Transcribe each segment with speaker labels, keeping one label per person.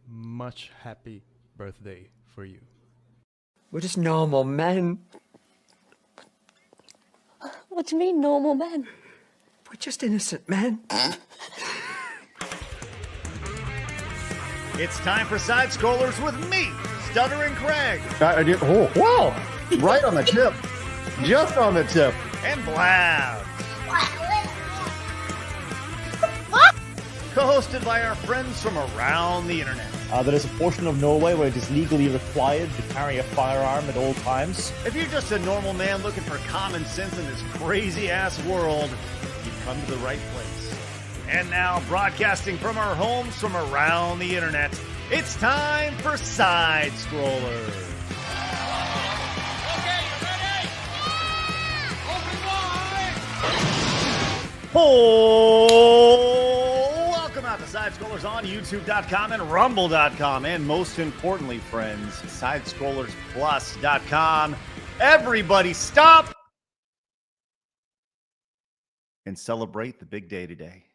Speaker 1: much happy birthday for you.
Speaker 2: We're just normal men.
Speaker 3: What do you mean, normal men?
Speaker 2: We're just innocent men.
Speaker 4: It's time for Side Scrollers with me, Stuttering Craig.
Speaker 5: I did. Oh, wow. Right on the tip. Just on the tip.
Speaker 4: And Blabs. Co-hosted by our friends from around the internet.
Speaker 6: There is a portion of Norway where it is legally required to carry a firearm at all times.
Speaker 4: If you're just a normal man looking for common sense in this crazy-ass world, you've come to the right place. And now, broadcasting from our homes from around the internet, it's time for Side Scrollers.
Speaker 7: Okay, you ready? Open wide!
Speaker 4: Oh, welcome out to Side Scrollers on YouTube.com and Rumble.com. And most importantly, friends, SideScrollersPlus.com. Everybody stop and celebrate the big day today.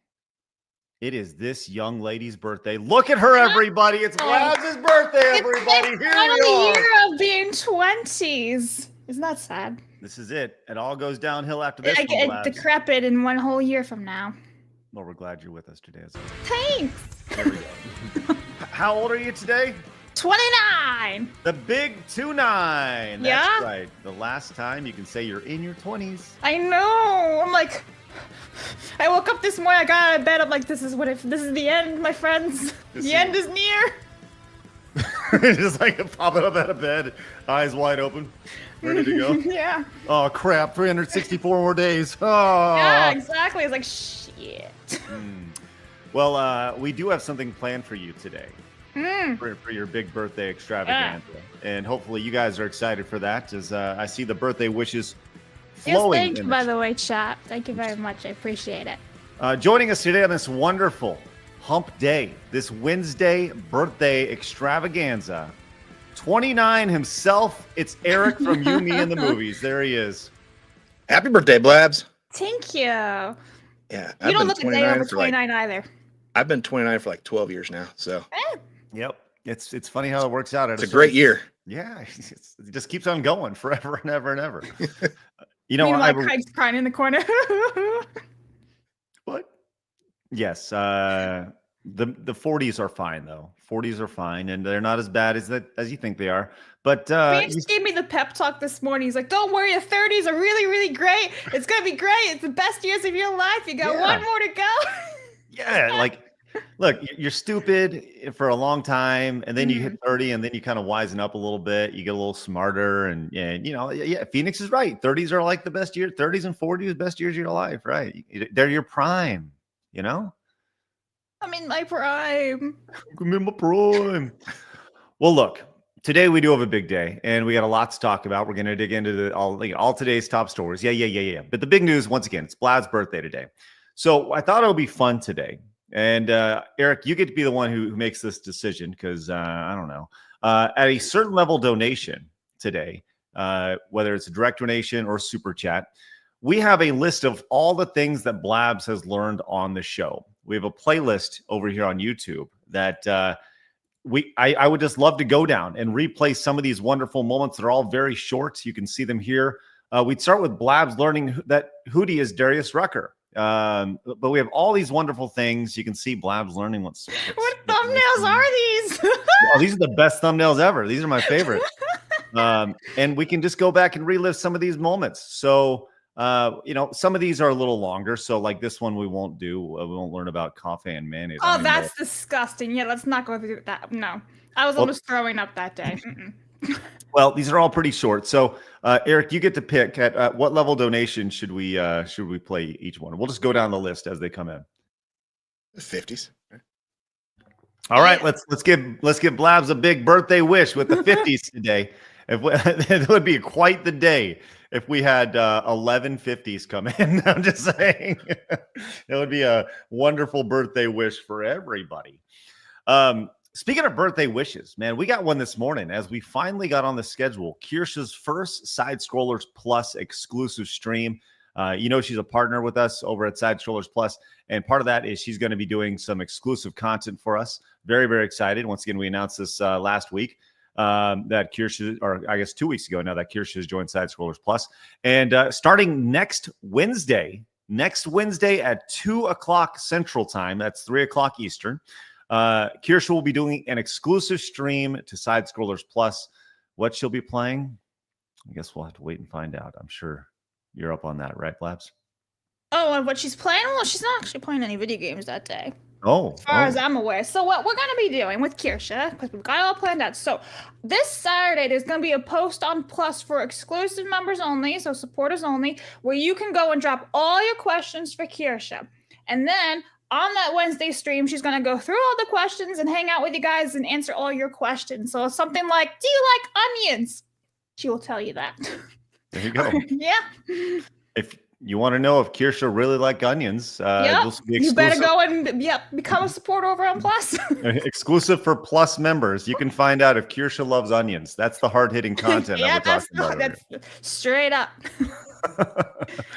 Speaker 4: It is this young lady's birthday. Look at her, everybody. It's Blabs' birthday, everybody. Here we are.
Speaker 8: Year of being 20s. Isn't that sad?
Speaker 4: This is it. It all goes downhill after this.
Speaker 8: I get decrepit in 1 whole year from now.
Speaker 4: Well, we're glad you're with us today.
Speaker 8: Thanks.
Speaker 4: There we go. How old are you today?
Speaker 8: 29.
Speaker 4: The big 29. That's
Speaker 8: Yeah?
Speaker 4: right. The last time you can say you're in your 20s.
Speaker 8: I know. I'm like, I woke up this morning. I got out of bed. I'm like, this is the end, my friends. The end is near.
Speaker 4: Just like popping up out of bed, eyes wide open, ready to go.
Speaker 8: Yeah.
Speaker 4: Oh crap! 364 more days. Oh.
Speaker 8: Yeah, exactly. It's like shit.
Speaker 4: Well, we do have something planned for you today. For your big birthday extravaganza. And hopefully you guys are excited for that, as I see the birthday wishes flowing.
Speaker 8: Yes, thank you, by the way, chat. Thank you very much. I appreciate it.
Speaker 4: Joining us today on this wonderful hump day, this Wednesday birthday extravaganza, 29 himself, it's Eric from You, Me, and the Movies. There he is.
Speaker 9: Happy birthday, Blabs.
Speaker 8: Thank you.
Speaker 9: Yeah.
Speaker 8: You don't look a day over 29 either.
Speaker 9: I've been 29 for like 12 years now, so.
Speaker 4: Yep. It's funny how it works out.
Speaker 9: It's a great year.
Speaker 4: Yeah. It just keeps on going forever and ever and ever. You know,
Speaker 8: Meanwhile, Craig's crying in the corner.
Speaker 4: What? Yes. The 40s are fine though. 40s are fine, and they're not as bad as you think they are. But
Speaker 8: Phoenix gave me the pep talk this morning. He's like, "Don't worry, the 30s are really, really great. It's gonna be great. It's the best years of your life. You got one more to go."
Speaker 4: Yeah, like, look, you're stupid for a long time, and then you hit 30, and then you kind of wisen up a little bit. You get a little smarter, and you know, Phoenix is right. 30s are like the best year. 30s and 40s, best years of your life, right? They're your prime, you know.
Speaker 8: I'm in my prime.
Speaker 4: I'm in my prime. Well, look, today we do have a big day, and we got a lot to talk about. We're going to dig into all today's top stories. Yeah. But the big news, once again, it's Vlad's birthday today. So I thought it would be fun today. And Eric, you get to be the one who makes this decision, because I don't know. At a certain level donation today, whether it's a direct donation or super chat, we have a list of all the things that Blabs has learned on the show. We have a playlist over here on YouTube that I would just love to go down and replay some of these wonderful moments that are all very short. You can see them here. We'd start with Blabs learning that Hootie is Darius Rucker. But we have all these wonderful things. You can see Blabs learning what
Speaker 8: thumbnails are these?
Speaker 4: Oh, these are the best thumbnails ever. These are my favorite. And we can just go back and relive some of these moments. So, you know, some of these are a little longer. So like this one, we won't do. We won't learn about coffee and mayonnaise.
Speaker 8: Oh, that's disgusting. Yeah, let's not go through that. No, I was almost throwing up that day.
Speaker 4: Well, these are all pretty short. So, Eric, you get to pick at what level donation should we play each one. We'll just go down the list as they come in.
Speaker 9: The 50s.
Speaker 4: All right, let's give Blabs a big birthday wish with the 50s today. It would be quite the day if we had 11 50s come in. I'm just saying, it would be a wonderful birthday wish for everybody. Speaking of birthday wishes, man, we got one this morning as we finally got on the schedule. Kirsha's first Side Scrollers Plus exclusive stream. She's a partner with us over at Side Strollers Plus, and part of that is she's going to be doing some exclusive content for us. Very, very excited. Once again, we announced this last week that Kirsche, or I guess 2 weeks ago now, that Kirsche has joined Side Scrollers Plus. And starting next Wednesday at 2 o'clock Central Time, that's 3 o'clock Eastern, Kirsche will be doing an exclusive stream to Side Scrollers Plus. What she'll be playing, I guess we'll have to wait and find out. I'm sure you're up on that, right, Blabs?
Speaker 8: Oh, and what she's playing? Well, she's not actually playing any video games that day.
Speaker 4: As
Speaker 8: far as I'm aware. So what we're going to be doing with Kirsche, because we've got it all planned out. So this Saturday, there's going to be a post on Plus for exclusive members only, so supporters only, where you can go and drop all your questions for Kirsche. And then on that Wednesday stream, she's going to go through all the questions and hang out with you guys and answer all your questions. So something like, do you like onions? She will tell you that.
Speaker 4: There you go.
Speaker 8: Yeah.
Speaker 4: If you want to know if Kirsche really like onions,
Speaker 8: you better go and become a supporter over on Plus.
Speaker 4: Exclusive for Plus members. You can find out if Kirsche loves onions. That's the hard-hitting content that we're talking about.
Speaker 8: That's straight up.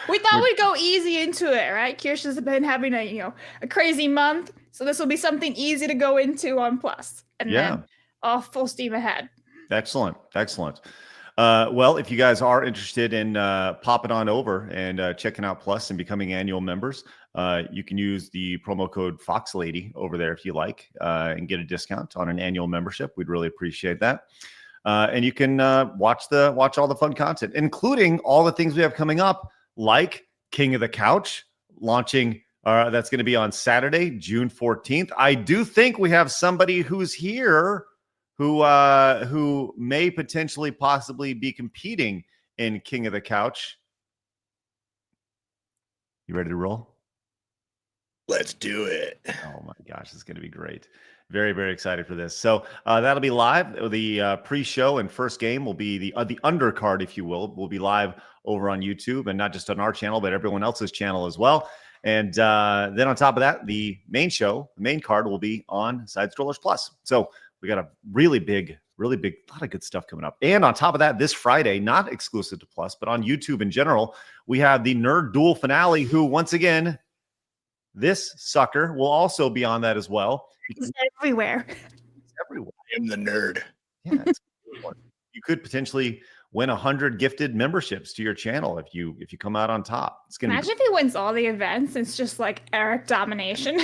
Speaker 8: We thought we'd go easy into it, right? Kirsche's been having a crazy month, so this will be something easy to go into on Plus, and then full steam ahead.
Speaker 4: Excellent. Well, if you guys are interested in popping on over and checking out Plus and becoming annual members, you can use the promo code FoxLady over there if you like and get a discount on an annual membership. We'd really appreciate that. And you can watch all the fun content, including all the things we have coming up, like King of the Couch launching. That's going to be on Saturday, June 14th. I do think we have somebody who's here who may possibly be competing in King of the Couch. You ready to roll?
Speaker 9: Let's do it.
Speaker 4: Oh my gosh, it's going to be great. Very, very excited for this. So that'll be live. The pre-show and first game will be the undercard, if you will be live over on YouTube, and not just on our channel, but everyone else's channel as well. And then on top of that, the main card will be on Side Strollers Plus. So we got a really big, lot of good stuff coming up. And on top of that, this Friday, not exclusive to Plus, but on YouTube in general, we have the Nerd Duel finale, who, once again, this sucker will also be on that as well.
Speaker 8: It's everywhere.
Speaker 9: I am the nerd.
Speaker 4: Yeah, it's a good one. You could potentially win 100 gifted memberships to your channel if you come out on top. It's gonna
Speaker 8: imagine if he wins all the events. It's just like Eric domination.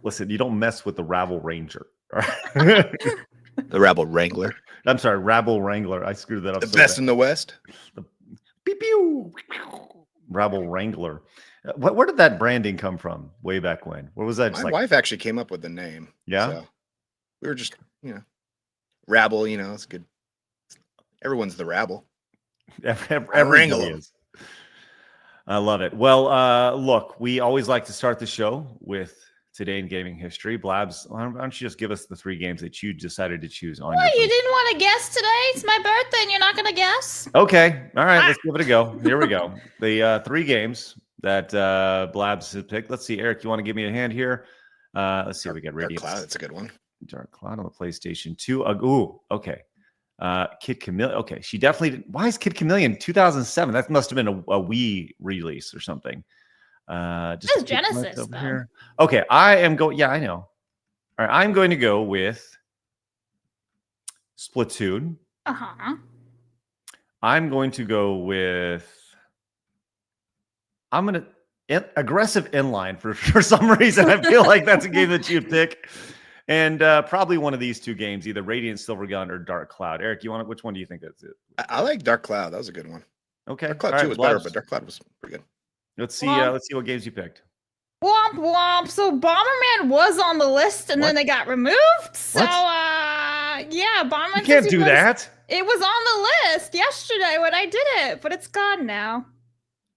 Speaker 4: Listen, you don't mess with the Rabble Ranger.
Speaker 9: The Rabble Wrangler.
Speaker 4: I'm sorry, Rabble Wrangler. I screwed that up.
Speaker 9: The best in the West.
Speaker 4: Rabble Wrangler. Where did that branding come from? Way back when? Where was that?
Speaker 9: My wife actually came up with the name.
Speaker 4: Yeah.
Speaker 9: So we were just, Rabble. It's good. Everyone's the Rabble.
Speaker 4: Everybody is. I love it. Well, look, we always like to start the show with Today in Gaming History. Blabs, why don't you just give us the 3 games that you decided to choose on?
Speaker 8: What, you didn't want to guess today? It's my birthday and you're not going to guess?
Speaker 4: Okay. All right. Let's give it a go. Here we go. The 3 games that Blabs has picked. Let's see. Eric, you want to give me a hand here? Let's see. We got Radiant
Speaker 9: Dark Cloud. That's a good one.
Speaker 4: Dark Cloud on the PlayStation 2. Okay. Kid Chameleon. Okay. She definitely didn't. Why is Kid Chameleon 2007? That must have been a Wii release or something.
Speaker 8: Just Genesis
Speaker 4: over here. Okay, I am going. Yeah, I know. All right, I'm going to go with Splatoon. I'm going to go with. I'm gonna aggressive inline for some reason. I feel like that's a game that you'd pick, and probably one of these 2 games, either Radiant Silvergun or Dark Cloud. Eric, which one do you think that's it?
Speaker 9: I like Dark Cloud. That was a good one.
Speaker 4: Okay,
Speaker 9: Dark Cloud 2 was better, but Dark Cloud was pretty good.
Speaker 4: Let's see what games you picked.
Speaker 8: Womp womp. So Bomberman was on the list and then they got removed. So Bomberman.
Speaker 4: You can't do that.
Speaker 8: It was on the list yesterday when I did it, but it's gone now.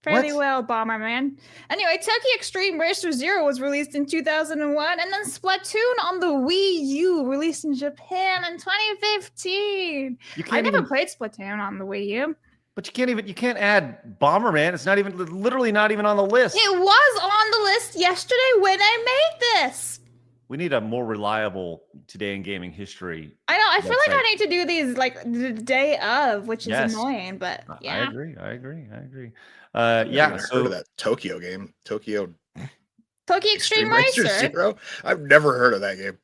Speaker 8: Fairly well, Bomberman. Anyway, Tokyo Extreme Racer Zero was released in 2001, and then Splatoon on the Wii U, released in Japan in 2015. I never played Splatoon on the Wii U.
Speaker 4: But you can't add Bomberman. It's
Speaker 8: literally not even on the list. It was on the list yesterday when I made this.
Speaker 4: We need a more reliable Today in Gaming History.
Speaker 8: I know. I feel like
Speaker 4: website.
Speaker 8: I need to do these like the day of, which is
Speaker 4: Yes.
Speaker 8: annoying, but yeah.
Speaker 4: I agree.
Speaker 9: I've
Speaker 4: Yeah.
Speaker 9: never
Speaker 4: So
Speaker 9: heard of that Tokyo game. Tokyo
Speaker 8: Extreme Racer.
Speaker 9: Zero. I've never heard of that game.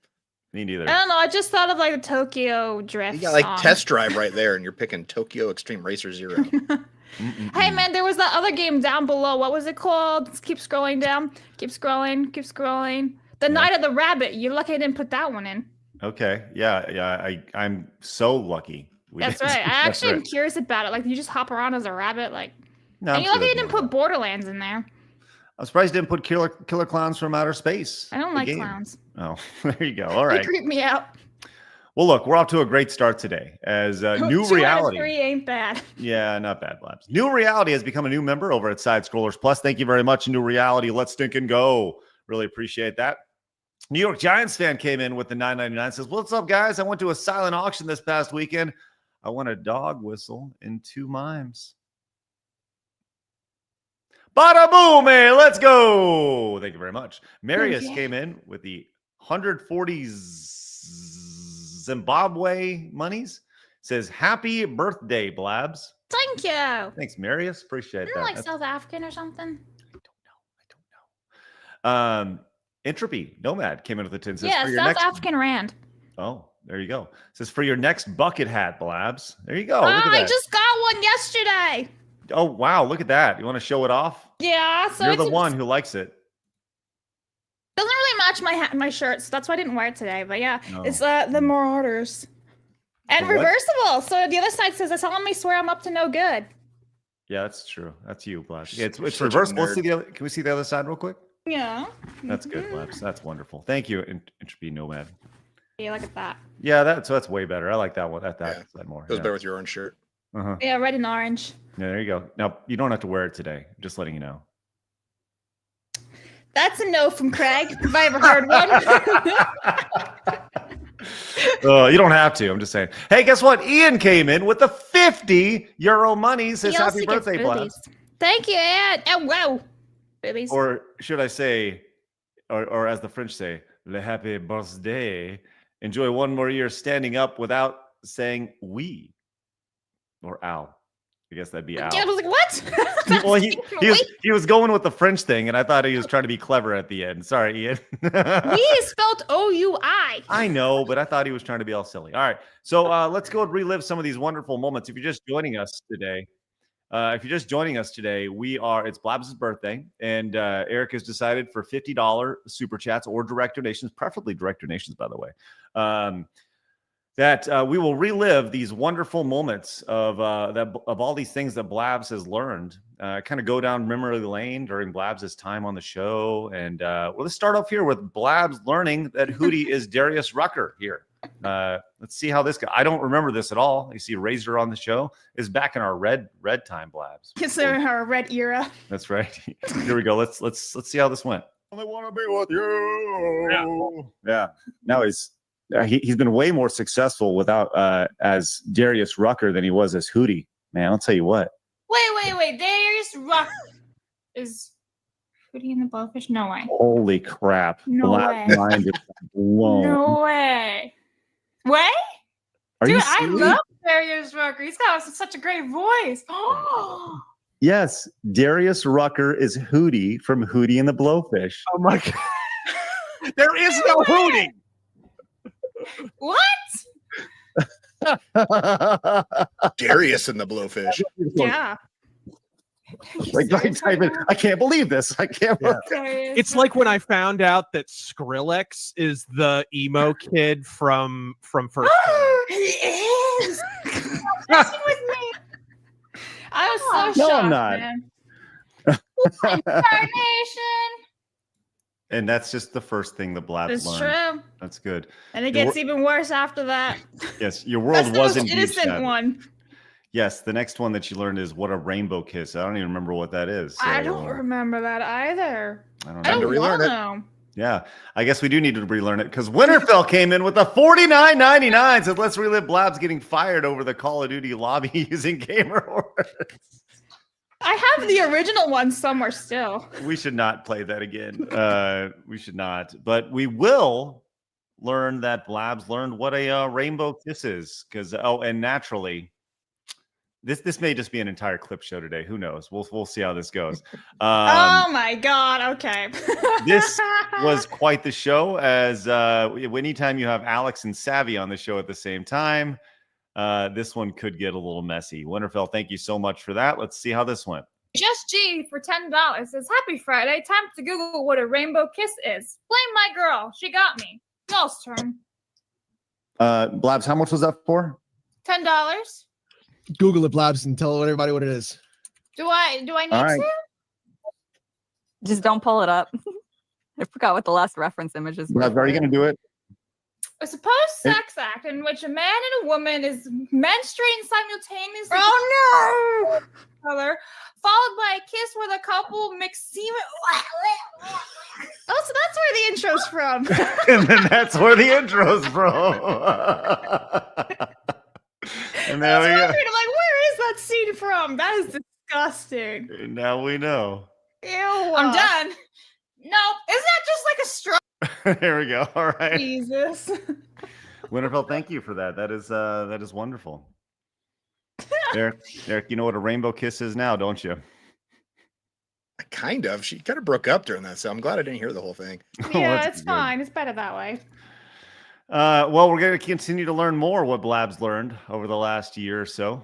Speaker 4: me neither.
Speaker 8: I don't know. I just thought of like the Tokyo Drift.
Speaker 9: You got like
Speaker 8: song.
Speaker 9: Test Drive right there, and you're picking Tokyo Extreme Racer Zero.
Speaker 8: Hey man, there was that other game down below. What was it called? Just keep scrolling down. Keep scrolling. The Night of the Rabbit. You're lucky I didn't put that one in.
Speaker 4: Okay. Yeah. I'm so lucky.
Speaker 8: That's right. I actually am curious about it. Like, you just hop around as a rabbit, like.
Speaker 4: No,
Speaker 8: And
Speaker 4: I'm
Speaker 8: you're lucky
Speaker 4: sure
Speaker 8: you
Speaker 4: there's
Speaker 8: didn't
Speaker 4: more.
Speaker 8: put Borderlands in there.
Speaker 4: I'm surprised you didn't put Killer Clowns from Outer Space.
Speaker 8: I don't
Speaker 4: the
Speaker 8: like
Speaker 4: game.
Speaker 8: clowns.
Speaker 4: Oh, there you go. All
Speaker 8: They
Speaker 4: right.
Speaker 8: creep me out.
Speaker 4: Well, look, we're off to a great start today as New
Speaker 8: 2
Speaker 4: Reality.
Speaker 8: out of 3 ain't bad.
Speaker 4: Yeah, not bad, Blabs. New Reality has become a new member over at Side Scrollers Plus. Thank you very much, New Reality. Let's stink and go. Really appreciate that. New York Giants fan came in with the $9.99. Says, "What's up, guys? I went to a silent auction this past weekend. I won a dog whistle and 2 mimes. Bada boom, hey, let's go. Thank you very much. Marius came in with the 140 Zimbabwe monies. Says, happy birthday, Blabs.
Speaker 8: Thank you.
Speaker 4: Thanks, Marius. Appreciate
Speaker 8: Isn't
Speaker 4: that.
Speaker 8: it like
Speaker 4: That's-
Speaker 8: South African or something?
Speaker 4: I don't know. Entropy Nomad came in with a 10. Says,
Speaker 8: Yeah,
Speaker 4: for your
Speaker 8: South
Speaker 4: next...
Speaker 8: African Rand.
Speaker 4: Oh, there you go. Says, for your next bucket hat, Blabs. There you go.
Speaker 8: Oh,
Speaker 4: Look at
Speaker 8: I
Speaker 4: that.
Speaker 8: just got one yesterday.
Speaker 4: Oh, wow. Look at that. You want to show it off?
Speaker 8: Yeah, so
Speaker 4: You're
Speaker 8: it's
Speaker 4: the one who likes it.
Speaker 8: doesn't really match my hat and my shirt, so that's why I didn't wear it today. But yeah,
Speaker 4: No.
Speaker 8: it's the Marauders. And
Speaker 4: The what?
Speaker 8: reversible. So the other side says that's telling me swear I'm up to no good.
Speaker 4: Yeah, that's true. That's you, Blabs. Yeah, it's
Speaker 9: Such a
Speaker 4: reversible. Let's
Speaker 9: nerd.
Speaker 4: see the other, can we see the other side real quick?
Speaker 8: Yeah.
Speaker 4: That's good, Blabs. That's wonderful. Thank you, Entropy Nomad.
Speaker 8: Yeah, look at that.
Speaker 4: Yeah, that's way better. I like that one. That
Speaker 9: Yeah.
Speaker 4: side more.
Speaker 9: Goes
Speaker 4: Yeah.
Speaker 9: better with your orange shirt.
Speaker 4: Uh-huh.
Speaker 8: Yeah, red and orange.
Speaker 4: Yeah, there you go. Now you don't have to wear it today. Just letting you know.
Speaker 8: That's a no from Craig, if I ever heard one.
Speaker 4: You don't have to. I'm just saying. Hey, guess what? Ian came in with the 50 euro money. Says
Speaker 8: He also
Speaker 4: happy
Speaker 8: gets
Speaker 4: birthday,
Speaker 8: boobies.
Speaker 4: Blabs.
Speaker 8: Thank you, Ed. Oh, wow. Boobies.
Speaker 4: Or should I say, or as the French say, le happy birthday. Enjoy one more year standing up without saying we or ow. I guess that'd be ow.
Speaker 8: Yeah, I was like, what?
Speaker 4: Well, he was going with the French thing, and I thought he was trying to be clever at the end. Sorry, Ian.
Speaker 8: We is spelled O-U-I.
Speaker 4: I know, but I thought he was trying to be all silly. All right, so let's go and relive some of these wonderful moments. If you're just joining us today, it's Blabs' birthday, and Eric has decided for $50 super chats or direct donations, preferably direct donations, by the way, that we will relive these wonderful moments of all these things that Blabs has learned. Kind of go down memory lane during Blabs' time on the show, and let's start off here with Blabs learning that Hootie is Darius Rucker here. Let's see how this goes. I don't remember this at all. You see Razor on the show is back in our red time, Blabs.
Speaker 8: Yes, they're in her red era.
Speaker 4: That's right. Here we go. Let's see how this went.
Speaker 5: I want to be with you.
Speaker 4: Yeah. Now he's been way more successful without as Darius Rucker than he was as Hootie. Man, I'll tell you what.
Speaker 8: Wait. Darius Rucker is Hootie in the Blowfish? No way.
Speaker 4: Holy crap!
Speaker 8: No
Speaker 4: Black
Speaker 8: way.
Speaker 4: mind is blown.
Speaker 8: No way. Way?
Speaker 4: Are
Speaker 8: Dude,
Speaker 4: you
Speaker 8: I
Speaker 4: serious?
Speaker 8: love Darius Rucker. He's got such a great voice. Oh.
Speaker 4: Yes, Darius Rucker is Hootie from Hootie and the Blowfish.
Speaker 5: Oh my god. There is no Hootie.
Speaker 8: What?
Speaker 9: Darius and the Blowfish.
Speaker 8: Yeah.
Speaker 4: Like type it. I can't believe this. I can't.
Speaker 5: Yeah.
Speaker 8: Darius
Speaker 10: It's like when I found out that Skrillex is the emo kid from First.
Speaker 8: he is. Messing with me. I was so
Speaker 4: No,
Speaker 8: shocked,
Speaker 4: I'm not.
Speaker 8: man. Incarnation.
Speaker 4: And that's just the first thing the Blabs
Speaker 8: It's
Speaker 4: learned.
Speaker 8: true.
Speaker 4: That's good.
Speaker 8: And it
Speaker 4: Your
Speaker 8: gets even worse after that.
Speaker 4: Yes, your
Speaker 8: That's
Speaker 4: world
Speaker 8: the
Speaker 4: was
Speaker 8: most
Speaker 4: indeed
Speaker 8: innocent
Speaker 4: shattered.
Speaker 8: one.
Speaker 4: Yes, the next one that you learned is what a rainbow kiss. I don't even remember what that is.
Speaker 8: I
Speaker 4: so,
Speaker 8: don't remember that either.
Speaker 4: I don't
Speaker 8: I
Speaker 4: know.
Speaker 9: Time to
Speaker 8: don't
Speaker 9: relearn it.
Speaker 8: know.
Speaker 4: Yeah, I guess we do need to relearn it because Winterfell came in with a $49.99. Said, let's relive Blabs getting fired over the Call of Duty lobby using gamer words.
Speaker 8: I have the original one somewhere still.
Speaker 4: We should not play that again. We should not. But we will learn that Blabs learned what a rainbow kiss is. Because and naturally, this may just be an entire clip show today. Who knows? We'll see how this goes.
Speaker 8: Oh my god! Okay.
Speaker 4: This was quite the show. As anytime you have Alex and Savvy on the show at the same time, this one could get a little messy. Winterfell, thank you so much for that. Let's see how this went.
Speaker 8: Just G for $10 says, "Happy Friday! Time to Google what a rainbow kiss is. Blame my girl. She got me." Y'all's turn.
Speaker 5: Blabs, how much was that for?
Speaker 8: $10.
Speaker 11: Google it, Blabs, and tell everybody what it is.
Speaker 8: Do I need
Speaker 5: right.
Speaker 8: to?
Speaker 3: Just don't pull it up. I forgot what the last reference images were.
Speaker 5: Blabs, are you going to do it?
Speaker 8: A supposed sex act in which a man and a woman is menstruating simultaneously.
Speaker 3: Oh no!
Speaker 8: Other, followed by a kiss where the couple mix semen. Oh, so that's where the intro's from.
Speaker 4: And then that's where the intro's from. And there we go.
Speaker 8: I'm like, where is that scene from? That is disgusting.
Speaker 4: And now we know.
Speaker 8: Ew. I'm done. No, isn't that just like a straw?
Speaker 4: There we go. All right.
Speaker 8: Jesus.
Speaker 4: Winterfell, thank you for that. That is wonderful. Eric, you know what a rainbow kiss is now, don't you?
Speaker 9: Kind of. She kind of broke up during that, so I'm glad I didn't hear the whole thing.
Speaker 8: Yeah, it's fine. It's better that way.
Speaker 4: Well, we're going to continue to learn more what Blabs learned over the last year or so.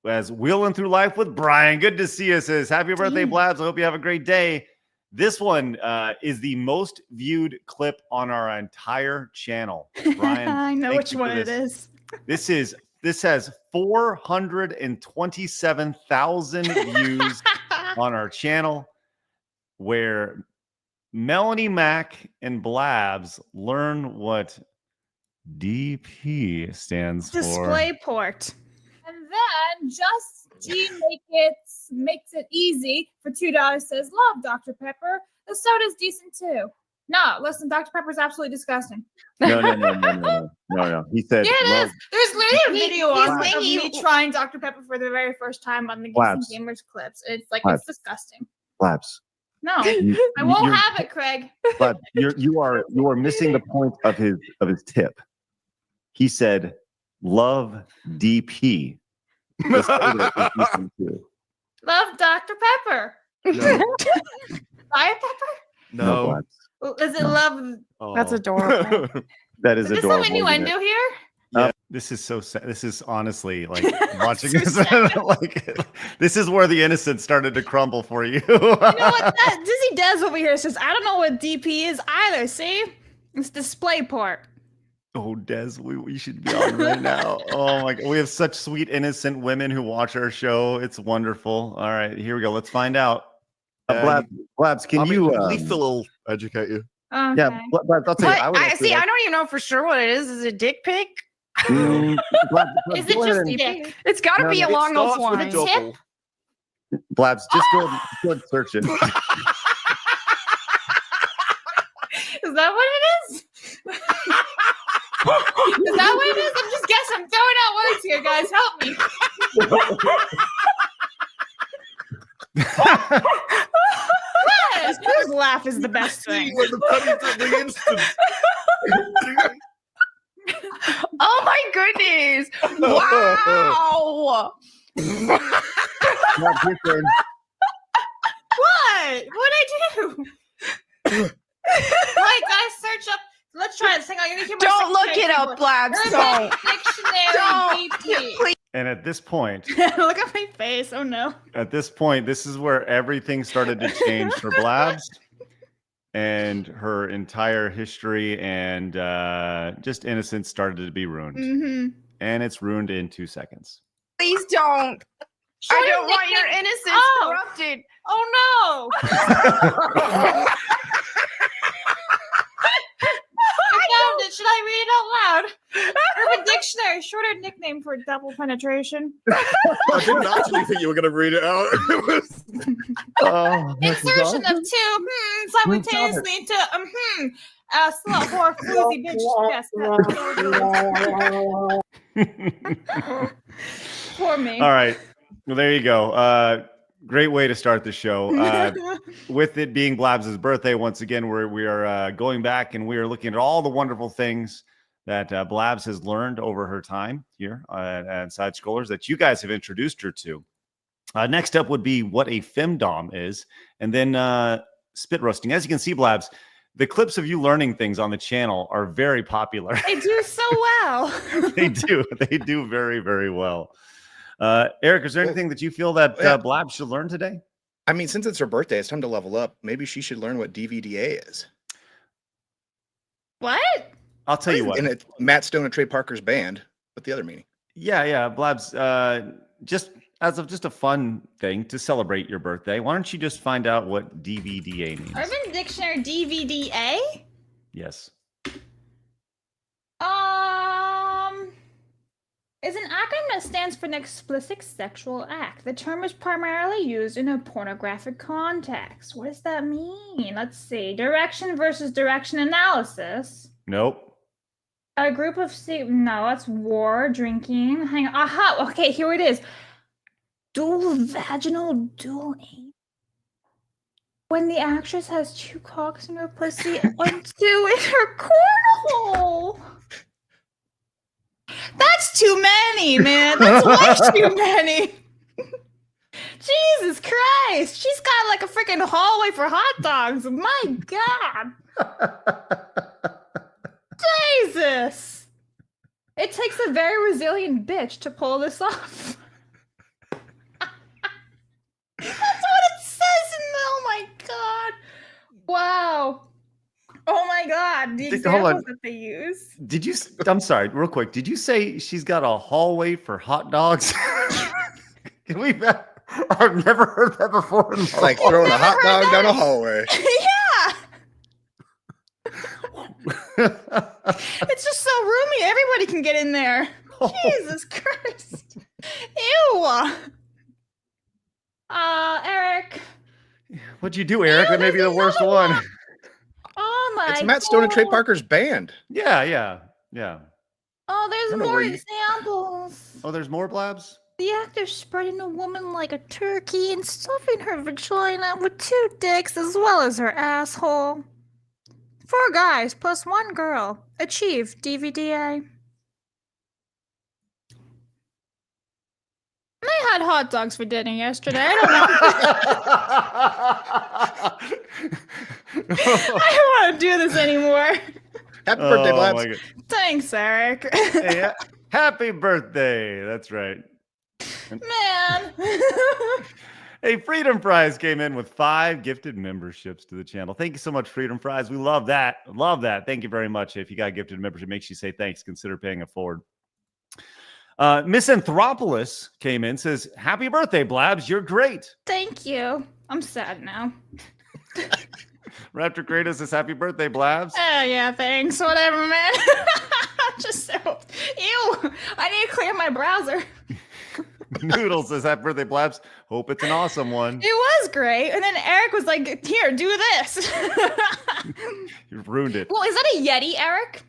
Speaker 4: As wheeling through life with Brian. Good to see you, says. Happy birthday, Blabs. I hope you have a great day. This one is the most viewed clip on our entire channel. Brian,
Speaker 8: I know which one it is.
Speaker 4: This has 427,000 views on our channel, where Melanie Mac and Blabs learn what DP stands for.
Speaker 8: DisplayPort. And then Just G makes it easy for $2 says, "Love Dr. Pepper. The soda's decent too." No, listen, Dr. Pepper's absolutely disgusting.
Speaker 5: No. He said,
Speaker 8: Yeah, it is. There's literally a video on
Speaker 3: he's
Speaker 8: of me
Speaker 3: thinking-
Speaker 8: trying Dr. Pepper for the very first time on the
Speaker 5: Blabs.
Speaker 8: Geeks and Gamers clips. It's like,
Speaker 5: Blabs.
Speaker 8: it's disgusting.
Speaker 5: Blabs.
Speaker 8: No, I won't have it, Craig.
Speaker 5: But you are missing the point of his tip. He said, "Love DP." The soda is decent too.
Speaker 8: Love Dr. Pepper.
Speaker 1: No.
Speaker 8: Diet Pepper?
Speaker 5: No, Blabs.
Speaker 8: Is it love?
Speaker 3: That's adorable.
Speaker 5: That is
Speaker 8: Is this
Speaker 5: adorable.
Speaker 8: some innuendo here?
Speaker 4: Yeah, this is so sad. This is honestly like watching this. Like, this is where the innocence started to crumble for you.
Speaker 8: You know what? Dizzy Des over here says, "I don't know what DP is either." See, it's DisplayPort.
Speaker 4: Oh, Des, we should be on right now. Oh my God, we have such sweet, innocent women who watch our show. It's wonderful. All right, here we go. Let's find out.
Speaker 5: Blabs, can you?
Speaker 1: Lethal will educate you.
Speaker 8: Okay.
Speaker 5: Yeah, Blabs, I'll tell you. I would
Speaker 3: I don't even know for sure what it is. Is it dick pic?
Speaker 5: Blabs,
Speaker 8: Is it
Speaker 5: go ahead
Speaker 8: just
Speaker 5: and-
Speaker 8: dick?
Speaker 3: It's got to
Speaker 5: No,
Speaker 3: be
Speaker 5: no, it
Speaker 3: along those
Speaker 1: Starts with a
Speaker 3: lines.
Speaker 1: double.
Speaker 5: Blabs, just go ahead and search it.
Speaker 8: Is that what it is? Is that what it is? I'm just guessing. I'm throwing out words here, guys. Help me. Yes, Drew's laugh is the best thing.
Speaker 1: When the pennies at the instant.
Speaker 3: Oh my goodness! Wow!
Speaker 5: Blabs, your turn.
Speaker 8: What? What'd I do? Wait, guys, search up. Let's try this. Hang on, you're gonna hear my
Speaker 3: Don't look
Speaker 8: secretary
Speaker 3: it up,
Speaker 8: keyboard.
Speaker 3: Blabs.
Speaker 8: Urban
Speaker 3: Don't.
Speaker 8: Dictionary
Speaker 3: Don't.
Speaker 8: DP.
Speaker 4: And at this point,
Speaker 8: Look at my face. Oh no.
Speaker 4: this is where everything started to change for Blabs and her entire history and just innocence started to be ruined.
Speaker 8: Mm-hmm.
Speaker 4: And it's ruined in 2 seconds.
Speaker 3: Please don't. I don't want your innocence corrupted.
Speaker 8: Oh no. I found it. Should I read it out loud? Urban Dictionary, shorter nickname for double penetration.
Speaker 1: I didn't actually think you were going to read it out. It was...
Speaker 8: Insertion of two simultaneously into slut whore floozy bitch. Yes. For me.
Speaker 4: All right. Well, there you go. Great way to start the show. With it being Blabs' birthday, once again, we are going back and we are looking at all the wonderful things that Blabs has learned over her time here at Side Scrollers that you guys have introduced her to. Next up would be what a femdom is, and then spit roasting. As you can see, Blabs, the clips of you learning things on the channel are very popular.
Speaker 8: They do so well.
Speaker 4: They do very, very well. Eric, is there anything that you feel that Blabs should learn today?
Speaker 9: I mean, since it's her birthday, it's time to level up. Maybe she should learn what DVDA is.
Speaker 8: What?
Speaker 4: I'll tell you what.
Speaker 9: And it's Matt Stone and Trey Parker's band. What's the other meaning?
Speaker 4: Yeah, Blabs. Just as of just a fun thing to celebrate your birthday, why don't you just find out what DVDA means?
Speaker 8: Urban Dictionary DVDA?
Speaker 4: Yes.
Speaker 8: Is an acronym that stands for an explicit sexual act. The term is primarily used in a pornographic context. What does that mean? Let's see. Direction versus direction analysis.
Speaker 4: Nope.
Speaker 8: A group of no, that's war, drinking. Hang on. Aha. Okay, here it is. Dual vaginal dual aim. When the actress has 2 cocks in her pussy and 2 in her cornhole. That's too many, man. That's way too many. Jesus Christ. She's got like a freaking hallway for hot dogs. My God. Jesus. It takes a very resilient bitch to pull this off. That's what it says in the, oh my God. Wow. Oh my God, the examples that they use.
Speaker 4: Did you? I'm sorry, real quick. Did you say she's got a hallway for hot dogs? Can we? I've never heard that before.
Speaker 9: It's like throwing a hot dog down a hallway.
Speaker 8: Yeah. It's just so roomy. Everybody can get in there. Oh. Jesus Christ. Ew. Eric.
Speaker 4: What'd you do, Eric? That may be the worst one.
Speaker 8: Oh my!
Speaker 9: It's Matt Stone and Trey Parker's band.
Speaker 4: Yeah.
Speaker 8: Oh, there's more examples.
Speaker 4: Oh, there's more, Blabs?
Speaker 8: The actor spreading a woman like a turkey and stuffing her vagina with 2 dicks as well as her asshole. 4 guys plus 1 girl. Achieve DVDA. I had hot dogs for dinner yesterday. I don't want to do this anymore.
Speaker 9: Happy birthday, Blabs.
Speaker 8: Thanks, Eric.
Speaker 4: Hey, happy birthday. That's right.
Speaker 8: Man.
Speaker 4: Hey, Freedom Fries came in with 5 gifted memberships to the channel. Thank you so much, Freedom Fries. We love that. Love that. Thank you very much. If you got a gifted membership, make sure you say thanks. Consider paying it forward. Miss Anthropolis came in, says, happy birthday, Blabs. You're great.
Speaker 8: Thank you. I'm sad now.
Speaker 4: Raptor Kratos says, happy birthday, Blabs.
Speaker 8: Oh, yeah, thanks. Whatever, man. Just so... Ew. I need to clear my browser.
Speaker 4: Noodle says, happy birthday, Blabs. Hope it's an awesome one.
Speaker 8: It was great. And then Eric was like, here, do this.
Speaker 4: You've ruined it.
Speaker 8: Well, is that a Yeti, Eric?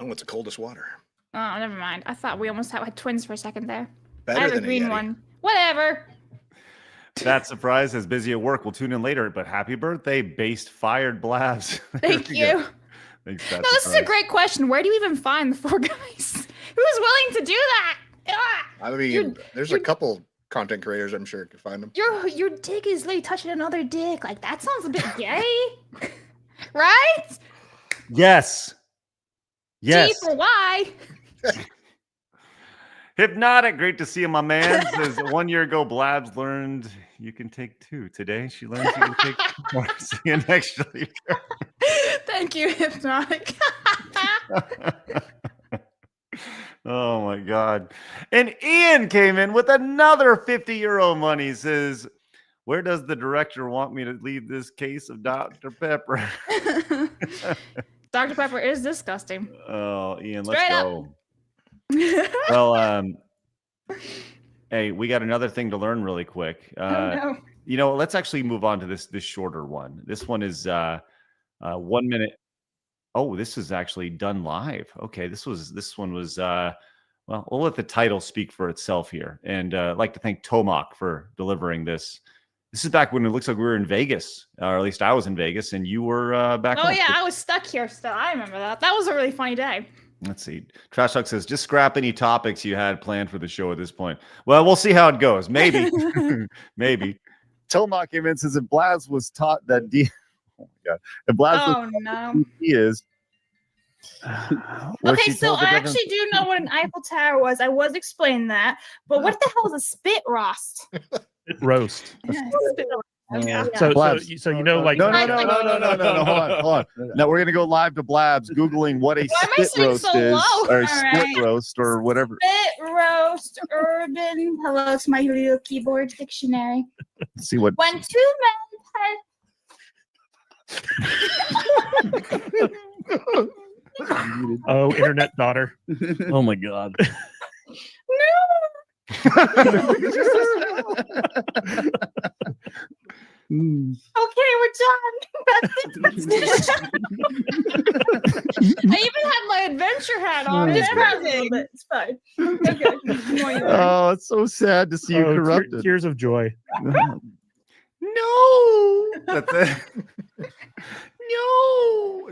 Speaker 9: Oh, it's the coldest water.
Speaker 8: Oh, never mind. I thought we almost had twins for a second there.
Speaker 9: Better
Speaker 8: I have
Speaker 9: than
Speaker 8: a green
Speaker 9: Yeti.
Speaker 8: one. Whatever.
Speaker 4: That surprise is busy at work. We'll tune in later, but happy birthday, based fired Blabs.
Speaker 8: Thank you.
Speaker 4: Thanks,
Speaker 8: no, this is a great question. Where do you even find the 4 guys? Who's willing to do that?
Speaker 9: I mean, there's a couple content creators I'm sure could find them.
Speaker 8: Your dick is like touching another dick. Like, that sounds a bit gay. Right?
Speaker 4: Yes.
Speaker 8: G for Y.
Speaker 4: Hypnotic, great to see you, my man. Says 1 year ago, Blabs learned you can take 2. Today, she learns you can take 2 more. See you next year.
Speaker 8: Thank you, Hypnotic.
Speaker 4: Oh my God. And Ian came in with another 50 euro money. He says, where does the director want me to leave this case of Dr. Pepper?
Speaker 8: Dr. Pepper is disgusting.
Speaker 4: Oh, Ian,
Speaker 8: Straight
Speaker 4: let's
Speaker 8: up.
Speaker 4: go. Well, hey, we got another thing to learn really quick.
Speaker 8: No.
Speaker 4: You know, let's actually move on to this shorter one. This one is 1 minute. Oh, this is actually done live. Okay, this one was well, we'll let the title speak for itself here. And I'd like to thank Tomac for delivering this. This is back when it looks like we were in Vegas, or at least I was in Vegas, and you were back
Speaker 8: Oh
Speaker 4: home.
Speaker 8: yeah, I was stuck here still. I remember that. That was a really funny day.
Speaker 4: Let's see. Trash Talk says, just scrap any topics you had planned for the show at this point. Well, we'll see how it goes. Maybe. Maybe.
Speaker 5: Tomac came in and says if Blabs was taught that oh my God. If Blabs was
Speaker 8: Oh no.
Speaker 5: who he is. was
Speaker 8: Okay,
Speaker 5: she
Speaker 8: so
Speaker 5: told the
Speaker 8: I
Speaker 5: difference-
Speaker 8: actually do know what an Eiffel Tower was. I was explaining that, but what the hell is a spit roast?
Speaker 1: Roast.
Speaker 8: Spit roast. Yeah.
Speaker 6: So
Speaker 5: Blabs.
Speaker 6: you know, like
Speaker 5: No. Hold on. Now we're gonna go live to Blabs, googling what a
Speaker 8: Why am I
Speaker 5: spit
Speaker 8: saying
Speaker 5: roast
Speaker 8: so
Speaker 5: is,
Speaker 8: low?
Speaker 5: or a
Speaker 8: All
Speaker 5: split
Speaker 8: right.
Speaker 5: roast, or whatever.
Speaker 8: Spit roast urban. Hello to my little keyboard dictionary.
Speaker 5: Let's see what.
Speaker 8: When two men
Speaker 6: oh, internet daughter.
Speaker 1: Oh my God.
Speaker 8: Okay, we're done. I even had my adventure hat on.
Speaker 5: Oh,
Speaker 8: It's
Speaker 5: yeah.
Speaker 8: perfect. It's fine. Okay. More you learn.
Speaker 5: Oh, it's so sad to see you corrupted.
Speaker 6: Tears of joy.
Speaker 4: No. That's it. No.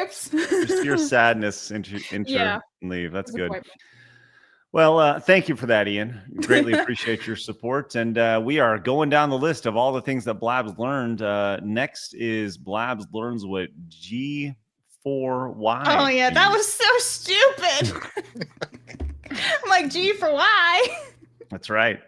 Speaker 8: Oops.
Speaker 4: Just your sadness enter
Speaker 8: Yeah.
Speaker 4: and leave. That's good.
Speaker 8: Disappointment.
Speaker 4: Well, thank you for that, Ian. Greatly appreciate your support. And we are going down the list of all the things that Blabs learned. Next is Blabs learns what G4Y.
Speaker 8: Oh yeah, that was so stupid. I'm like G for Y.
Speaker 4: That's right.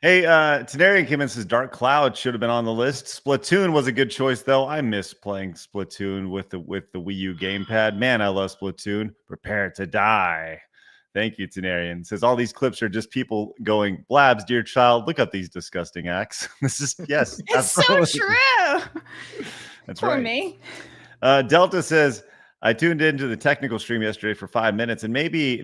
Speaker 4: Hey, Tenarian came in and says Dark Cloud should have been on the list. Splatoon was a good choice, though. I miss playing Splatoon with the Wii U gamepad. Man, I love Splatoon. Prepare to die. Thank you, Tenarian. Says all these clips are just people going, Blabs, dear child, look up these disgusting acts. This is, yes.
Speaker 8: It's so true.
Speaker 4: That's
Speaker 8: Poor
Speaker 4: right.
Speaker 8: me.
Speaker 4: Delta says, I tuned into the technical stream yesterday for 5 minutes, and maybe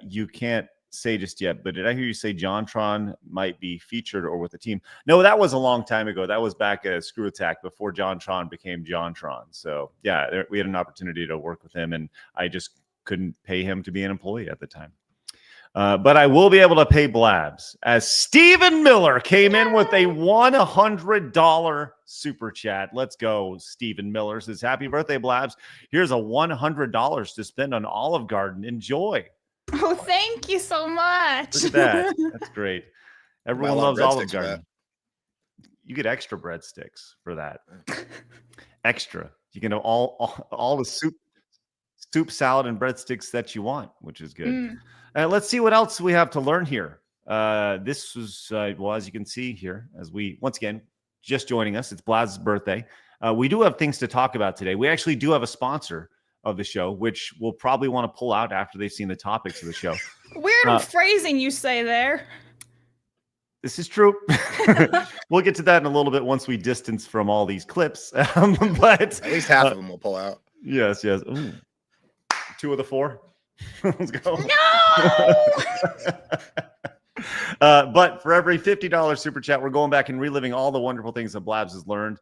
Speaker 4: you can't say just yet, but did I hear you say JonTron might be featured or with the team? No, that was a long time ago. That was back at Screw Attack before JonTron became JonTron. So yeah, we had an opportunity to work with him, and I just couldn't pay him to be an employee at the time. But I will be able to pay Blabs, as Stephen Miller came in with a $100 super chat. Let's go. Stephen Miller says, happy birthday, Blabs. Here's a $100 to spend on Olive Garden. Enjoy.
Speaker 8: Oh, thank you so much.
Speaker 4: Look at that. That's great. Everyone
Speaker 9: love
Speaker 4: loves Olive
Speaker 9: breadsticks for
Speaker 4: Garden. You get extra breadsticks for that. Extra. You can have all the soup, salad, and breadsticks that you want, which is good. Let's see what else we have to learn here. This was, well, as you can see here, as we, once again, just joining us, it's Blaz's birthday. We do have things to talk about today. We actually do have a sponsor of the show, which we'll probably want to pull out after they've seen the topics of the show.
Speaker 8: Weird phrasing you say there.
Speaker 4: This is true. We'll get to that in a little bit once we distance from all these clips. But
Speaker 9: at least half of them will pull out.
Speaker 4: Yes. Ooh. 2 of the 4. Let's go.
Speaker 8: No!
Speaker 4: But for every $50 super chat, we're going back and reliving all the wonderful things that Blabs has learned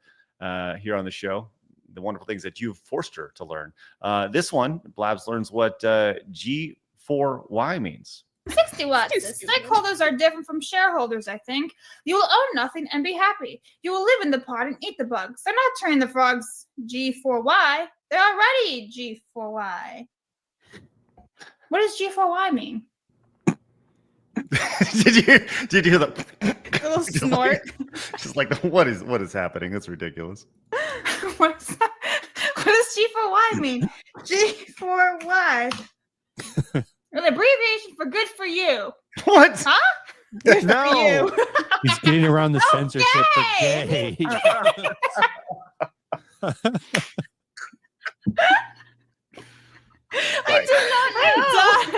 Speaker 4: here on the show. The wonderful things that you've forced her to learn. This one, Blabs learns what G4Y means.
Speaker 8: 60 watts. Stakeholders are different from shareholders, I think. You will own nothing and be happy. You will live in the pot and eat the bugs. They're not turning the frogs G4Y. They're already G4Y. What does G4Y mean?
Speaker 4: Did you hear the
Speaker 8: A little snort.
Speaker 4: Just like what is happening? That's ridiculous.
Speaker 8: What does G4Y mean? G4Y. An abbreviation for good for you.
Speaker 4: What?
Speaker 8: Huh? Good
Speaker 5: No.
Speaker 8: for you.
Speaker 1: He's getting around the censorship for
Speaker 8: Okay.
Speaker 1: gay.
Speaker 8: I did not know.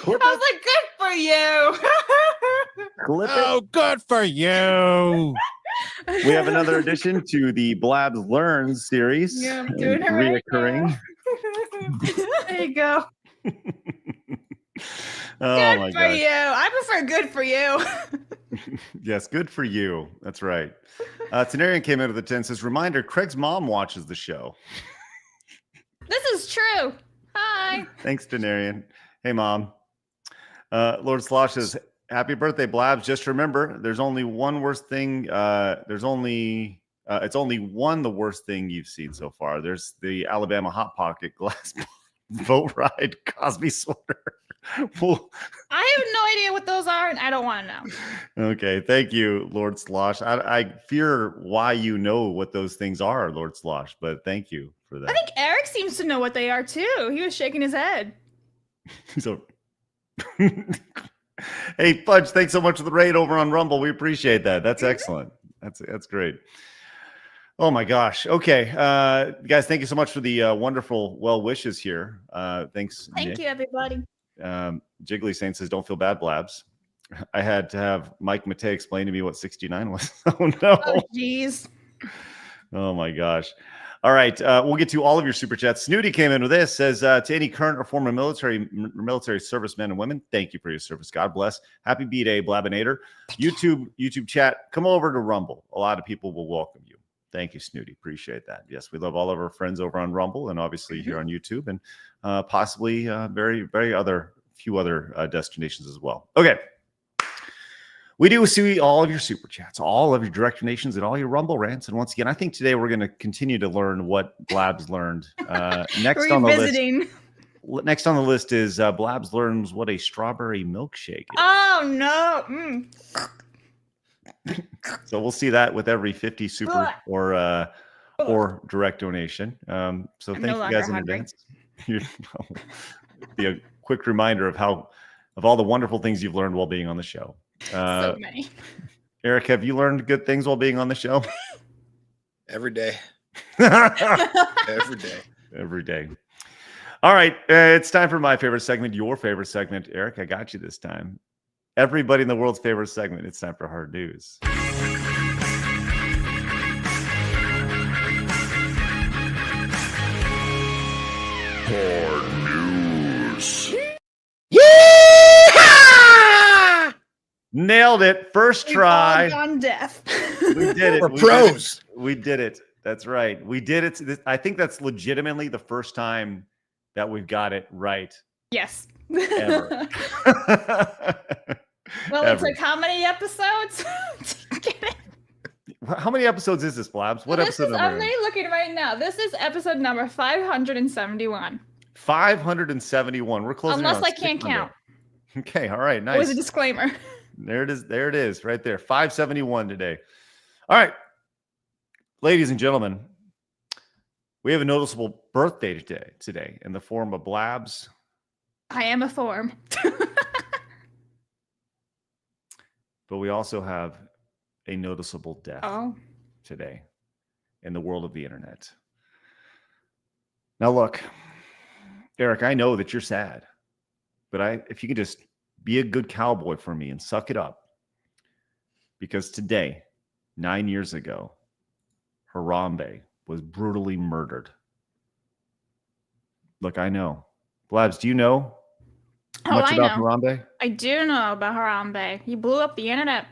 Speaker 5: Clip
Speaker 8: I was like, good for you.
Speaker 5: Clip it.
Speaker 1: Oh, good for you.
Speaker 5: We have another addition to the Blabs Learns series.
Speaker 8: Yeah, I'm doing it right
Speaker 5: reoccurring.
Speaker 8: There you go.
Speaker 4: Oh
Speaker 8: Good
Speaker 4: my
Speaker 8: for
Speaker 4: god.
Speaker 8: you. I prefer good for you.
Speaker 4: Yes, good for you. That's right. Tenarian came out of the tent, says, reminder, Craig's mom watches the show.
Speaker 8: This is true. Hi. Bye.
Speaker 4: Thanks, Denarian. Hey, Mom. Lord Slosh says, happy birthday, Blabs. Just remember, there's only one worst thing. It's only one the worst thing you've seen so far. There's the Alabama Hot Pocket glass boat ride Cosby sweater. Well,
Speaker 8: I have no idea what those are, and I don't want to know.
Speaker 4: okay, thank you, Lord Slosh. I fear why you know what those things are, Lord Slosh, but thank you for that.
Speaker 8: I think Eric seems to know what they are too. He was shaking his head.
Speaker 4: So, hey, Fudge, thanks so much for the raid over on Rumble. We appreciate that. That's excellent. That's great. Oh my gosh. Okay, guys, thank you so much for the wonderful well wishes here. Thanks.
Speaker 8: Thank
Speaker 4: Nick.
Speaker 8: you, everybody.
Speaker 4: Jiggly Saint says, "Don't feel bad, Blabs." I had to have Mike Matei explain to me what 69 was. Oh no.
Speaker 8: Oh, jeez.
Speaker 4: Oh my gosh. All right, we'll get to all of your super chats. Snooty came in with this, says, to any current or former military servicemen and women, thank you for your service. God bless. Happy B-Day, Blabinator. YouTube chat, come over to Rumble. A lot of people will welcome you. Thank you, Snooty. Appreciate that. Yes, we love all of our friends over on Rumble and obviously here on YouTube and possibly very few other destinations as well. Okay. We do see all of your super chats, all of your direct donations, and all your Rumble rants. And once again, I think today we're going to continue to learn what Blabs learned. Next on the list is Blabs learns what a strawberry milkshake is.
Speaker 8: Oh no.
Speaker 4: So we'll see that with every 50 super or direct donation. So thank you guys in advance. Be a quick reminder of all the wonderful things you've learned while being on the show.
Speaker 8: So many.
Speaker 4: Eric, have you learned good things while being on the show?
Speaker 9: Every day. Every day.
Speaker 4: Every day. All right. It's time for my favorite segment, your favorite segment. Eric, I got you this time. Everybody in the world's favorite segment. It's time for Hard News.
Speaker 7: Hard News.
Speaker 4: Nailed it. First try.
Speaker 8: We've all gone deaf.
Speaker 4: We did it.
Speaker 9: We're pros.
Speaker 4: We did it. That's right. We did it. I think that's legitimately the first time that we've got it right.
Speaker 8: Yes.
Speaker 4: Ever.
Speaker 8: Well, it took how many episodes to get it?
Speaker 4: How many episodes is this, Blabs? What episode number?
Speaker 8: I'm looking right now. This is episode number 571.
Speaker 4: 571. We're closing.
Speaker 8: Unless I can't count.
Speaker 4: Okay. All right. Nice.
Speaker 8: It was a disclaimer.
Speaker 4: There it is. There it is. Right there. 571 today. All right. Ladies and gentlemen, we have a noticeable birthday today in the form of Blabs.
Speaker 8: I am a form.
Speaker 4: But we also have a noticeable death today in the world of the internet. Now, look, Eric, I know that you're sad, but if you could just be a good cowboy for me and suck it up, because today, 9 years ago, Harambe was brutally murdered. Look, I know. Blabs, do you know much about Harambe?
Speaker 8: I do know about Harambe. He blew up the internet.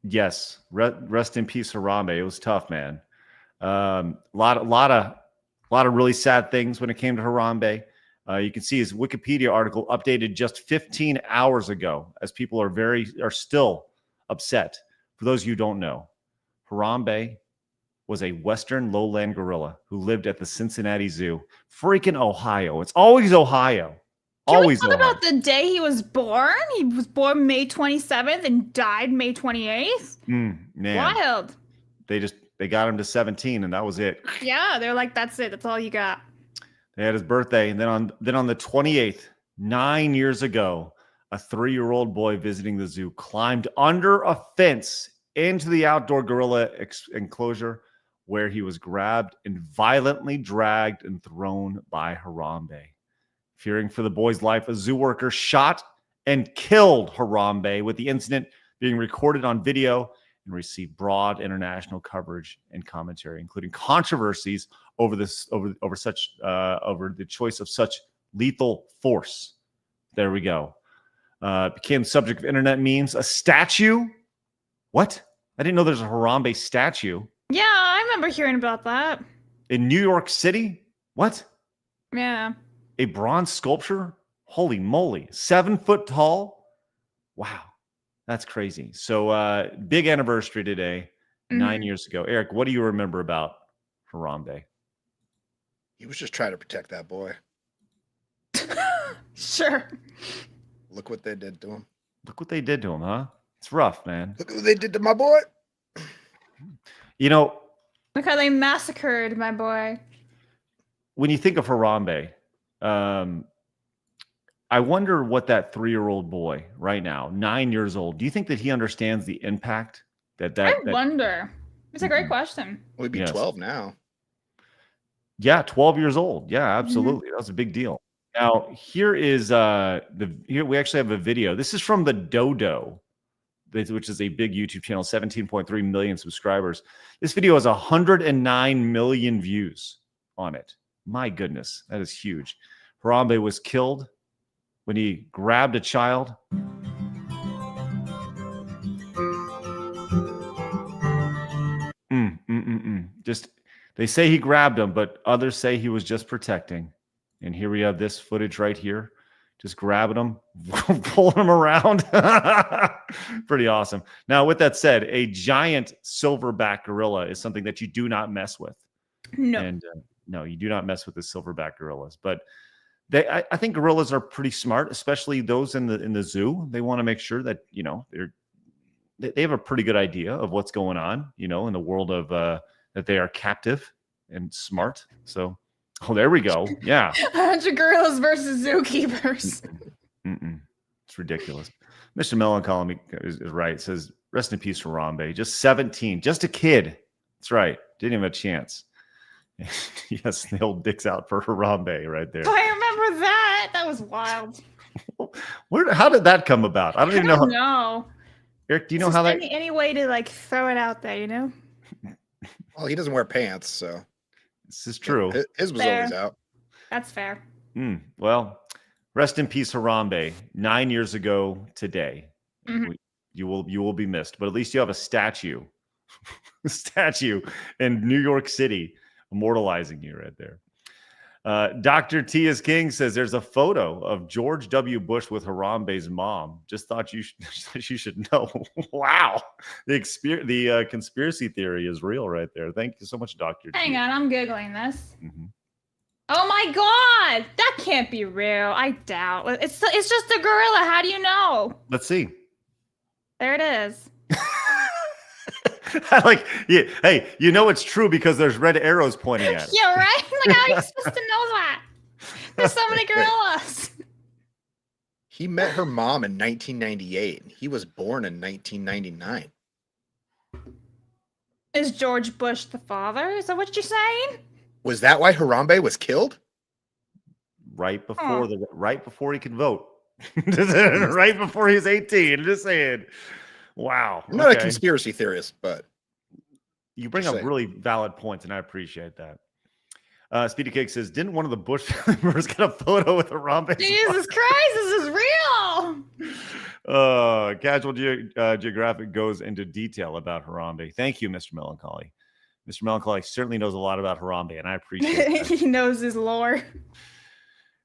Speaker 4: Yes. Rest in peace, Harambe. It was tough, man. Lot of really sad things when it came to Harambe. You can see his Wikipedia article updated just 15 hours ago, as people are still upset. For those of you who don't know, Harambe was a Western lowland gorilla who lived at the Cincinnati Zoo, freaking Ohio. It's always Ohio.
Speaker 8: Can we talk about the day he was born? He was born May 27th and died May 28th.
Speaker 4: Man.
Speaker 8: Wild.
Speaker 4: They got him to 17, and that was it.
Speaker 8: Yeah, they're like, that's it. That's all you got.
Speaker 4: They had his birthday, and then on the 28th, 9 years ago, a 3-year-old boy visiting the zoo climbed under a fence into the outdoor gorilla enclosure, where he was grabbed and violently dragged and thrown by Harambe. Fearing for the boy's life, a zoo worker shot and killed Harambe, with the incident being recorded on video and received broad international coverage and commentary, including controversies over the choice of such lethal force. There we go. Became subject of internet memes. A statue? What? I didn't know there's a Harambe statue.
Speaker 8: Yeah, I remember hearing about that.
Speaker 4: In New York City? What?
Speaker 8: Yeah.
Speaker 4: a bronze sculpture. Holy moly, 7 foot tall. Wow, that's crazy. So big anniversary today, 9 years ago. Eric, what do you remember about Harambe?
Speaker 9: He was just trying to protect that boy.
Speaker 8: Sure.
Speaker 9: Look what they did to him.
Speaker 4: Look what they did to him, huh? It's rough, man.
Speaker 9: Look what they did to my boy.
Speaker 4: You know,
Speaker 8: Look how they massacred my boy.
Speaker 4: when you think of Harambe, I wonder what that 3-year-old boy right now, 9 years old, do you think that he understands the impact that
Speaker 8: I wonder. It's a great question.
Speaker 9: Well, he'd be 12 now.
Speaker 4: Yeah, 12 years old. Yeah, absolutely. That was a big deal. Now, here is here we actually have a video. This is from the Dodo, which is a big YouTube channel, 17.3 million subscribers. This video has 109 million views on it. My goodness, that is huge. Harambe was killed when he grabbed a child. Just, they say he grabbed him, but others say he was just protecting. And here we have this footage right here. Just grabbing him, pulling him around. Pretty awesome. Now, with that said, a giant silverback gorilla is something that you do not mess with.
Speaker 8: No.
Speaker 4: And no, you do not mess with the silverback gorillas. But I think gorillas are pretty smart, especially those in the zoo. They want to make sure that, you know, they have a pretty good idea of what's going on, you know, in the world of that they are captive and smart. So, oh, there we go. Yeah.
Speaker 8: 100 gorillas versus zookeepers.
Speaker 4: It's ridiculous. Mr. Melancholy is right. It says, rest in peace, Harambe. Just 17, just a kid. That's right. Didn't even have a chance. Yes, the old dick's out for Harambe right there.
Speaker 8: I remember that. That was wild.
Speaker 4: How did that come about? I don't even know.
Speaker 8: No.
Speaker 4: Eric, do you know how that?
Speaker 8: Any way to like throw it out there, you know?
Speaker 9: Well, he doesn't wear pants, so
Speaker 4: this is true.
Speaker 9: His was
Speaker 8: Fair.
Speaker 9: always out.
Speaker 8: That's fair.
Speaker 4: Well, rest in peace, Harambe. 9 years ago today, you will be missed. But at least you have a statue in New York City, immortalizing you right there. Dr. T is King says there's a photo of George W. Bush with Harambe's mom. Just thought you should know. Wow, the conspiracy theory is real right there. Thank you so much, Dr. T.
Speaker 8: Hang on, I'm Googling this. Oh my God, that can't be real. I doubt. It's just a gorilla. How do you know?
Speaker 4: Let's see.
Speaker 8: There it is.
Speaker 4: Hey, you know it's true because there's red arrows pointing at it.
Speaker 8: Yeah, right? Like, how are you supposed to know that? There's so many gorillas.
Speaker 9: He met her mom in 1998, and he was born in 1999.
Speaker 8: Is George Bush the father? Is that what you're saying?
Speaker 9: Was that why Harambe was killed?
Speaker 4: Right before he could vote. Right before he's 18. Just saying. Wow.
Speaker 9: I'm not a conspiracy theorist, but
Speaker 4: you bring up really valid points, and I appreciate that. Speedy Cake says, didn't one of the Bush family members get a photo with Harambe?
Speaker 8: Jesus Christ, this is real.
Speaker 4: Casual Geographic goes into detail about Harambe. Thank you, Mr. Melancholy. Mr. Melancholy certainly knows a lot about Harambe, and I appreciate that.
Speaker 8: He knows his lore.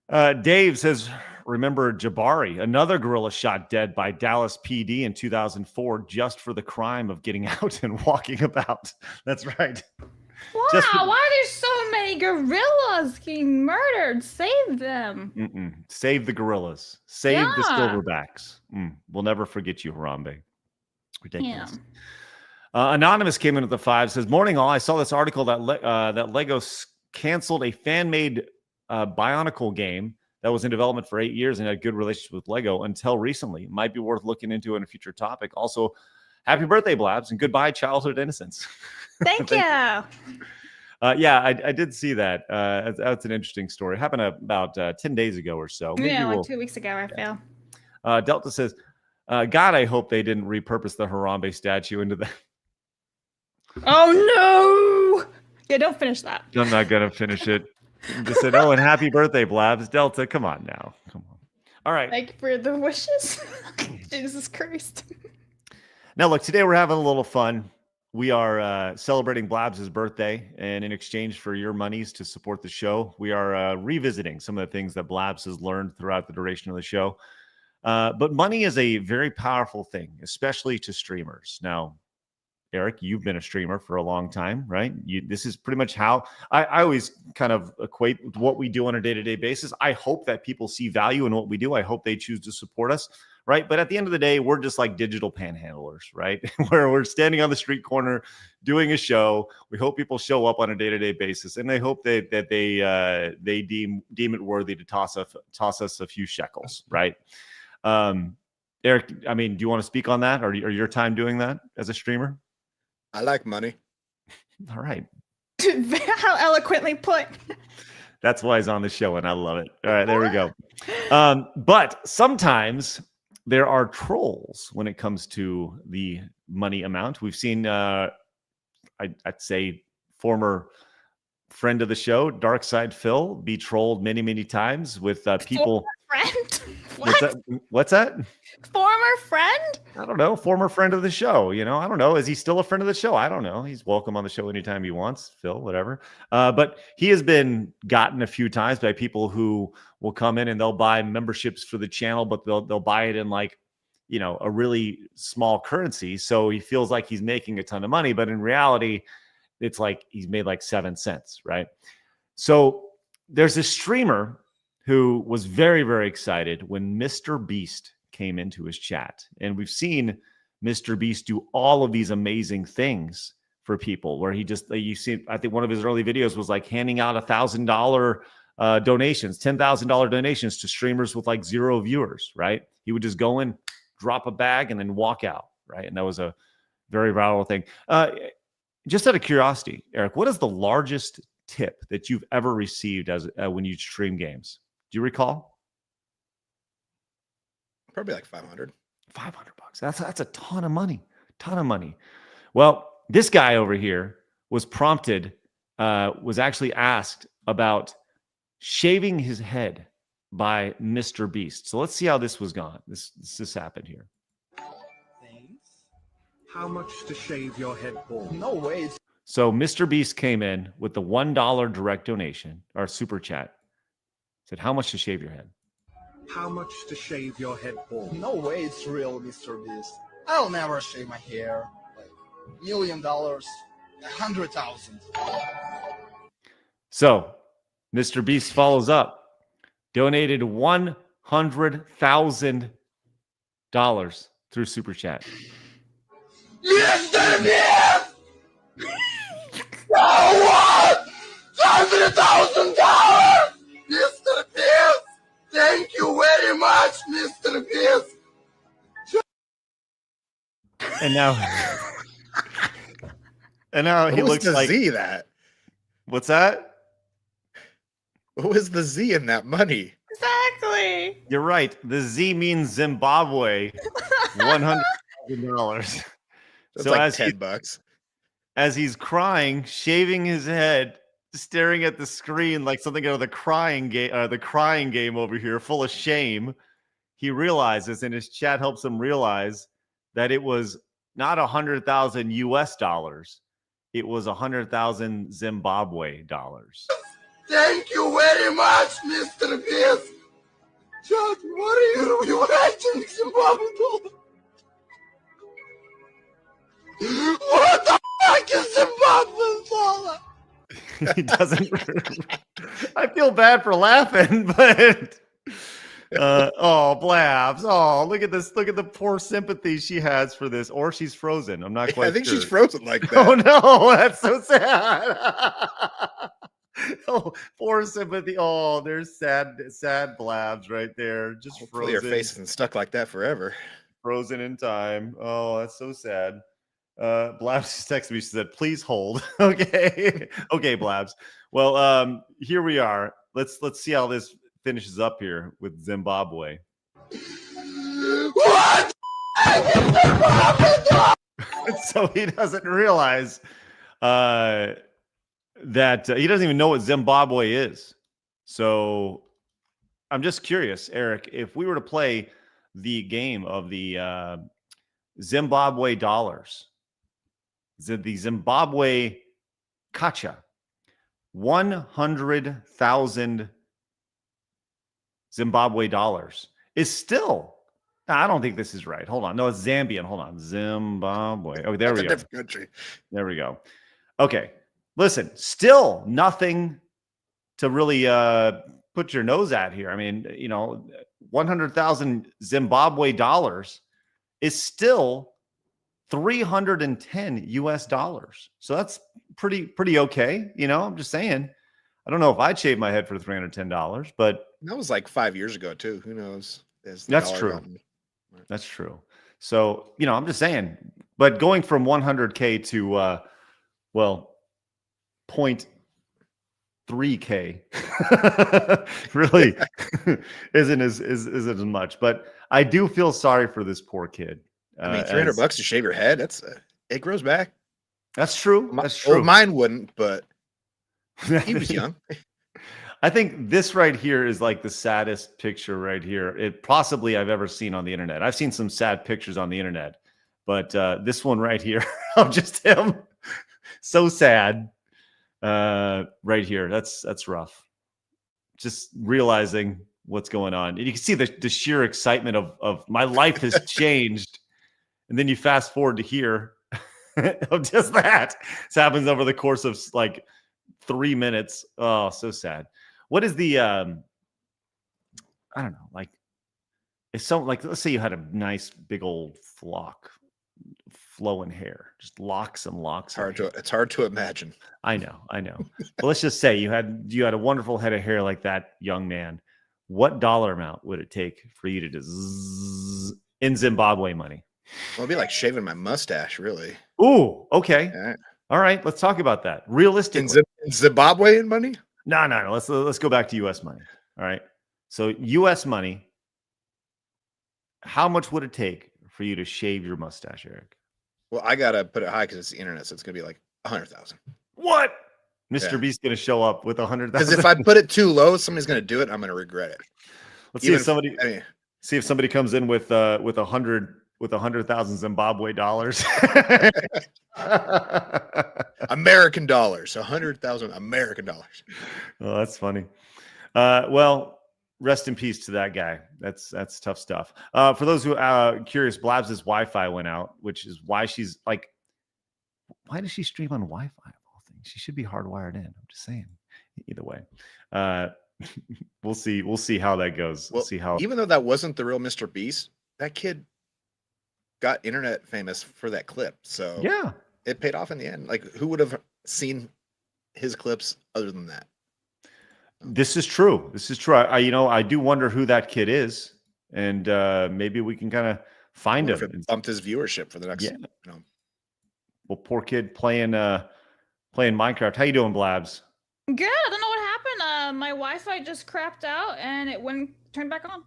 Speaker 4: Dave says, remember Jabari, another gorilla shot dead by Dallas PD in 2004 just for the crime of getting out and walking about. That's right.
Speaker 8: Wow, why are there so many gorillas getting murdered? Save them.
Speaker 4: Save the gorillas. Save the silverbacks. We'll never forget you, Harambe. Ridiculous. Yeah. Anonymous came in at the 5, says, morning all, I saw this article that Lego canceled a fan-made Bionicle game that was in development for 8 years and had good relationship with Lego until recently. Might be worth looking into in a future topic. Also, happy birthday, Blabs, and goodbye, childhood innocence.
Speaker 8: Thank you.
Speaker 4: Yeah, I did see that. That's an interesting story. It happened about 10 days ago or so.
Speaker 8: Maybe like 2 weeks ago, I feel.
Speaker 4: Delta says, God, I hope they didn't repurpose the Harambe statue into the...
Speaker 8: Oh, no! Yeah, don't finish that.
Speaker 4: I'm not going to finish it. Just said, oh, and happy birthday, Blabs. Delta, come on now. Come on. All right.
Speaker 8: Thank you for the wishes. Jesus Christ.
Speaker 4: Now, look, today we're having a little fun. we are celebrating Blabs' birthday, and in exchange for your monies to support the show, we are revisiting some of the things that Blabs has learned throughout the duration of the show. But money is a very powerful thing, especially to streamers. Now, Eric, you've been a streamer for a long time, right? This is pretty much how I always kind of equate what we do on a day-to-day basis. I hope that people see value in what we do. I hope they choose to support us, right? But at the end of the day, we're just like digital panhandlers, right? Where we're standing on the street corner doing a show. We hope people show up on a day-to-day basis, and they hope that they deem it worthy to toss us a few shekels, right? Eric, I mean, do you want to speak on that, or your time doing that as a streamer?
Speaker 9: I like money.
Speaker 4: All right.
Speaker 8: How eloquently put.
Speaker 4: That's why he's on the show, and I love it. All right, there we go. But sometimes there are trolls when it comes to the money amount. We've seen, I'd say, former friend of the show, Dark Side Phil, be trolled many, many times with people.
Speaker 8: Former friend?
Speaker 4: What's that?
Speaker 8: Former friend?
Speaker 4: I don't know. Former friend of the show. You know, I don't know. Is he still a friend of the show? I don't know. He's welcome on the show anytime he wants, Phil, whatever. But he has been gotten a few times by people who will come in and they'll buy memberships for the channel, but they'll buy it in like, you know, a really small currency. So he feels like he's making a ton of money, but in reality, it's like he's made like 7 cents, right? So there's a streamer who was very, very excited when Mr. Beast came into his chat. And we've seen Mr. Beast do all of these amazing things for people where he just, you see, I think one of his early videos was like handing out $1,000 donations, $10,000 donations to streamers with like 0 viewers, right? He would just go in, drop a bag, and then walk out, right? And that was a very viral thing. Just out of curiosity, Eric, what is the largest tip that you've ever received as when you stream games? Do you recall?
Speaker 9: Probably like 500.
Speaker 4: 500 bucks. That's a ton of money. Ton of money. Well, this guy over here was prompted, was actually asked about shaving his head by Mr. Beast. So let's see how this was gone. This happened here.
Speaker 12: How much to shave your head bald? No way.
Speaker 4: So Mr. Beast came in with the $1 direct donation or super chat. Said, how much to shave your head?
Speaker 12: How much to shave your head bald?
Speaker 13: No way it's real, Mr. Beast. I'll never shave my hair. Like $1 million, 100,000.
Speaker 4: So Mr. Beast follows up, donated $100,000 through super chat.
Speaker 13: Mr. Beast! I want $100,000! Mr. Beast! Thank you very much, Mr. Beast!
Speaker 4: And now he looks
Speaker 9: the
Speaker 4: like
Speaker 9: Z that.
Speaker 4: What's that?
Speaker 9: What was the Z in that money?
Speaker 8: Exactly.
Speaker 4: You're right. The Z means Zimbabwe. $100,000.
Speaker 9: That's
Speaker 4: So
Speaker 9: like
Speaker 4: as
Speaker 9: $10.
Speaker 4: As he's crying, shaving his head, staring at the screen like something out of the crying game over here, full of shame, he realizes, and his chat helps him realize that it was not 100,000 US dollars, it was 100,000 Zimbabwe dollars.
Speaker 13: Thank you very much, Mr. Beast! Chad, what are you writing Zimbabwe dollar? What the fuck is Zimbabwe dollar?
Speaker 4: He doesn't. I feel bad for laughing, but oh, Blabs. Oh, look at this. Look at the poor sympathy she has for this. Or she's frozen. I'm not quite
Speaker 9: I think
Speaker 4: sure.
Speaker 9: she's frozen like that.
Speaker 4: Oh no, that's so sad. Oh, poor sympathy. Oh, there's sad Blabs right there. Just
Speaker 9: Hopefully
Speaker 4: frozen.
Speaker 9: her face isn't stuck like that forever.
Speaker 4: Frozen in time. Oh, that's so sad. Blabs just texted me. She said, "Please hold." Okay, okay, Blabs. Well, here we are. Let's see how this finishes up here with Zimbabwe.
Speaker 13: What?
Speaker 4: So he doesn't realize that he doesn't even know what Zimbabwe is. So I'm just curious, Eric, if we were to play the game of the Zimbabwe dollars, the Zimbabwe kwacha, 100,000 Zimbabwe dollars is still. I don't think this is right. Hold on. No, it's Zambian. Hold on. Zimbabwe. Oh, there we go.
Speaker 9: Different country.
Speaker 4: There we go. Okay. Listen, still nothing to really put your nose at here. I mean, 100,000 Zimbabwe dollars is still 310 US dollars. So that's pretty okay. I'm just saying. I don't know if I'd shave my head for $310, but
Speaker 9: that was like 5 years ago too. Who knows?
Speaker 4: That's true. That's true. So, I'm just saying, but going from 100K to, 0.3K really isn't as much, but I do feel sorry for this poor kid.
Speaker 9: I mean, $300 to shave your head, it grows back.
Speaker 4: That's true. That's true.
Speaker 9: Well, mine wouldn't, but he was young.
Speaker 4: I think this right here is like the saddest picture right here. It possibly I've ever seen on the internet. I've seen some sad pictures on the internet, but this one right here of just him, so sad. Right here, that's rough. Just realizing what's going on, and you can see the sheer excitement of my life has changed, and then you fast forward to here of just that. This happens over the course of like 3 minutes. Oh, so sad. What is the I don't know, like if let's say you had a nice big old flowing hair, just locks and locks.
Speaker 9: It's hard to imagine.
Speaker 4: I know. But let's just say you had a wonderful head of hair like that, young man. What dollar amount would it take for you to just in Zimbabwe money?
Speaker 9: Well, it'd be like shaving my mustache, really.
Speaker 4: Ooh, okay. All right, let's talk about that. Realistically,
Speaker 9: in Zimbabwean money?
Speaker 4: No. Let's go back to U.S. money. All right. So U.S. money. How much would it take for you to shave your mustache, Eric?
Speaker 9: Well, I gotta put it high because it's the internet, so it's gonna be like 100,000.
Speaker 4: What? Mr. Beast's gonna show up with 100,000.
Speaker 9: Because if I put it too low, somebody's gonna do it. I'm gonna regret it.
Speaker 4: Let's see if somebody comes in with 100,000 Zimbabwe dollars.
Speaker 9: American dollars, 100,000 American dollars.
Speaker 4: Oh, that's funny. Well, rest in peace to that guy. That's tough stuff. For those who are curious, Blabs' Wi-Fi went out, which is why she's like, why does she stream on Wi-Fi of all things? She should be hardwired in. I'm just saying. Either way, we'll see. We'll see how that goes. We'll see how.
Speaker 9: Even though that wasn't the real Mr. Beast, that kid got internet famous for that clip. So
Speaker 4: yeah,
Speaker 9: it paid off in the end. Like, who would have seen his clips other than that?
Speaker 4: This is true. I do wonder who that kid is, and maybe we can kind of find him.
Speaker 9: It bumped his viewership for the next.
Speaker 4: Yeah. Well, poor kid playing Minecraft. How you doing, Blabs?
Speaker 8: Good. I don't know what happened. My Wi-Fi just crapped out and it wouldn't turn back on.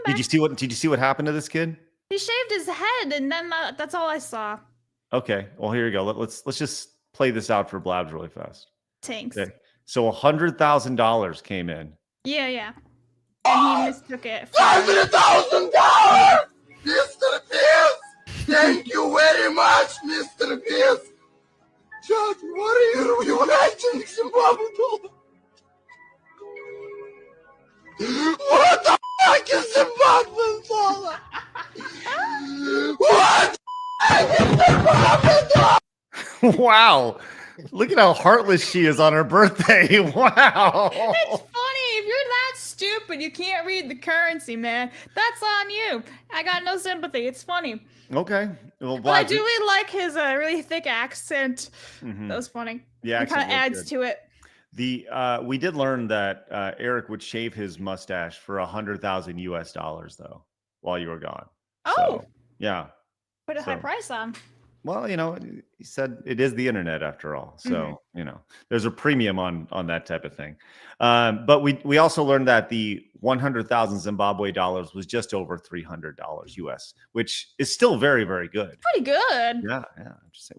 Speaker 4: Did you see what happened to this kid?
Speaker 8: He shaved his head, and then that's all I saw.
Speaker 4: Okay. Well, here you go. Let's just play this out for Blabs really fast.
Speaker 8: Thanks.
Speaker 4: Okay. So $100,000 came in.
Speaker 8: Yeah. And he mistook it for
Speaker 13: $100,000, Mr. Pierce. Thank you very much, Mr. Pierce. Judge, what are you writing, Zimbabwe? What the fuck is Zimbabwe dollar? What the fuck is Zimbabwe dollar?
Speaker 4: Wow. Look at how heartless she is on her birthday. Wow.
Speaker 8: It's funny. If you're that stupid, you can't read the currency, man. That's on you. I got no sympathy. It's funny.
Speaker 4: Okay. Well,
Speaker 8: but I do really like his really thick accent. Mm-hmm. That was funny.
Speaker 4: Yeah,
Speaker 8: it kind of adds to it.
Speaker 4: We did learn that Eric would shave his mustache for $100,000 US though while you were gone.
Speaker 8: Oh.
Speaker 4: So, yeah.
Speaker 8: Put a high price on.
Speaker 4: Well, he said it is the internet after all. So, there's a premium on that type of thing. But we also learned that the 100,000 Zimbabwe dollars was just over $300 US, which is still very, very good.
Speaker 8: Pretty good.
Speaker 4: Yeah.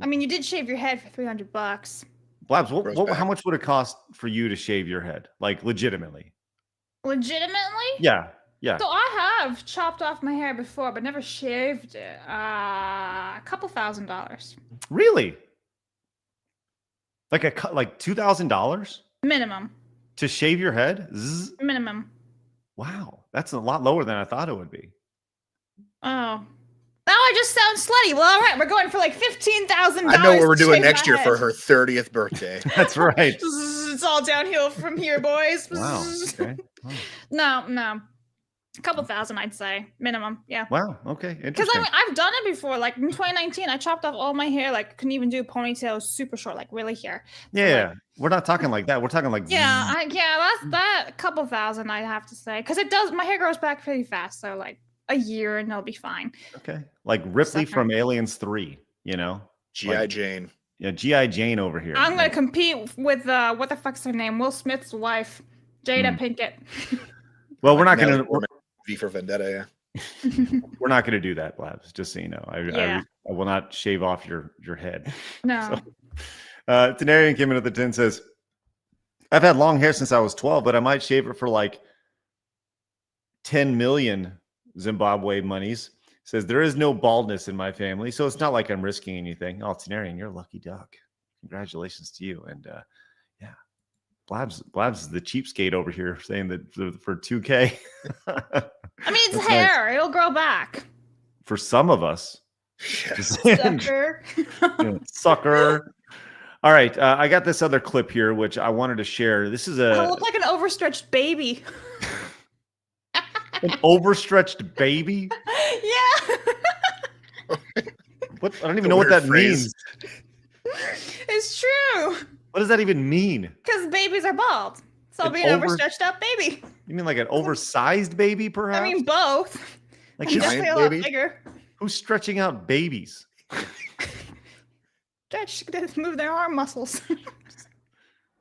Speaker 8: I mean, you did shave your head for $300.
Speaker 4: Blabs, how much would it cost for you to shave your head? Like legitimately?
Speaker 8: Legitimately?
Speaker 4: Yeah.
Speaker 8: So I have chopped off my hair before, but never shaved it. A couple $1,000.
Speaker 4: Really? Like like $2,000
Speaker 8: Minimum.
Speaker 4: to shave your head? Zzz.
Speaker 8: Minimum.
Speaker 4: Wow, that's a lot lower than I thought it would be.
Speaker 8: Oh. Now I just sound slutty. Well, all right, we're going for like $15,000.
Speaker 9: I know what we're
Speaker 8: to
Speaker 9: doing
Speaker 8: shave
Speaker 9: next
Speaker 8: my
Speaker 9: year
Speaker 8: head.
Speaker 9: for her 30th birthday.
Speaker 4: That's right.
Speaker 8: It's all downhill from here, boys.
Speaker 4: Wow. Okay. Wow.
Speaker 8: No. A couple thousand, I'd say. Minimum. Yeah.
Speaker 4: Wow. Okay.
Speaker 8: Because
Speaker 4: Interesting.
Speaker 8: I mean, I've done it before. Like in 2019, I chopped off all my hair. Like couldn't even do ponytails, super short, like really here.
Speaker 4: Yeah, we're not talking like that. We're talking like
Speaker 8: Yeah, that's that. A couple thousand, I'd have to say, because it does. My hair grows back pretty fast, so like a year and it'll be fine.
Speaker 4: Okay, like Ripley
Speaker 8: Sucker.
Speaker 4: from Aliens 3. You know,
Speaker 9: G.I. Jane.
Speaker 4: Yeah, G.I. Jane over here.
Speaker 8: I'm gonna compete with what the fuck's her name? Will Smith's wife, Jada Pinkett.
Speaker 4: Well, we're not gonna.
Speaker 9: V for Vendetta. Yeah.
Speaker 4: We're not gonna do that, Blabs. Just so you know,
Speaker 8: Yeah.
Speaker 4: I will not shave off your head.
Speaker 8: No.
Speaker 4: Tenarian came in at the 10 says, I've had long hair since I was 12, but I might shave it for like 10 million Zimbabwe monies. Says there is no baldness in my family, so it's not like I'm risking anything. Oh, Tenarian, you're a lucky duck. Congratulations to you. And yeah, Blabs is the cheapskate over here saying that for 2K.
Speaker 8: I mean, it's
Speaker 4: That's
Speaker 8: hair.
Speaker 4: nice.
Speaker 8: It'll grow back.
Speaker 4: For some of us.
Speaker 8: Sucker.
Speaker 4: Yeah, sucker. All right, I got this other clip here, which I wanted to share. This is
Speaker 8: I look like an overstretched baby.
Speaker 4: an overstretched baby.
Speaker 8: Yeah.
Speaker 4: What? I don't even know what that means.
Speaker 8: It's true.
Speaker 4: What does that even mean?
Speaker 8: Because babies are bald. So I'll
Speaker 4: An
Speaker 8: be an overstretched up baby.
Speaker 4: You mean like an oversized baby, perhaps?
Speaker 8: I mean, both.
Speaker 4: Like
Speaker 8: I'm
Speaker 4: who's-
Speaker 8: definitely a lot bigger.
Speaker 4: Who's stretching out babies?
Speaker 8: Stretch, move their arm muscles.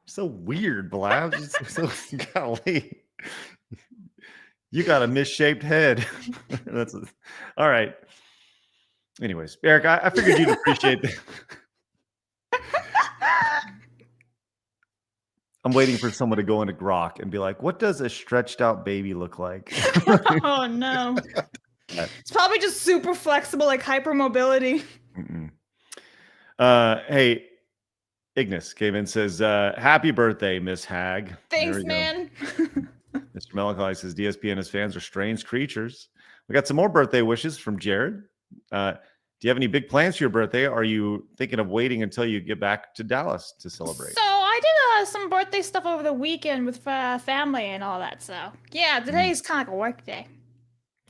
Speaker 4: So weird, Blabs. So golly. You got a misshaped head. All right. Anyways, Eric, I figured you'd appreciate that. I'm waiting for someone to go into Grok and be like, what does a stretched out baby look like?
Speaker 8: Oh, no. It's probably just super flexible, like hypermobility.
Speaker 4: Hey, Ignis came in and says, happy birthday, Miss Hag.
Speaker 8: Thanks, man.
Speaker 4: Mr. Melancholy says, DSP and his fans are strange creatures. We got some more birthday wishes from Jared. Do you have any big plans for your birthday? Are you thinking of waiting until you get back to Dallas to celebrate?
Speaker 8: So I did some birthday stuff over the weekend with family and all that. So yeah, today's kind of like a work day.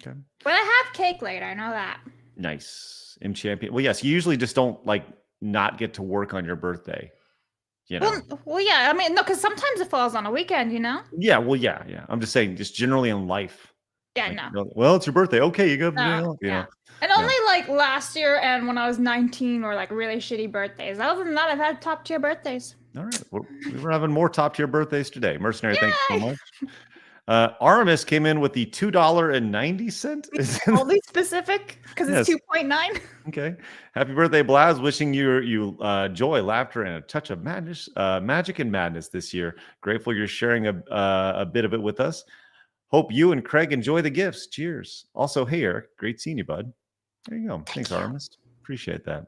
Speaker 4: Okay.
Speaker 8: But I have cake later. I know that.
Speaker 4: Nice. M Champion. Well, yes, you usually just don't like not get to work on your birthday. You know?
Speaker 8: Well, yeah. I mean, no, because sometimes it falls on a weekend, you know?
Speaker 4: Yeah, well, yeah. I'm just saying, just generally in life.
Speaker 8: Yeah,
Speaker 4: like,
Speaker 8: no.
Speaker 4: you know, well, it's your birthday. Okay, you got
Speaker 8: No,
Speaker 4: you know.
Speaker 8: And only like last year and when I was 19 were like really shitty birthdays. Other than that, I've had top tier birthdays.
Speaker 4: All right. We're having more top tier birthdays today. Mercenary, thank you so much. Aramis came in with the $2.90.
Speaker 8: Only specific because it's 2.9.
Speaker 4: Okay. Happy birthday, Blabs. Wishing you joy, laughter, and a touch of madness, magic and madness this year. Grateful you're sharing a bit of it with us. Hope you and Craig enjoy the gifts. Cheers. Also, hey, Eric. Great seeing you, bud. There you go. Thanks, Aramis. Appreciate that.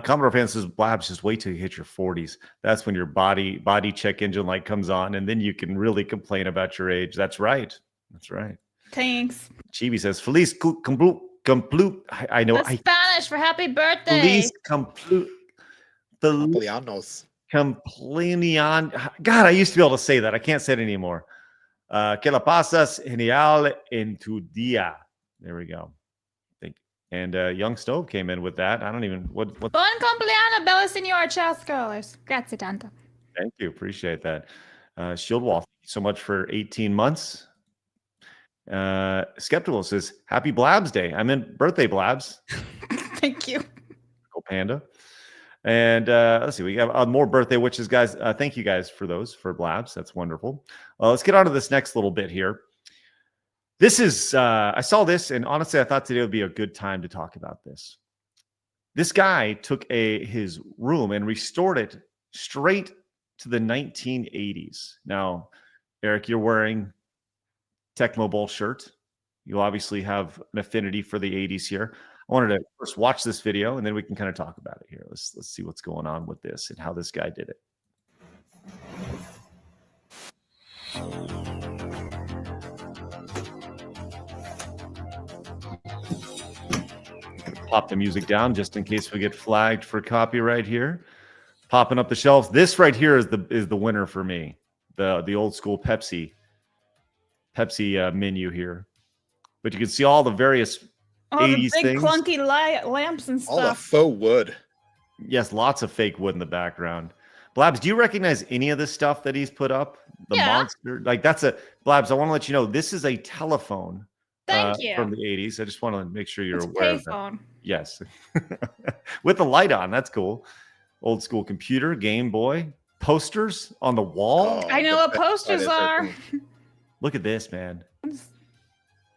Speaker 4: Commodore fan says, Blabs, just wait till you hit your 40s. That's when your body check engine light comes on, and then you can really complain about your age. That's right. That's right.
Speaker 8: Thanks.
Speaker 4: Chibi says, Feliz cumpleaños. I know.
Speaker 8: That's Spanish for happy birthday.
Speaker 4: Feliz cumpleaños. God, I used to be able to say that. I can't say it anymore. Que la pasas genial en tu día. There we go. And Young Stove came in with that. I don't even what.
Speaker 8: Buon compleanno, bella signora. Ciao, scholars. Grazie tanto.
Speaker 4: Thank you, appreciate that. Shield Wall, thank you so much for 18 months. Skeptical says, "Happy Blabs Day." I'm in birthday Blabs.
Speaker 8: Thank you.
Speaker 4: Go Panda. And let's see, we have more birthday wishes, guys. Thank you guys for those for Blabs. That's wonderful. Let's get on to this next little bit here. This is, I saw this, and honestly, I thought today would be a good time to talk about this. This guy took his room and restored it straight to the 1980s. Now, Eric, you're wearing Tecmo Bowl shirt. you obviously have an affinity for the 80s here. I wanted to first watch this video, and then we can kind of talk about it here. Let's see what's going on with this and how this guy did it. Pop the music down just in case we get flagged for copyright here. Popping up the shelves. This right here is the winner for me. The old school Pepsi menu here. But you can see all the various 80s
Speaker 8: the big
Speaker 4: things.
Speaker 8: clunky lamps and stuff.
Speaker 9: All the faux wood.
Speaker 4: Yes, lots of fake wood in the background. Blabs, do you recognize any of this stuff that he's put up? The monster, like that's a Blabs. I want to let you know this is a telephone.
Speaker 8: Thank you.
Speaker 4: From the 80s. I just want to make sure you're
Speaker 8: It's
Speaker 4: aware of that. Yes, with the light on. That's cool. Old school computer, Game Boy, posters on the wall.
Speaker 8: I know what posters are.
Speaker 4: Look at this, man.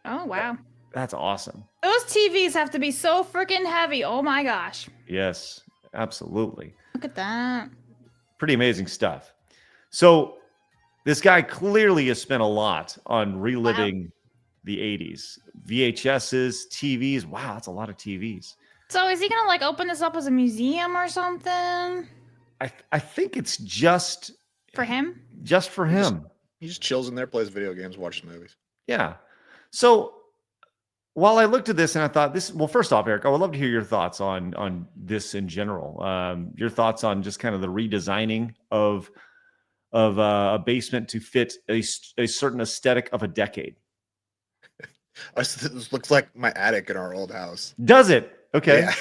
Speaker 8: Oh wow.
Speaker 4: That's awesome.
Speaker 8: Those TVs have to be so freaking heavy. Oh my gosh.
Speaker 4: Yes, absolutely.
Speaker 8: Look at that.
Speaker 4: Pretty amazing stuff. So this guy clearly has spent a lot on reliving the 80s. VHSs, TVs. Wow, that's a lot of TVs.
Speaker 8: So is he gonna like open this up as a museum or something?
Speaker 4: I think it's just
Speaker 8: for him.
Speaker 4: Just for him.
Speaker 9: He just chills in there, plays video games, watches movies.
Speaker 4: Yeah. So while I looked at this and I thought this, well, first off, Eric, I would love to hear your thoughts on this in general. Your thoughts on just kind of the redesigning of a basement to fit a certain aesthetic of a decade.
Speaker 9: This looks like my attic in our old house.
Speaker 4: Does it? Okay.
Speaker 9: Yeah.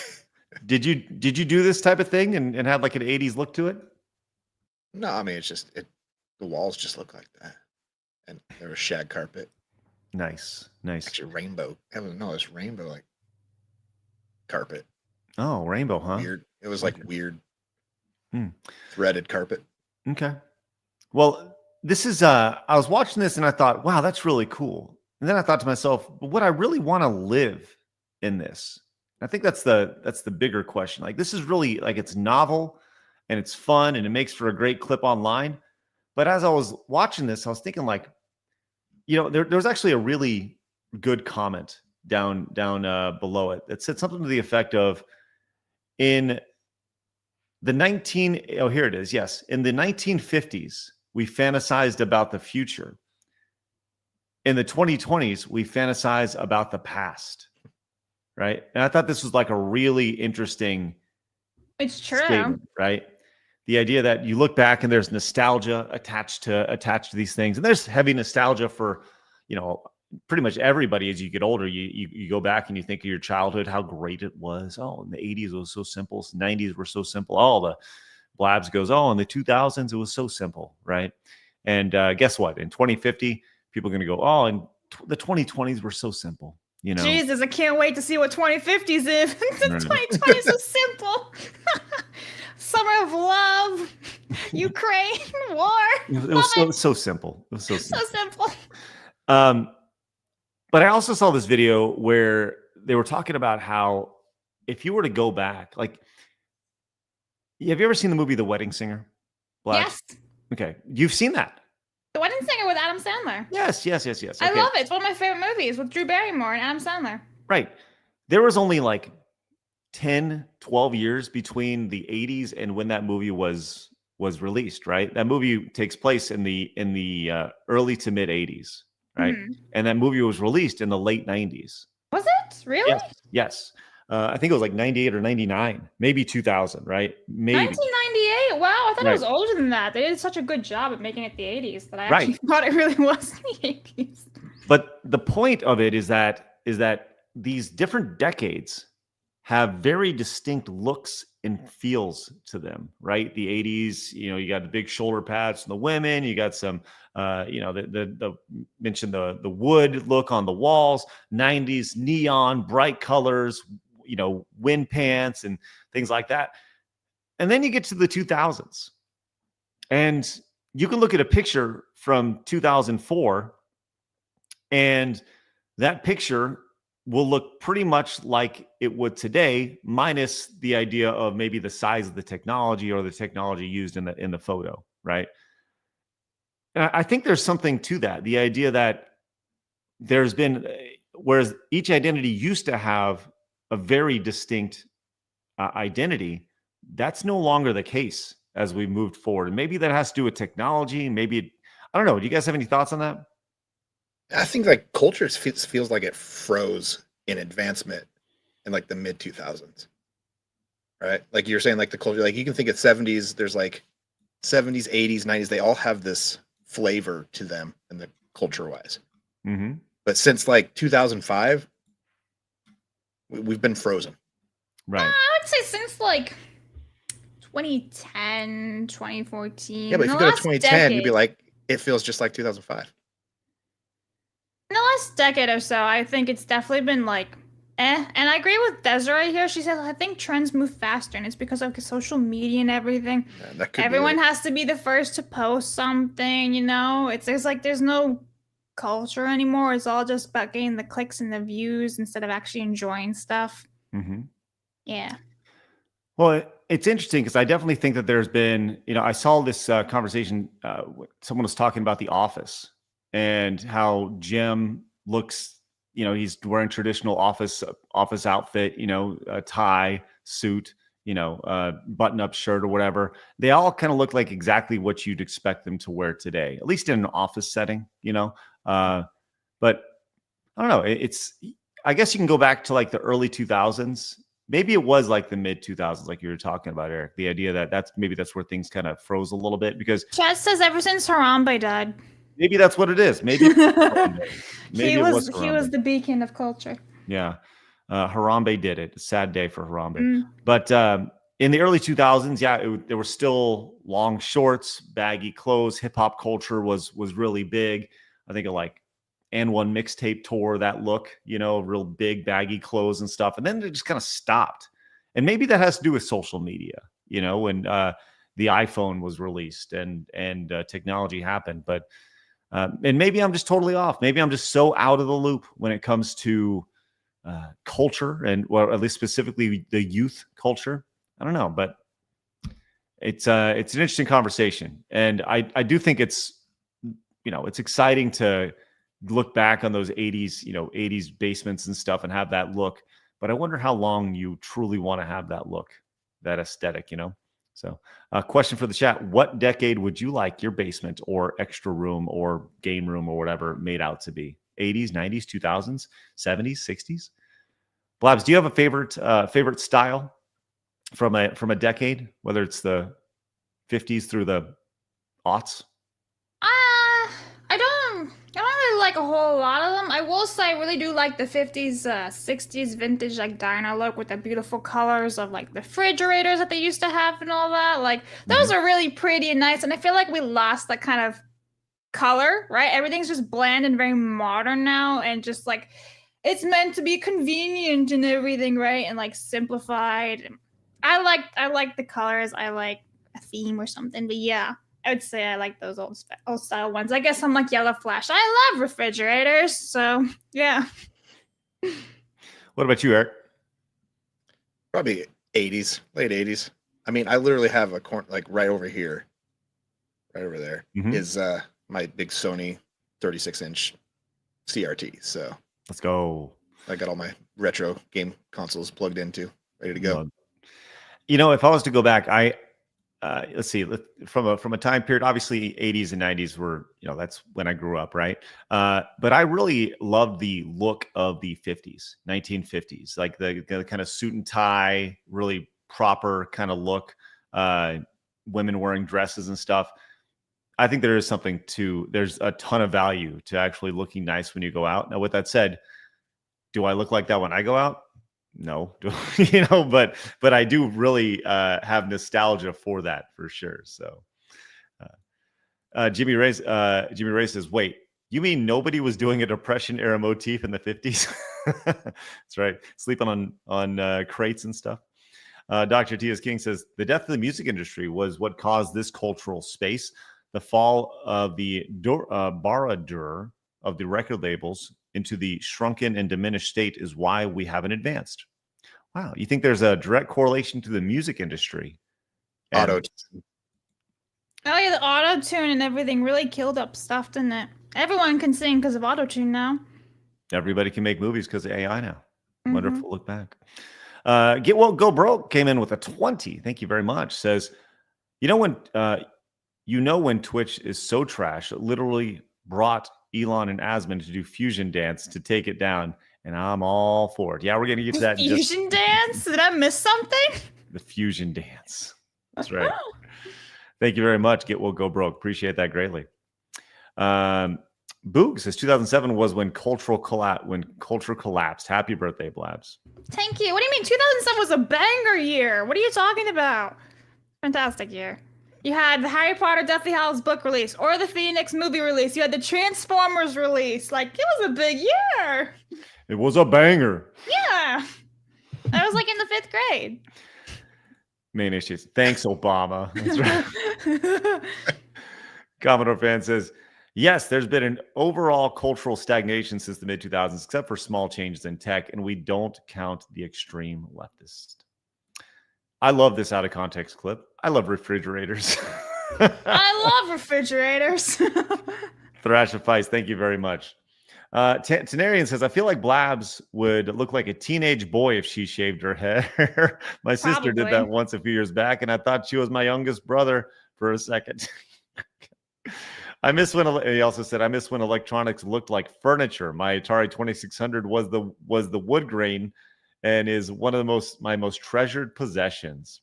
Speaker 4: Did you do this type of thing and had like an 80s look to it?
Speaker 9: No, I mean it's just the walls just look like that, and there was shag carpet.
Speaker 4: Nice.
Speaker 9: Actually, rainbow. No, it's rainbow like carpet.
Speaker 4: Oh, rainbow, huh?
Speaker 9: Weird. It was like weird threaded carpet.
Speaker 4: Okay. Well, this is I was watching this and I thought, wow, that's really cool. And then I thought to myself, but would I really want to live in this? I think that's the bigger question. Like this is really like it's novel and it's fun and it makes for a great clip online. But as I was watching this, I was thinking like, you know, there was actually a really good comment down below it that said something to the effect of in the 1950s, we fantasized about the future. In the 2020s, we fantasize about the past. Right. And I thought this was like a really interesting statement, right? The idea that you look back and there's nostalgia attached to these things. And there's heavy nostalgia for, you know, pretty much everybody as you get older. You go back and you think of your childhood, how great it was. Oh, in the 80s, it was so simple. 90s were so simple. Oh, the Blabs goes, oh, in the 2000s, it was so simple, right? And guess what? In 2050, people are going to go, oh, and the 2020s were so simple. You know,
Speaker 8: Jesus, I can't wait to see what 2050s is. 2020 is so simple. Summer of love, Ukraine war.
Speaker 4: It was so simple. It was so
Speaker 8: simple.
Speaker 4: But I also saw this video where they were talking about how if you were to go back, like, have you ever seen the movie The Wedding Singer?
Speaker 8: Yes.
Speaker 4: Okay, you've seen that.
Speaker 8: The Wedding Singer with Adam Sandler.
Speaker 4: Yes.
Speaker 8: I
Speaker 4: Okay.
Speaker 8: love it. It's one of my favorite movies with Drew Barrymore and Adam Sandler.
Speaker 4: Right. There was only like 10, 12 years between the 80s and when that movie was released, right? That movie takes place in the early to mid 80s, right? Mm-hmm. And that movie was released in the late 90s.
Speaker 8: Was it? Really?
Speaker 4: Yes. I think it was like 98 or 99, maybe 2000, right? Maybe
Speaker 8: 1998. Wow, I thought it was older than that. They did such a good job at making it the 80s that I actually thought it really was the 80s.
Speaker 4: But the point of it is that these different decades have very distinct looks and feels to them, right? The 80s, you know, you got the big shoulder pads from the women, you got some you know, the mentioned the wood look on the walls, 90s neon, bright colors, you know, wind pants and things like that. And then you get to the 2000s and you can look at a picture from 2004 and that picture will look pretty much like it would today, minus the idea of maybe the size of the technology or the technology used in the photo, right? And I think there's something to that. The idea that there's been whereas each identity used to have a very distinct identity, that's no longer the case as we moved forward. And maybe that has to do with technology. Maybe I don't know. Do you guys have any thoughts on that?
Speaker 9: I think like culture feels like it froze in advancement in like the mid 2000s, right? Like you're saying, like the culture, like you can think of 70s. There's like 70s, 80s, 90s. They all have this flavor to them in the culture wise.
Speaker 4: Mm-hmm.
Speaker 9: But since like 2005, we've been frozen.
Speaker 4: Right.
Speaker 8: I would say since like 2010, 2014.
Speaker 9: Yeah, but if you go to 2010, you'd be like, it feels just like 2005.
Speaker 8: In the last decade or so, I think it's definitely been like, And I agree with Desiree here. She says, I think trends move faster, and it's because of social media and everything.
Speaker 9: Yeah,
Speaker 8: everyone has to be the first to post something, you know? It's like there's no culture anymore. It's all just about getting the clicks and the views instead of actually enjoying stuff.
Speaker 4: Mm-hmm.
Speaker 8: Yeah.
Speaker 4: Well, it's interesting because I definitely think that there's been, I saw this conversation. Someone was talking about The Office and how Jim looks, he's wearing traditional office outfit, a tie, suit, button-up shirt or whatever. They all kind of look like exactly what you'd expect them to wear today, at least in an office setting, But I don't know. I guess you can go back to like the early 2000s. Maybe it was like the mid 2000s, like you were talking about, Eric. The idea that that's where things kind of froze a little bit because
Speaker 8: Chad says ever since Harambe died.
Speaker 4: Maybe that's what it is. Maybe,
Speaker 8: he was the beacon of culture.
Speaker 4: Yeah, Harambe did it. A sad day for Harambe. But in the early 2000s, there were still long shorts, baggy clothes. Hip hop culture was really big. I think of like N1 mixtape tour, that look, real big baggy clothes and stuff. And then it just kind of stopped. And maybe that has to do with social media, when the iPhone was released and technology happened. But and maybe I'm just totally off. Maybe I'm just so out of the loop when it comes to culture and, well, at least specifically the youth culture. I don't know, but it's an interesting conversation. And I do think it's exciting to look back on those 80s basements and stuff and have that look. But I wonder how long you truly want to have that look, that aesthetic, So question for the chat. What decade would you like your basement or extra room or game room or whatever made out to be? 80s, 90s, 2000s, 70s, 60s? Blabs, do you have a favorite style from a decade, whether it's the 50s through the aughts?
Speaker 8: I don't really like a whole lot of them. I will say I really do like the 50s, 60s vintage like diner look with the beautiful colors of like the refrigerators that they used to have and all that. Like those are really pretty and nice. And I feel like we lost that kind of color, right? Everything's just bland and very modern now, and just like it's meant to be convenient and everything, right? And like simplified. I like the colors. I like a theme or something. But yeah, I would say I like those old style ones. I guess I'm like Yellow Flash. I love refrigerators, so yeah.
Speaker 4: What about you, Eric?
Speaker 9: Probably 80s, late 80s. I mean, I literally have a corner like right over here, right over there is my big Sony 36-inch CRT. So
Speaker 4: let's go.
Speaker 9: I got all my retro game consoles plugged into, ready to go.
Speaker 4: If I was to go back, let's see, from a time period, obviously 80s and 90s were, that's when I grew up, right? But I really loved the look of the 50s, 1950s, like the kind of suit and tie, really proper kind of look, women wearing dresses and stuff. I think there's a ton of value to actually looking nice when you go out. Now, with that said, do I look like that when I go out? No, but I do really have nostalgia for that for sure. So Jimmy Ray says, wait, you mean nobody was doing a Depression era motif in the 50s? That's right. Sleeping on crates and stuff. Dr. T.S. King says, the death of the music industry was what caused this cultural space. The fall of the Baradur of the record labels into the shrunken and diminished state is why we haven't advanced. Wow. You think there's a direct correlation to the music industry?
Speaker 9: Auto.
Speaker 8: Oh yeah, the auto-tune and everything really killed up stuff, didn't it? Everyone can sing because of auto-tune now.
Speaker 4: Everybody can make movies because of AI now.
Speaker 8: Mhm.
Speaker 4: Wonderful look back. Get Woke Go Broke came in with a 20. Thank you very much. Says, when Twitch is so trash, it literally brought Elon and Asmon to do fusion dance to take it down, and I'm all for it. Yeah, we're gonna get to that.
Speaker 8: Fusion dance? Did I miss something?
Speaker 4: The fusion dance. That's right. Thank you very much. Get Woke Go Broke. Appreciate that greatly. Boog says 2007 was when culture collapsed. Happy birthday, Blabs.
Speaker 8: Thank you. What do you mean? 2007 was a banger year. What are you talking about? Fantastic year. You had the Harry Potter Deathly Hallows book release, or the Phoenix movie release. You had the Transformers release. Like, it was a big year.
Speaker 4: It was a banger.
Speaker 8: Yeah. I was like in the 5th grade.
Speaker 4: Main issues. Thanks, Obama. That's right. Commodore fan says, yes, there's been an overall cultural stagnation since the mid-2000s, except for small changes in tech, and we don't count the extreme leftist. I love this out of context clip. I love refrigerators.
Speaker 8: I love refrigerators.
Speaker 4: Thrash of Feist, thank you very much. Tenarian says, I feel like Blabs would look like a teenage boy if she shaved her hair. My sister did that once a few years back, and I thought she was my youngest brother for a second. I miss when he also said, I miss when electronics looked like furniture. My Atari 2600 was the wood grain and is one of my most treasured possessions.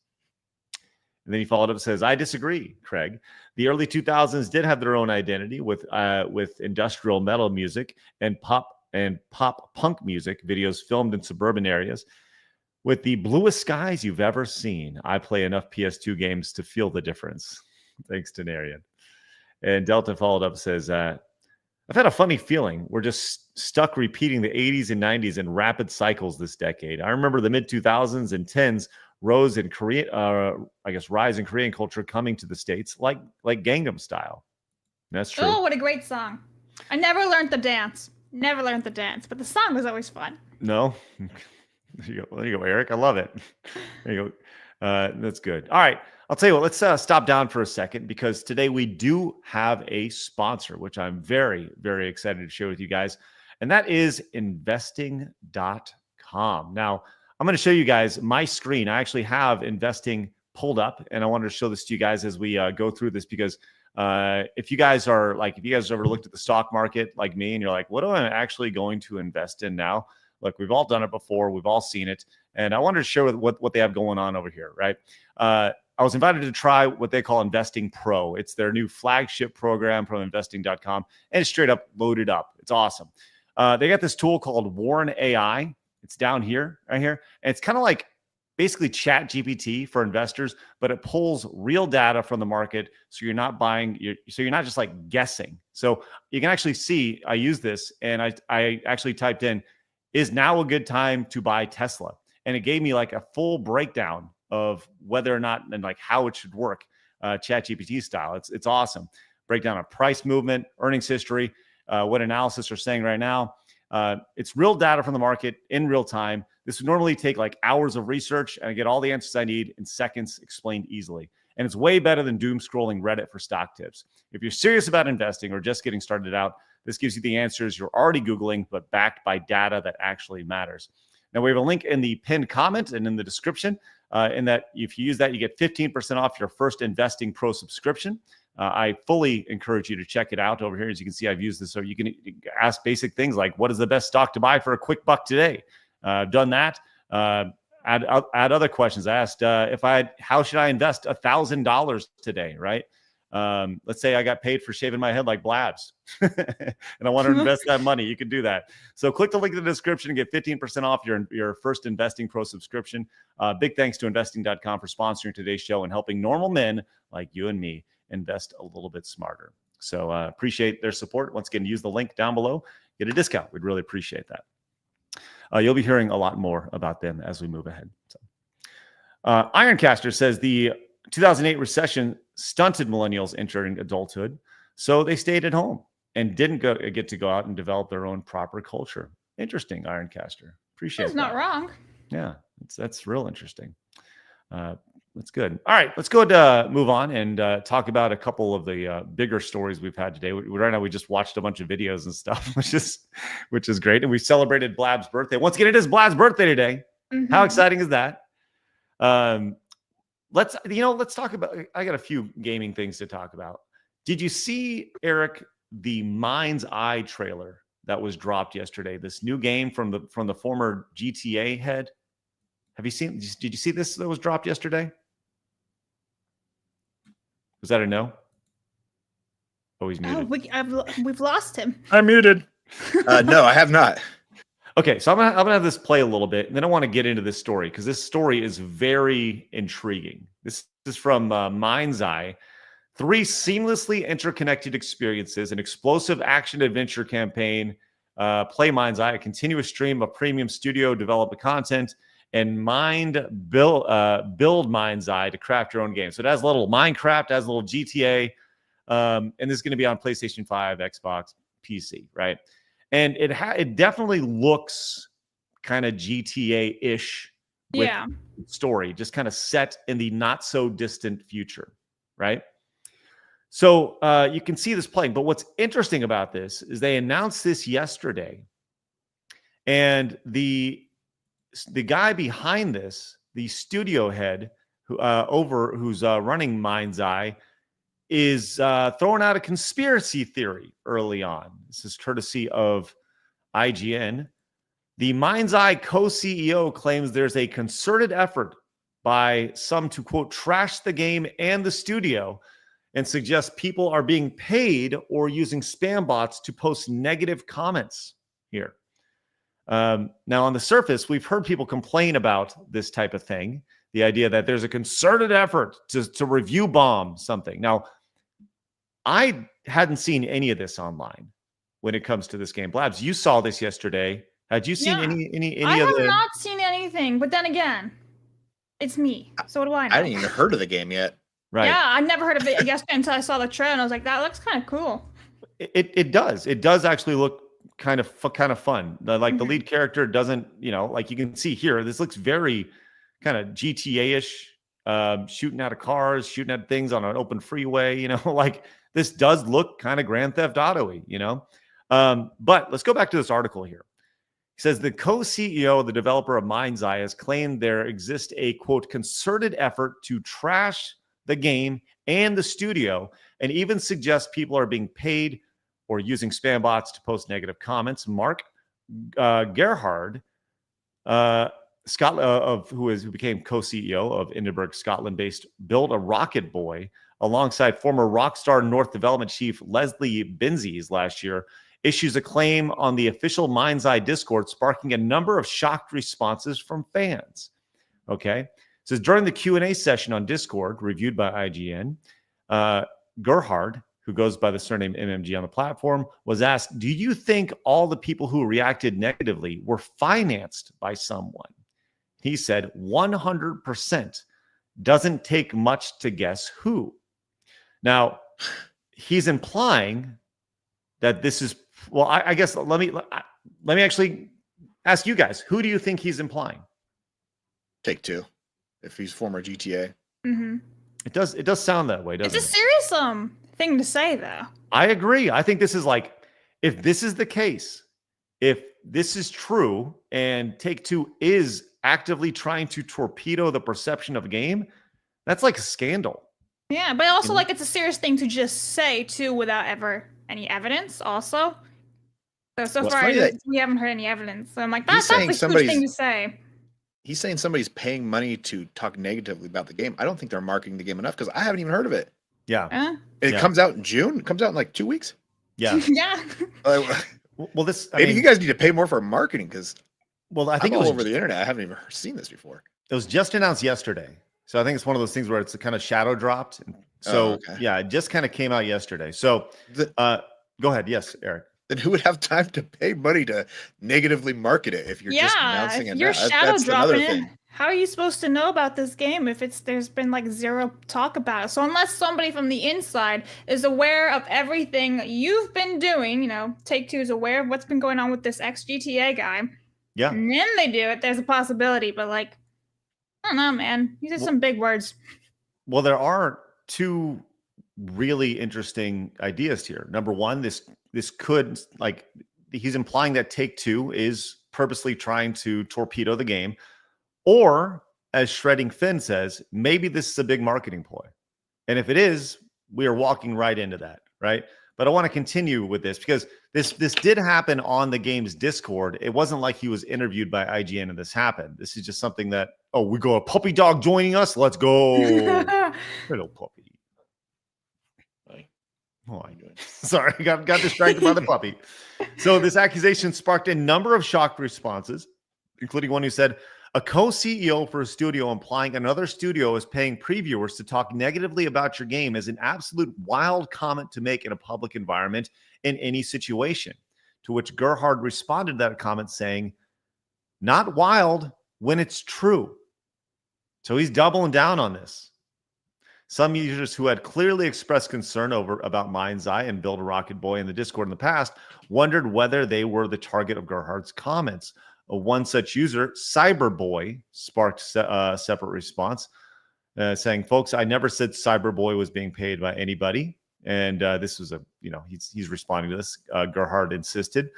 Speaker 4: And then he followed up and says, I disagree, Craig. The early 2000s did have their own identity with industrial metal music and pop punk music videos filmed in suburban areas with the bluest skies you've ever seen. I play enough PS2 games to feel the difference. Thanks to Narian. And Delta followed up and says, I've had a funny feeling we're just stuck repeating the 80s and 90s in rapid cycles this decade. I remember the mid-2000s and 10s rise in Korean culture coming to the States like Gangnam Style. That's true.
Speaker 8: Oh, what a great song. I never learned the dance. But the song was always fun.
Speaker 4: No? There you go, Eric. I love it. There you go. That's good. All right. I'll tell you what, let's stop down for a second because today we do have a sponsor, which I'm very, very excited to share with you guys. And that is investing.com. Now, I'm going to show you guys my screen. I actually have investing pulled up, and I wanted to show this to you guys as we go through this because if you guys ever looked at the stock market like me and you're like, what am I actually going to invest in now? Look, we've all done it before. We've all seen it. And I wanted to share what they have going on over here, right? I was invited to try what they call Investing Pro. It's their new flagship program from investing.com, and it's straight up loaded up. It's awesome. They got this tool called Warren AI. It's down here, right here. And it's kind of like basically Chat GPT for investors, but it pulls real data from the market. So you're not you're not just like guessing. So you can actually see, I use this and I actually typed in, is now a good time to buy Tesla? And it gave me like a full breakdown of whether or not and like how it should work, Chat GPT style. It's awesome. Breakdown of price movement, earnings history, what analysis are saying right now. It's real data from the market in real time. This would normally take like hours of research, and I get all the answers I need in seconds explained easily. And it's way better than doom scrolling Reddit for stock tips. If you're serious about investing or just getting started out, this gives you the answers you're already Googling, but backed by data that actually matters. Now, we have a link in the pinned comment and in the description. In that, if you use that, you get 15% off your first Investing Pro subscription. I fully encourage you to check it out over here. As you can see, I've used this so you can ask basic things like, what is the best stock to buy for a quick buck today? I've done that. Add other questions. I asked how should I invest $1,000 today, right? Let's say I got paid for shaving my head like Blabs and I want to invest that money. You can do that. So click the link in the description and get 15% off your first Investing Pro subscription. Big thanks to investing.com for sponsoring today's show and helping normal men like you and me invest a little bit smarter. So appreciate their support. Once again, use the link down below. Get a discount. We'd really appreciate that. You'll be hearing a lot more about them as we move ahead. So, Ironcaster says the 2008 recession stunted millennials entering adulthood, so they stayed at home and didn't get to go out and develop their own proper culture. Interesting, Ironcaster. Appreciate
Speaker 8: That's not wrong.
Speaker 4: Yeah, that's real interesting. That's good. All right, let's go to move on and talk about a couple of the bigger stories we've had today. Right now, we just watched a bunch of videos and stuff, which is great. And we celebrated Blabs' birthday. Once again, it is Blabs' birthday today. How exciting is that? Let's talk about. I got a few gaming things to talk about. Did you see, Eric, the Mind's Eye trailer that was dropped yesterday? This new game from the former GTA head. Have you seen? Did you see this that was dropped yesterday? Was that a no? Oh, he's muted.
Speaker 8: We've lost him.
Speaker 4: I'm muted.
Speaker 9: No, I have not.
Speaker 4: Okay, so I'm gonna have this play a little bit, and then I want to get into this story because this story is very intriguing. This is from Mind's Eye. 3 seamlessly interconnected experiences, an explosive action-adventure campaign, Play Mind's Eye, a continuous stream of premium studio developed content, and build Mind's Eye to craft your own game. So it has a little Minecraft, has a little GTA, and this is going to be on PlayStation 5, Xbox, PC, right? And it definitely looks kind of GTA-ish with story, just kind of set in the not so distant future, right? So you can see this playing. But what's interesting about this is they announced this yesterday, and the guy behind this, the studio head who's running Mind's Eye, is throwing out a conspiracy theory early on. This is courtesy of IGN. The Mind's Eye co-CEO claims there's a concerted effort by some to, quote, trash the game and the studio, and suggests people are being paid or using spam bots to post negative comments here. Now, on the surface, we've heard people complain about this type of thing, the idea that there's a concerted effort to review bomb something. Now, I hadn't seen any of this online when it comes to this game. Blabs, you saw this yesterday. Had you seen any
Speaker 8: I
Speaker 4: of
Speaker 8: have
Speaker 4: the...
Speaker 8: not seen anything, but then again, it's me. So what do I know?
Speaker 9: I hadn't even heard of the game yet.
Speaker 4: Right.
Speaker 8: Yeah, I never heard of it yesterday until I saw the trailer, and I was like, that looks kind of cool.
Speaker 4: It does. It does actually look kind of fun. Like the lead character doesn't, like you can see here, this looks very kind of GTA-ish, shooting out of cars, shooting at things on an open freeway, like this does look kind of Grand Theft Auto-y, but let's go back to this article here. He says the co-CEO, the developer of Mind's Eye, has claimed there exists a, quote, concerted effort to trash the game and the studio, and even suggests people are being paid or using spam bots to post negative comments. Mark Gerhard, who became co-CEO of Edinburgh, Scotland-based Build a Rocket Boy, alongside former Rockstar North Development Chief Leslie Benzies last year, issues a claim on the official Mind's Eye Discord, sparking a number of shocked responses from fans. Okay. It says during the Q&A session on Discord, reviewed by IGN, Gerhard, who goes by the surname MMG on the platform, was asked, do you think all the people who reacted negatively were financed by someone? He said 100%. Doesn't take much to guess who. Now, he's implying that this is, well, I guess let me actually ask you guys, who do you think he's implying?
Speaker 9: Take-Two. If he's former GTA.
Speaker 8: Mm-hmm.
Speaker 4: It does sound that way, doesn't it?
Speaker 8: It's a serious thing to say, though.
Speaker 4: I agree. I think this is like, if this is the case, if this is true, and Take-Two is actively trying to torpedo the perception of a game, that's like a scandal.
Speaker 8: Yeah, but also like it's a serious thing to just say too without ever any evidence. Also, so far we haven't heard any evidence. So I'm like, that's a huge thing to say.
Speaker 9: He's saying somebody's paying money to talk negatively about the game. I don't think they're marketing the game enough because I haven't even heard of it.
Speaker 4: Yeah.
Speaker 9: It comes out in June. It comes out in like 2 weeks.
Speaker 4: Yeah.
Speaker 8: Yeah.
Speaker 4: Well, this
Speaker 9: maybe you guys need to pay more for marketing because
Speaker 4: I think
Speaker 9: I'm
Speaker 4: it was
Speaker 9: all over the internet. I haven't even seen this before.
Speaker 4: It was just announced yesterday. So I think it's one of those things where it's kind of shadow dropped. So yeah, it just kind of came out yesterday. So go ahead. Yes, Eric.
Speaker 9: Then who would have time to pay money to negatively market it if you're just announcing it?
Speaker 8: You're shadow dropping it. How are you supposed to know about this game if there's been like zero talk about it? So unless somebody from the inside is aware of everything you've been doing, Take-Two is aware of what's been going on with this ex-GTA guy.
Speaker 4: Yeah.
Speaker 8: And then they do it, there's a possibility, but like I don't know, man. These are some big words.
Speaker 4: Well, there are two really interesting ideas here. Number one, this could, like, he's implying that Take-Two is purposely trying to torpedo the game, or as Shredding Finn says, maybe this is a big marketing ploy. And if it is, we are walking right into that, right? But I want to continue with this because this did happen on the game's Discord. It wasn't like he was interviewed by IGN and this happened. This is just something that, oh, we got a puppy dog joining us. Let's go. Little puppy. Oh, I'm doing. Sorry, got distracted by the puppy. So this accusation sparked a number of shocked responses, including one who said, a co-CEO for a studio implying another studio is paying previewers to talk negatively about your game is an absolute wild comment to make in a public environment in any situation. To which Gerhard responded to that comment saying, not wild when it's true. So he's doubling down on this. Some users who had clearly expressed concern about Mind's Eye and Build a Rocket Boy in the Discord in the past wondered whether they were the target of Gerhard's comments. One such user, Cyberboy, sparked a separate response saying, folks, I never said Cyberboy was being paid by anybody. And this was he's responding to this. Gerhard insisted.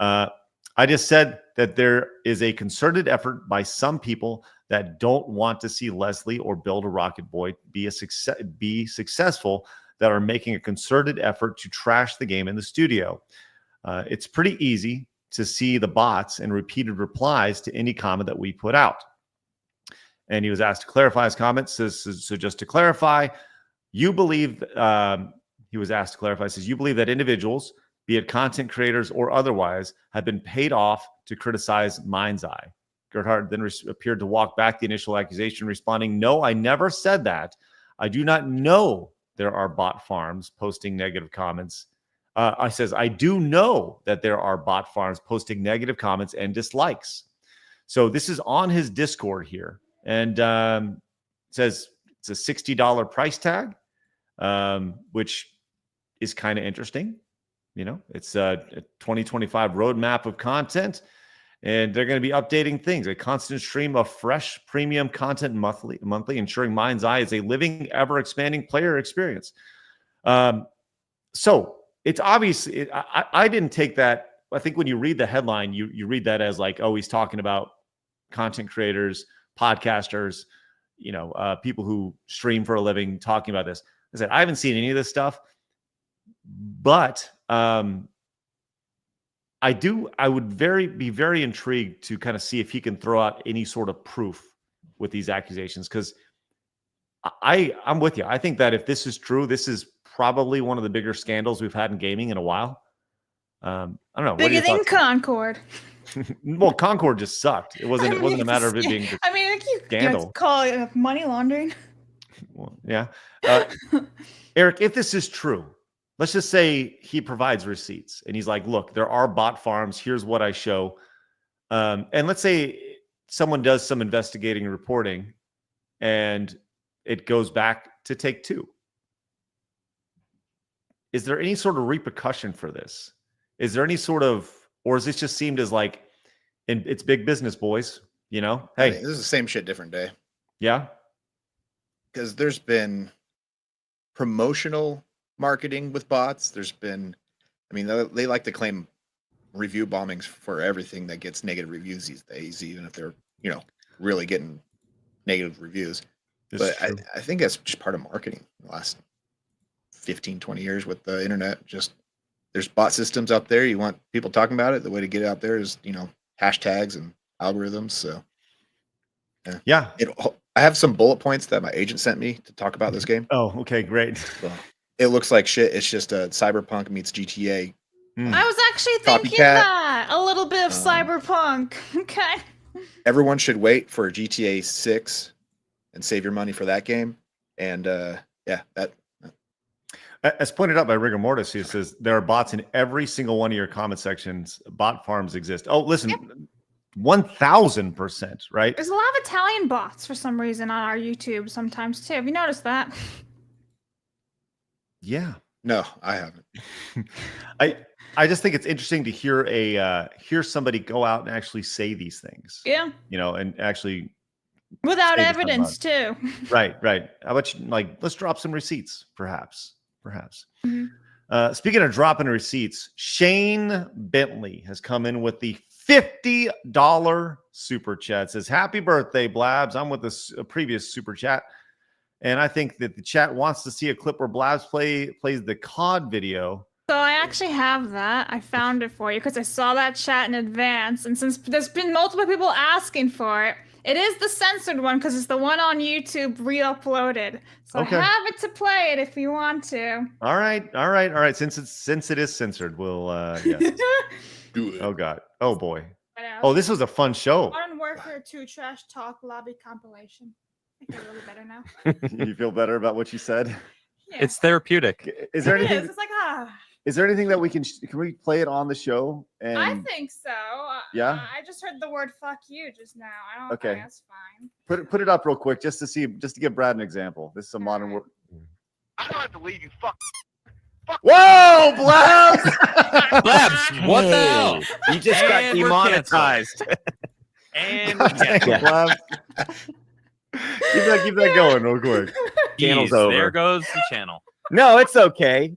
Speaker 4: I just said that there is a concerted effort by some people that don't want to see Leslie or Build a Rocket Boy be successful, that are making a concerted effort to trash the game in the studio. It's pretty easy to see the bots and repeated replies to any comment that we put out. And he was asked to clarify his comments. So just to clarify, you believe, he was asked to clarify, says, you believe that individuals, be it content creators or otherwise, have been paid off to criticize Mind's Eye. Gerhard then appeared to walk back the initial accusation, responding, no, I never said that. I do not know there are bot farms posting negative comments. I do know that there are bot farms posting negative comments and dislikes. So this is on his Discord here. And says it's a $60 price tag, which is kind of interesting. You know, it's a 2025 roadmap of content, and they're going to be updating things. A constant stream of fresh premium content monthly, ensuring Mind's Eye is a living, ever-expanding player experience. So it's obvious. I didn't take that. I think when you read the headline, you read that as like, oh, he's talking about content creators, podcasters, people who stream for a living, talking about this. I said, I haven't seen any of this stuff, but I would be very intrigued to kind of see if he can throw out any sort of proof with these accusations, because I'm with you. I think that if this is true, this is probably one of the bigger scandals we've had in gaming in a while. I don't know.
Speaker 8: Bigger than Concord.
Speaker 4: Well, Concord just sucked. It wasn't a matter of it being just scandal.
Speaker 8: You call it money laundering.
Speaker 4: Well, yeah. Eric, if this is true, let's just say he provides receipts and he's like, look, there are bot farms. Here's what I show. And let's say someone does some investigating and reporting and it goes back to Take-Two. Is there any sort of repercussion for this? Is there any sort of, or is this just seemed as like, it's big business, boys, Hey,
Speaker 9: this is the same shit, different day.
Speaker 4: Yeah.
Speaker 9: Because there's been promotional marketing with bots. There's been, they like to claim review bombings for everything that gets negative reviews these days, even if they're, really getting negative reviews. But I think that's just part of marketing in the last 15, 20 years with the internet. Just there's bot systems out there. You want people talking about it. The way to get it out there is, hashtags and algorithms. So
Speaker 4: yeah.
Speaker 9: I have some bullet points that my agent sent me to talk about this game.
Speaker 4: Oh, okay, great.
Speaker 9: So, it looks like shit. It's just a Cyberpunk meets GTA.
Speaker 8: I was actually thinking that a little bit of Cyberpunk. Okay.
Speaker 9: Everyone should wait for GTA 6 and save your money for that game. And that.
Speaker 4: As pointed out by Rigor Mortis, he says there are bots in every single one of your comment sections. Bot farms exist. Oh, listen, 1,000%, right?
Speaker 8: There's a lot of Italian bots for some reason on our YouTube sometimes too. Have you noticed that?
Speaker 4: Yeah.
Speaker 9: No, I haven't.
Speaker 4: I just think it's interesting to hear somebody go out and actually say these things.
Speaker 8: Yeah.
Speaker 4: And actually,
Speaker 8: Without
Speaker 4: Save us some
Speaker 8: evidence, too.
Speaker 4: Right. How about you, like, let's drop some receipts, perhaps.
Speaker 8: Mhm.
Speaker 4: Speaking of dropping receipts, Shane Bentley has come in with the $50 super chat. Says, happy birthday, Blabs. I'm with a previous super chat. And I think that the chat wants to see a clip where Blabs plays the COD video.
Speaker 8: So I actually have that. I found it for you because I saw that chat in advance. And since there's been multiple people asking for it, it is the censored one because it's the one on YouTube re-uploaded. So
Speaker 4: Okay.
Speaker 8: I have it to play it if you want to.
Speaker 4: All right. Since it is censored, we'll yes.
Speaker 9: Do it.
Speaker 4: Oh God. Oh boy.
Speaker 8: What else?
Speaker 4: Oh, this was a fun show.
Speaker 8: Modern Warfare 2 Trash Talk Lobby compilation. I feel really better now.
Speaker 5: You feel better about what you said?
Speaker 8: Yeah.
Speaker 14: It's therapeutic.
Speaker 5: Is there
Speaker 8: It
Speaker 5: anything?
Speaker 8: is. It's like,
Speaker 5: Is there anything that we can we play it on the show? And
Speaker 8: I think so.
Speaker 5: Yeah?
Speaker 8: I just heard the word "fuck you" just now. I don't
Speaker 5: Okay.
Speaker 8: think that's fine.
Speaker 5: put it up real quick just to give Brad an example. This is a modern world.
Speaker 13: I don't have to leave you. Fuck.
Speaker 5: Whoa, Blabs!
Speaker 14: Blabs, what the hell?
Speaker 5: You just got
Speaker 14: And we're
Speaker 5: demonetized.
Speaker 14: And
Speaker 5: Blabs. Keep that going real quick. Channel's over.
Speaker 14: There goes the channel.
Speaker 5: No, it's okay.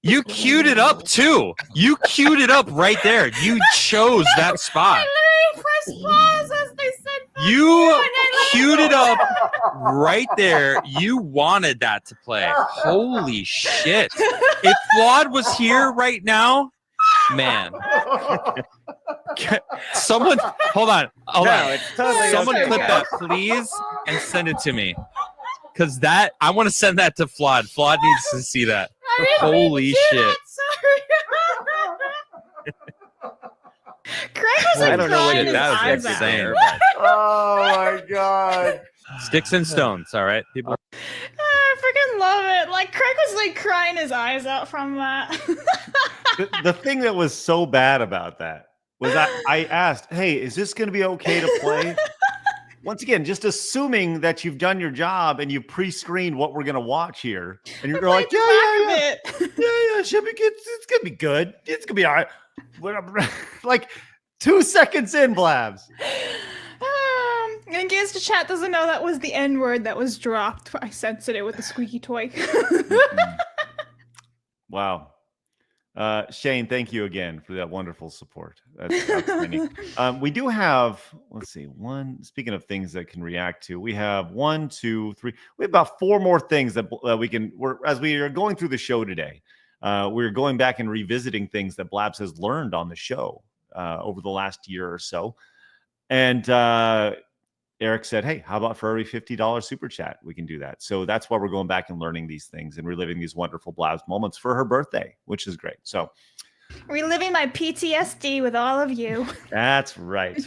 Speaker 14: You queued it up too. You queued it up right there. You chose that spot.
Speaker 8: I literally pressed pause as they said. "Fuck
Speaker 14: You
Speaker 8: and I
Speaker 14: queued it up right there. You wanted that to play. Holy shit. If Flawed was here right now, man. Someone, hold on.
Speaker 5: It's totally
Speaker 14: Someone
Speaker 5: okay.
Speaker 14: clip that, please, and send it to me. Because I want to send that to Flawed. Flawed needs to see that.
Speaker 8: I didn't mean
Speaker 14: Holy
Speaker 8: to do
Speaker 14: shit.
Speaker 8: that, sorry. Craig was like
Speaker 14: I don't know what
Speaker 8: crying his
Speaker 14: that was
Speaker 8: eyes
Speaker 14: like
Speaker 8: out.
Speaker 14: saying.
Speaker 5: Oh my god.
Speaker 14: Sticks and stones, all right, people.
Speaker 8: I freaking love it. Like Craig was like crying his eyes out from that.
Speaker 4: The thing that was so bad about that was I asked, hey, is this going to be okay to play? Once again, just assuming that you've done your job and you pre-screened what we're going to watch here. And you're like, yeah, should be good. It's going to be good. It's going to be all right. Like 2 seconds in, Blabs.
Speaker 8: In case the chat doesn't know, that was the N word that was dropped. I censored it with the squeaky toy.
Speaker 4: Wow. Shane, thank you again for that wonderful support. That's outstanding. We do have, let's see, speaking of things that can react to, we have 1, 2, 3. We have about 4 more things that as we are going through the show today, we're going back and revisiting things that Blabs has learned on the show over the last year or so. And Eric said, hey, how about for every $50 super chat? We can do that. So that's why we're going back and learning these things and reliving these wonderful Blabs moments for her birthday, which is great. So
Speaker 8: Reliving my PTSD with all of you.
Speaker 4: that's right.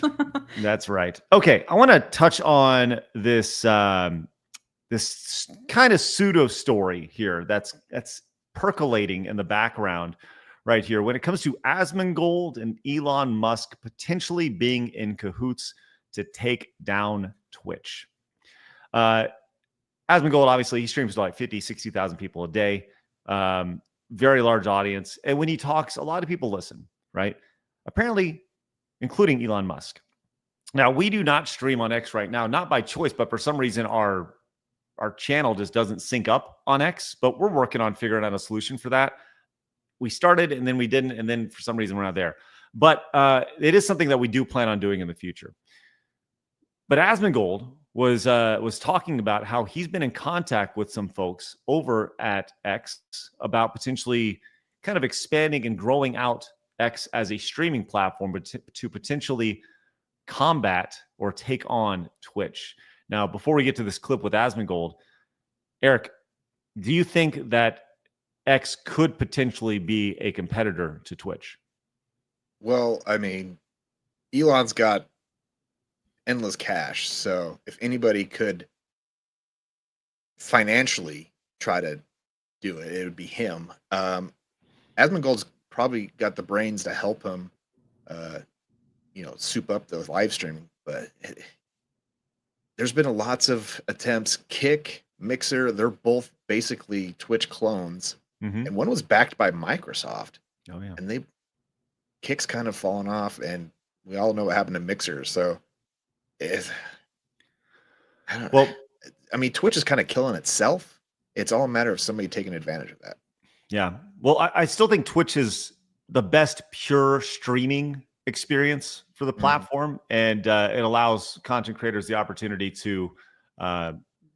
Speaker 4: That's right. Okay. I want to touch on this, this kind of pseudo story here that's percolating in the background right here when it comes to Asmongold and Elon Musk potentially being in cahoots to take down Twitch. Asmongold, obviously, he streams to like 50, 60,000 people a day. Very large audience. And when he talks, a lot of people listen, right? Apparently, including Elon Musk. Now, we do not stream on X right now, not by choice, but for some reason, our channel just doesn't sync up on X, but we're working on figuring out a solution for that. We started and then we didn't, and then for some reason we're not there. But it is something that we do plan on doing in the future. But Asmongold was talking about how he's been in contact with some folks over at X about potentially kind of expanding and growing out X as a streaming platform, but to potentially combat or take on Twitch. Now, before we get to this clip with Asmongold, Eric, do you think that X could potentially be a competitor to Twitch?
Speaker 9: Well, I mean, Elon's got endless cash, so if anybody could financially try to do it, it would be him. Asmongold's probably got the brains to help him, soup up the live streaming, but there's been lots of attempts. Kick, Mixer, they're both basically Twitch clones, and one was backed by Microsoft.
Speaker 4: Oh yeah,
Speaker 9: and Kick's kind of fallen off, and we all know what happened to Mixer. So,
Speaker 4: Well,
Speaker 9: I mean, Twitch is kind of killing itself. It's all a matter of somebody taking advantage of that.
Speaker 4: yeah. Well, I still think Twitch is the best pure streaming experience for the platform, and it allows content creators the opportunity to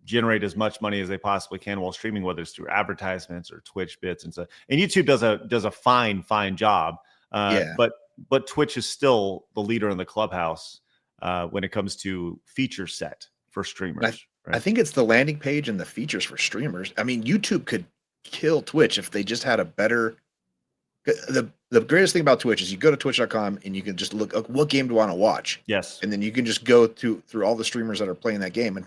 Speaker 4: generate as much money as they possibly can while streaming, whether it's through advertisements or Twitch bits and stuff. And YouTube does a fine job. But Twitch is still the leader in the clubhouse when it comes to feature set for streamers.
Speaker 9: I think it's the landing page and the features for streamers. I mean, YouTube could kill Twitch if they just had a better. The greatest thing about Twitch is you go to twitch.com and you can just look, what game do I want to watch?
Speaker 4: Yes.
Speaker 9: And then you can just go through all the streamers that are playing that game and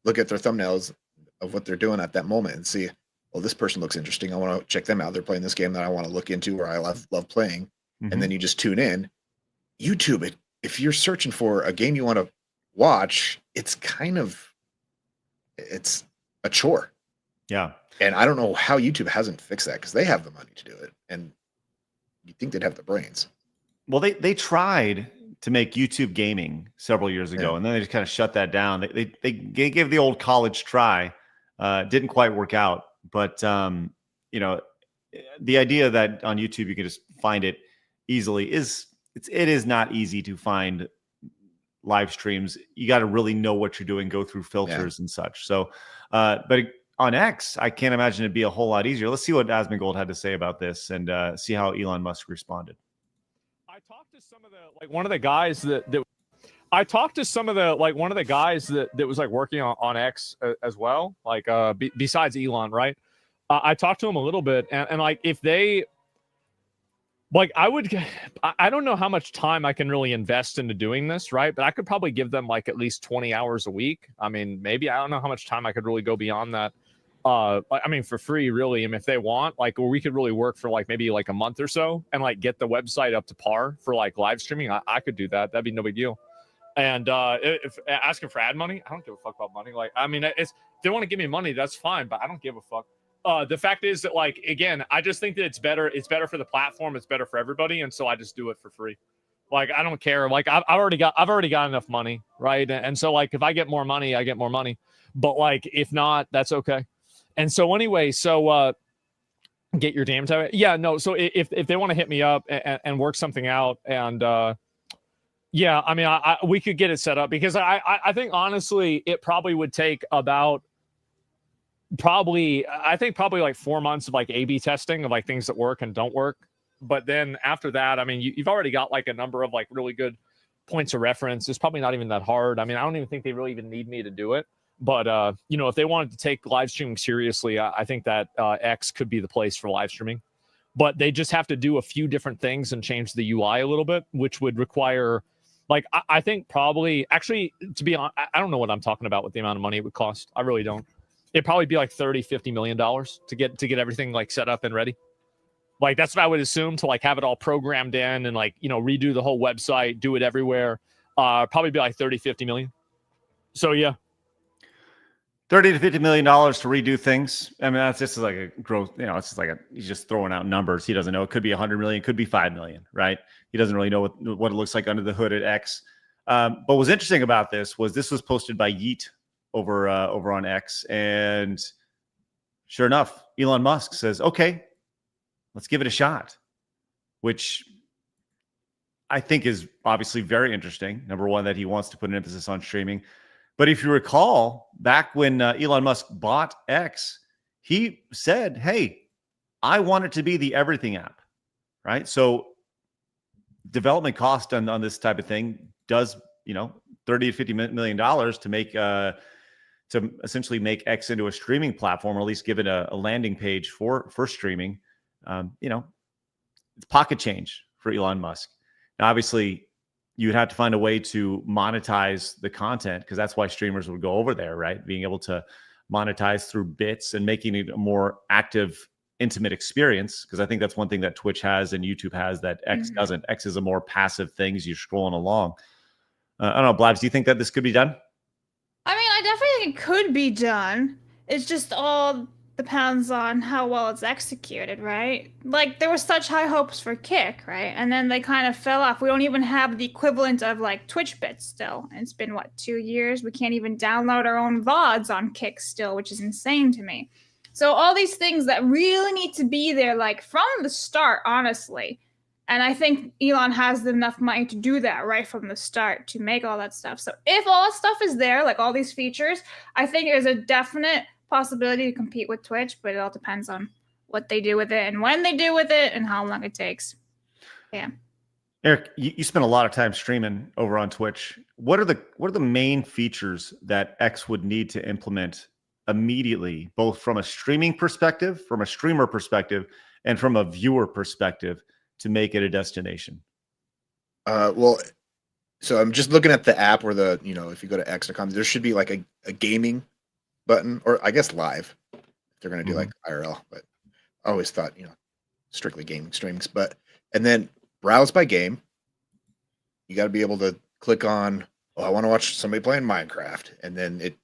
Speaker 9: look at their thumbnails of what they're doing at that moment and see, well, this person looks interesting. I want to check them out. They're playing this game that I want to look into or I love playing. And then you just tune in. YouTube, if you're searching for a game you want to watch, it's a chore.
Speaker 4: Yeah.
Speaker 9: And I don't know how YouTube hasn't fixed that because they have the money to do it. And you'd think they'd have the brains.
Speaker 4: Well, they tried to make YouTube gaming several years ago, and then they just kind of shut that down. They gave the old college try. Didn't quite work out. But, you know, the idea that on YouTube you can just find it easily it is not easy to find live streams. You got to really know what you're doing, go through filters and such. So, but on X, I can't imagine it'd be a whole lot easier. Let's see what Asmongold had to say about this and see how Elon Musk responded.
Speaker 15: I talked to some of the one of the guys that was like working on X as well, like besides Elon, right? I talked to him a little bit, and like if they like, I don't know how much time I can really invest into doing this, right? But I could probably give them like at least 20 hours a week. I mean, maybe I don't know how much time I could really go beyond that. I mean, for free, really. I mean, if they want, like, or we could really work for like maybe like a month or so and like get the website up to par for like live streaming. I could do that. That'd be no big deal. And if asking for ad money, I don't give a fuck about money. Like, I mean, if they want to give me money, that's fine, but I don't give a fuck. The fact is that, like, again, I just think that it's better for the platform. It's better for everybody. And so I just do it for free. Like, I don't care. Like, I've already got enough money. Right. And so like, if I get more money, I get more money, but like, if not, that's okay. And so anyway, get your damn time. Yeah, no. So if they want to hit me up and work something out and, yeah, I mean, we could get it set up because I think honestly, it probably would take about, probably like 4 months of like A/B testing of like things that work and don't work. But then after that, I mean, you've already got like a number of like really good points of reference. It's probably not even that hard. I mean, I don't even think they really even need me to do it. But, you know, if they wanted to take live streaming seriously, I think that X could be the place for live streaming. But they just have to do a few different things and change the UI a little bit, which would require, like, I think probably, actually, to be honest, I don't know what I'm talking about with the amount of money it would cost. I really don't. It'd probably be like $30-50 million to get everything like set up and ready. Like, that's what I would assume, to like have it all programmed in and like, you know, redo the whole website, do it everywhere. Probably be like 30-50 million. So yeah.
Speaker 4: $30 to $50 million to redo things. I mean, that's just like a growth, you know, it's just like he's just throwing out numbers. He doesn't know. It could be 100 million, could be 5 million, right? He doesn't really know what it looks like under the hood at X. But what's interesting about this was posted by Yeet over on X. And sure enough, Elon Musk says, okay, let's give it a shot, which I think is obviously very interesting. Number one, that he wants to put an emphasis on streaming. But if you recall, back when Elon Musk bought X, he said, hey, I want it to be the everything app, right? So development cost on this type of thing does, you know, $30 to $50 million to make to essentially make X into a streaming platform, or at least give it a landing page for streaming. You know, it's pocket change for Elon Musk. Now, obviously, you would have to find a way to monetize the content, because that's why streamers would go over there, right? Being able to monetize through bits and making it a more active, intimate experience. Because I think that's one thing that Twitch has and YouTube has that X doesn't. X is a more passive thing as you're scrolling along. I don't know, Blabs, do you think that this could be done?
Speaker 8: I mean, I definitely think it could be done. It's just all depends on how well it's executed, right? Like there were such high hopes for Kick, right? And then they kind of fell off. We don't even have the equivalent of like Twitch bits still. And it's been what, 2 years? We can't even download our own VODs on Kick still, which is insane to me. So all these things that really need to be there, like from the start, honestly. And I think Elon has enough money to do that right from the start to make all that stuff. So if all that stuff is there, like all these features, I think there's a definite possibility to compete with Twitch, but it all depends on what they do with it and when they do with it and how long it takes. Yeah.
Speaker 4: Eric, you spend a lot of time streaming over on Twitch. What are the main features that X would need to implement immediately, both from a streaming perspective, from a streamer perspective, and from a viewer perspective, to make it a destination?
Speaker 9: Well, so I'm just looking at the app where if you go to X.com, there should be like a gaming button, or I guess live if they're going to do like IRL, but I always thought, strictly gaming streams, and then browse by game. You got to be able to click on, I want to watch somebody playing Minecraft. And then it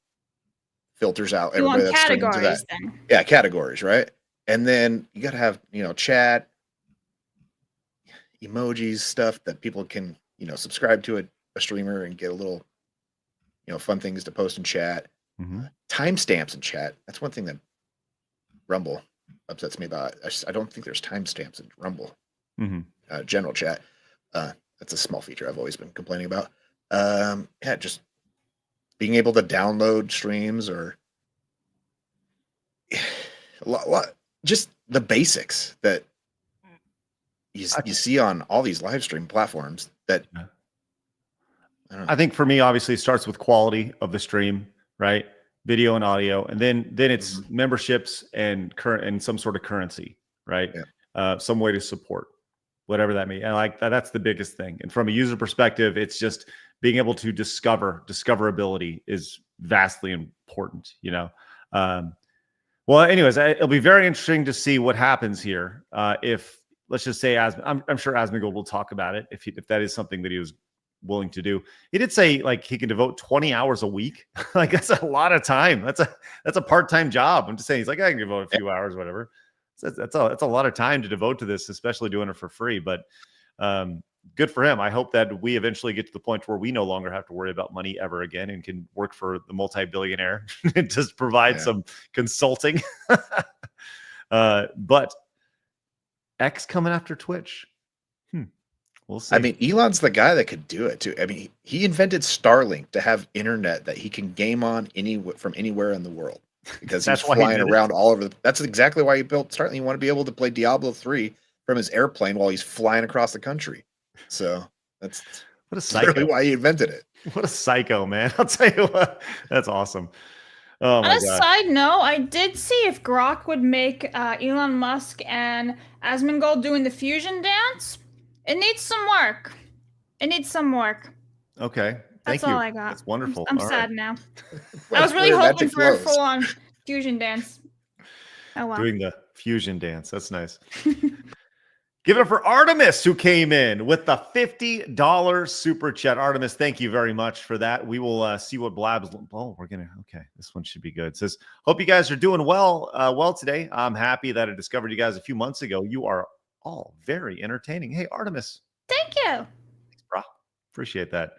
Speaker 9: filters out everybody that's streaming to that.
Speaker 8: Then.
Speaker 9: Yeah. Categories. Right. And then you got to have, chat, emojis, stuff that people can, subscribe to a streamer and get a little, fun things to post in chat. Timestamps in chat. That's one thing that Rumble upsets me about. I don't think there's timestamps in Rumble. General chat. That's a small feature I've always been complaining about. Just being able to download streams or just the basics that you see on all these live stream platforms that
Speaker 4: I think for me, obviously, it starts with quality of the stream, right? Video and audio, and then it's memberships and some sort of currency, right? Some way to support whatever that means. And like that's the biggest thing. And from a user perspective, it's just being able to discoverability is vastly important, Well, anyways, it'll be very interesting to see what happens here. If let's just say, I'm sure Asmongold will talk about it if that is something that he was willing to do. He did say like he can devote 20 hours a week. Like that's a lot of time. That's a part-time job. I'm just saying he's like, I can devote a few hours, whatever. So that's a lot of time to devote to this, especially doing it for free. But good for him. I hope that we eventually get to the point where we no longer have to worry about money ever again and can work for the multi-billionaire and just provide some consulting. But X coming after Twitch. We'll see.
Speaker 9: I mean, Elon's the guy that could do it too. I mean, he invented Starlink to have internet that he can game on from anywhere in the world because he's flying around all over. That's exactly why he built Starlink. He wanted to be able to play Diablo 3 from his airplane while he's flying across the country. So that's really why he invented it.
Speaker 4: What a psycho, man. I'll tell you what. That's awesome. Oh my
Speaker 8: On a
Speaker 4: God.
Speaker 8: side note, I did see if Grok would make Elon Musk and Asmongold doing the fusion dance. It needs some work.
Speaker 4: Okay.
Speaker 8: That's all I got.
Speaker 4: That's wonderful.
Speaker 8: I'm
Speaker 4: All
Speaker 8: sad
Speaker 4: right.
Speaker 8: now. I was really hoping for a full-on fusion dance. Oh wow.
Speaker 4: Doing the fusion dance. That's nice. Give it up for Artemis, who came in with the $50 super chat. Artemis, thank you very much for that. We will see what Blabs. Oh, okay. This one should be good. It says, hope you guys are doing well today. I'm happy that I discovered you guys a few months ago. You are all very entertaining. Hey, Artemis.
Speaker 8: Thank you.
Speaker 4: Thanks, bro. Appreciate that.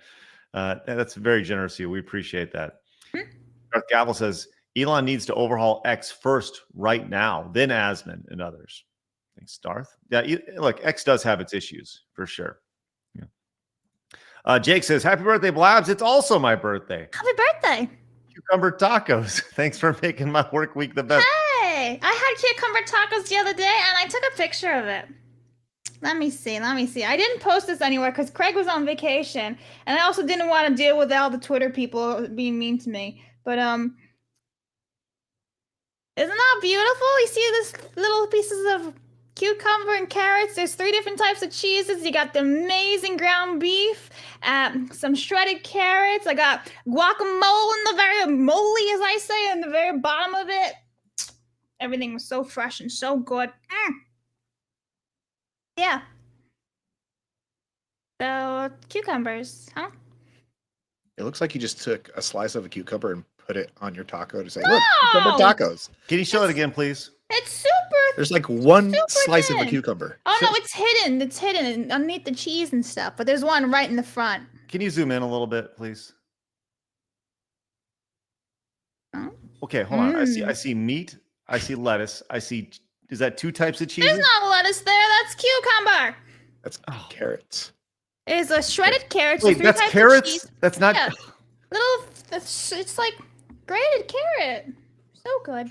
Speaker 4: That's very generous of you. We appreciate that. Darth Gavel says, Elon needs to overhaul X first right now, then Asmon and others. Thanks, Darth. Yeah, look, X does have its issues for sure. Yeah. Jake says, happy birthday, Blabs. It's also my birthday.
Speaker 8: Happy birthday.
Speaker 4: Cucumber tacos. Thanks for making my work week the best.
Speaker 8: Hey, I had cucumber tacos the other day and I took a picture of it. Let me see. I didn't post this anywhere because Craig was on vacation and I also didn't want to deal with all the Twitter people being mean to me. But isn't that beautiful? You see this little pieces of cucumber and carrots. There's 3 different types of cheeses. You got the amazing ground beef, some shredded carrots. I got guacamole in the very moly, as I say, in the very bottom of it. Everything was so fresh and so good. Yeah. So cucumbers, huh?
Speaker 9: It looks like you just took a slice of a cucumber and put it on your taco to say, look, cucumber
Speaker 8: No!
Speaker 9: tacos.
Speaker 4: Can you show it again, please?
Speaker 8: It's super.
Speaker 9: There's like one
Speaker 8: super
Speaker 9: slice of a
Speaker 8: thin.
Speaker 9: cucumber.
Speaker 8: Oh no, it's hidden. It's hidden underneath the cheese and stuff. But there's one right in the front.
Speaker 4: Can you zoom in a little bit, please? Okay, hold on. I see meat. I see lettuce. I see. Is that 2 types of cheese?
Speaker 8: There's not lettuce there. That's cucumber.
Speaker 9: That's carrots.
Speaker 8: It's a shredded carrot.
Speaker 4: Wait,
Speaker 8: three
Speaker 4: that's
Speaker 8: types of
Speaker 4: carrots?
Speaker 8: cheese.
Speaker 4: That's not.
Speaker 8: Yeah. Little. It's like grated carrot. So good.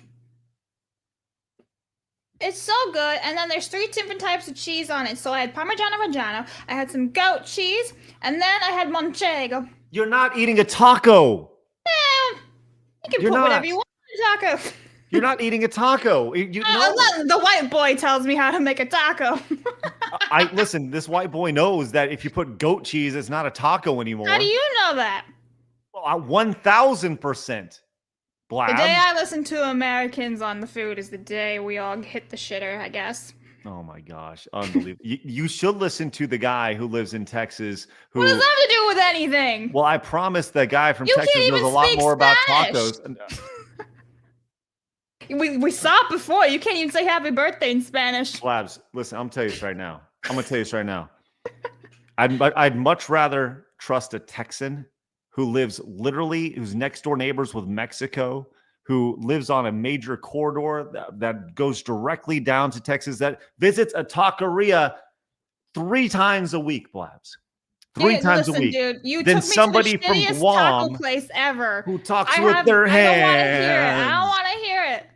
Speaker 8: It's so good. And then there's 3 different types of cheese on it. So I had Parmigiano Reggiano. I had some goat cheese, and then I had Manchego.
Speaker 4: You're not eating a taco.
Speaker 8: Yeah, you can
Speaker 4: You're
Speaker 8: put
Speaker 4: not.
Speaker 8: whatever you want in a taco.
Speaker 4: You're not eating a taco.
Speaker 8: The white boy tells me how to make a taco.
Speaker 4: I listen. This white boy knows that if you put goat cheese, it's not a taco anymore.
Speaker 8: How do you know that?
Speaker 4: Well, 1,000%. Blabs.
Speaker 8: The day I listen to Americans on the food is the day we all hit the shitter, I guess.
Speaker 4: Oh my gosh, unbelievable! You should listen to the guy who lives in Texas. Who?
Speaker 8: What does that have to do with anything?
Speaker 4: Well, I promise that guy from
Speaker 8: You
Speaker 4: Texas
Speaker 8: can't
Speaker 4: knows a
Speaker 8: even
Speaker 4: lot
Speaker 8: speak
Speaker 4: more about
Speaker 8: Spanish.
Speaker 4: tacos.
Speaker 8: We saw it before. You can't even say happy birthday in Spanish.
Speaker 4: Blabs, listen, I'm gonna tell you this right now. I'd much rather trust a Texan who lives literally, who's next door neighbors with Mexico, who lives on a major corridor that goes directly down to Texas, that visits a taqueria 3 times a week, Blabs. 3 times a week.
Speaker 8: Dude, you
Speaker 4: then
Speaker 8: took me
Speaker 4: somebody
Speaker 8: to the
Speaker 4: from
Speaker 8: shittiest
Speaker 4: Guam
Speaker 8: taco place ever.
Speaker 4: who talks
Speaker 8: I
Speaker 4: with their
Speaker 8: hands. I don't want to hear it.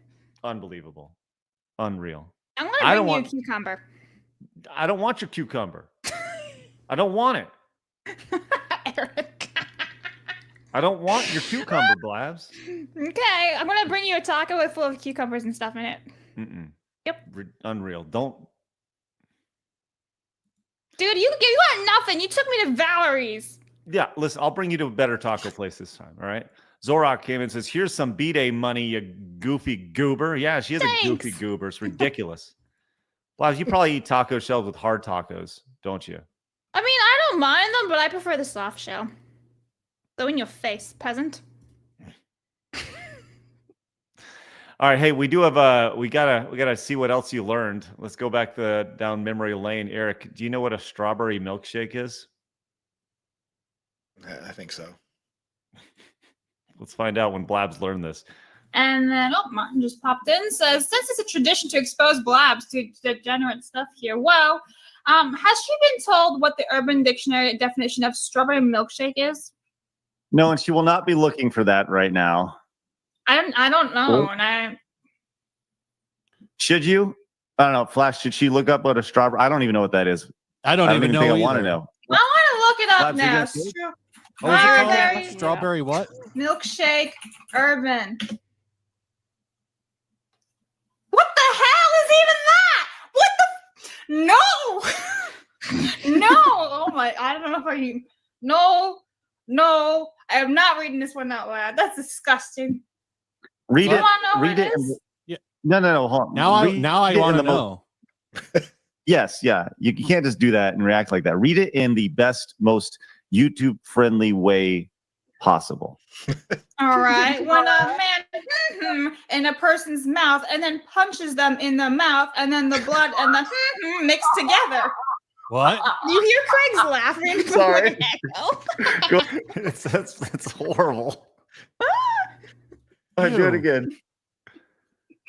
Speaker 4: Unbelievable. Unreal.
Speaker 8: I'm
Speaker 4: I
Speaker 8: gonna
Speaker 4: don't
Speaker 8: bring you
Speaker 4: want-
Speaker 8: a cucumber.
Speaker 4: I don't want your cucumber. I don't want it. I don't want your cucumber, Blabs.
Speaker 8: Okay, I'm gonna bring you a taco with full of cucumbers and stuff in it.
Speaker 4: Mm-mm.
Speaker 8: Yep.
Speaker 4: Unreal. Don't.
Speaker 8: Dude, you got nothing. You took me to Valerie's.
Speaker 4: Yeah, listen, I'll bring you to a better taco place this time, all right? Zorak came in and says, here's some B-Day money, you goofy goober. Yeah, she is a goofy goober. It's ridiculous. Blabs, you probably eat taco shells with hard tacos, don't you?
Speaker 8: I mean, I don't mind them, but I prefer the soft shell. So in your face, peasant.
Speaker 4: All right, hey, we do have we gotta see what else you learned. Let's go back down memory lane. Eric, do you know what a strawberry milkshake is?
Speaker 9: I think so.
Speaker 4: Let's find out when Blabs learned this.
Speaker 8: And then, Martin just popped in, says, since it's a tradition to expose Blabs to degenerate stuff here, well, has she been told what the Urban Dictionary definition of strawberry milkshake is?
Speaker 5: No, and she will not be looking for that right now.
Speaker 8: I don't know.
Speaker 5: Well,
Speaker 8: And
Speaker 5: Should you? I don't know. Flash, should she look up what a strawberry? I don't even know what that is.
Speaker 11: I don't even know
Speaker 5: think I
Speaker 11: either.
Speaker 5: want to know.
Speaker 8: I want to look it up
Speaker 5: Blabs, you
Speaker 8: now.
Speaker 5: guys good?
Speaker 11: What was it called?
Speaker 8: Strawberry
Speaker 11: Strawberry what?
Speaker 8: milkshake urban. What the hell is even that? What the? No, no. Oh my! I don't know if I. No, I am not reading this one out loud. That's disgusting.
Speaker 5: Read
Speaker 8: Do you
Speaker 5: it.
Speaker 8: wanna know
Speaker 5: Read
Speaker 8: what
Speaker 5: it.
Speaker 8: it is?
Speaker 5: No. Hold on.
Speaker 11: Now I
Speaker 5: Read it
Speaker 11: want
Speaker 5: in
Speaker 11: to
Speaker 5: the
Speaker 11: know.
Speaker 5: Yes, yeah. You can't just do that and react like that. Read it in the best, most YouTube-friendly way possible.
Speaker 8: All right. When a man in a person's mouth and then punches them in the mouth, and then the blood and the mix together.
Speaker 11: What?
Speaker 8: You hear Craig's laughing.
Speaker 4: Sorry.
Speaker 8: Echo.
Speaker 4: That's horrible.
Speaker 5: All right, do it again.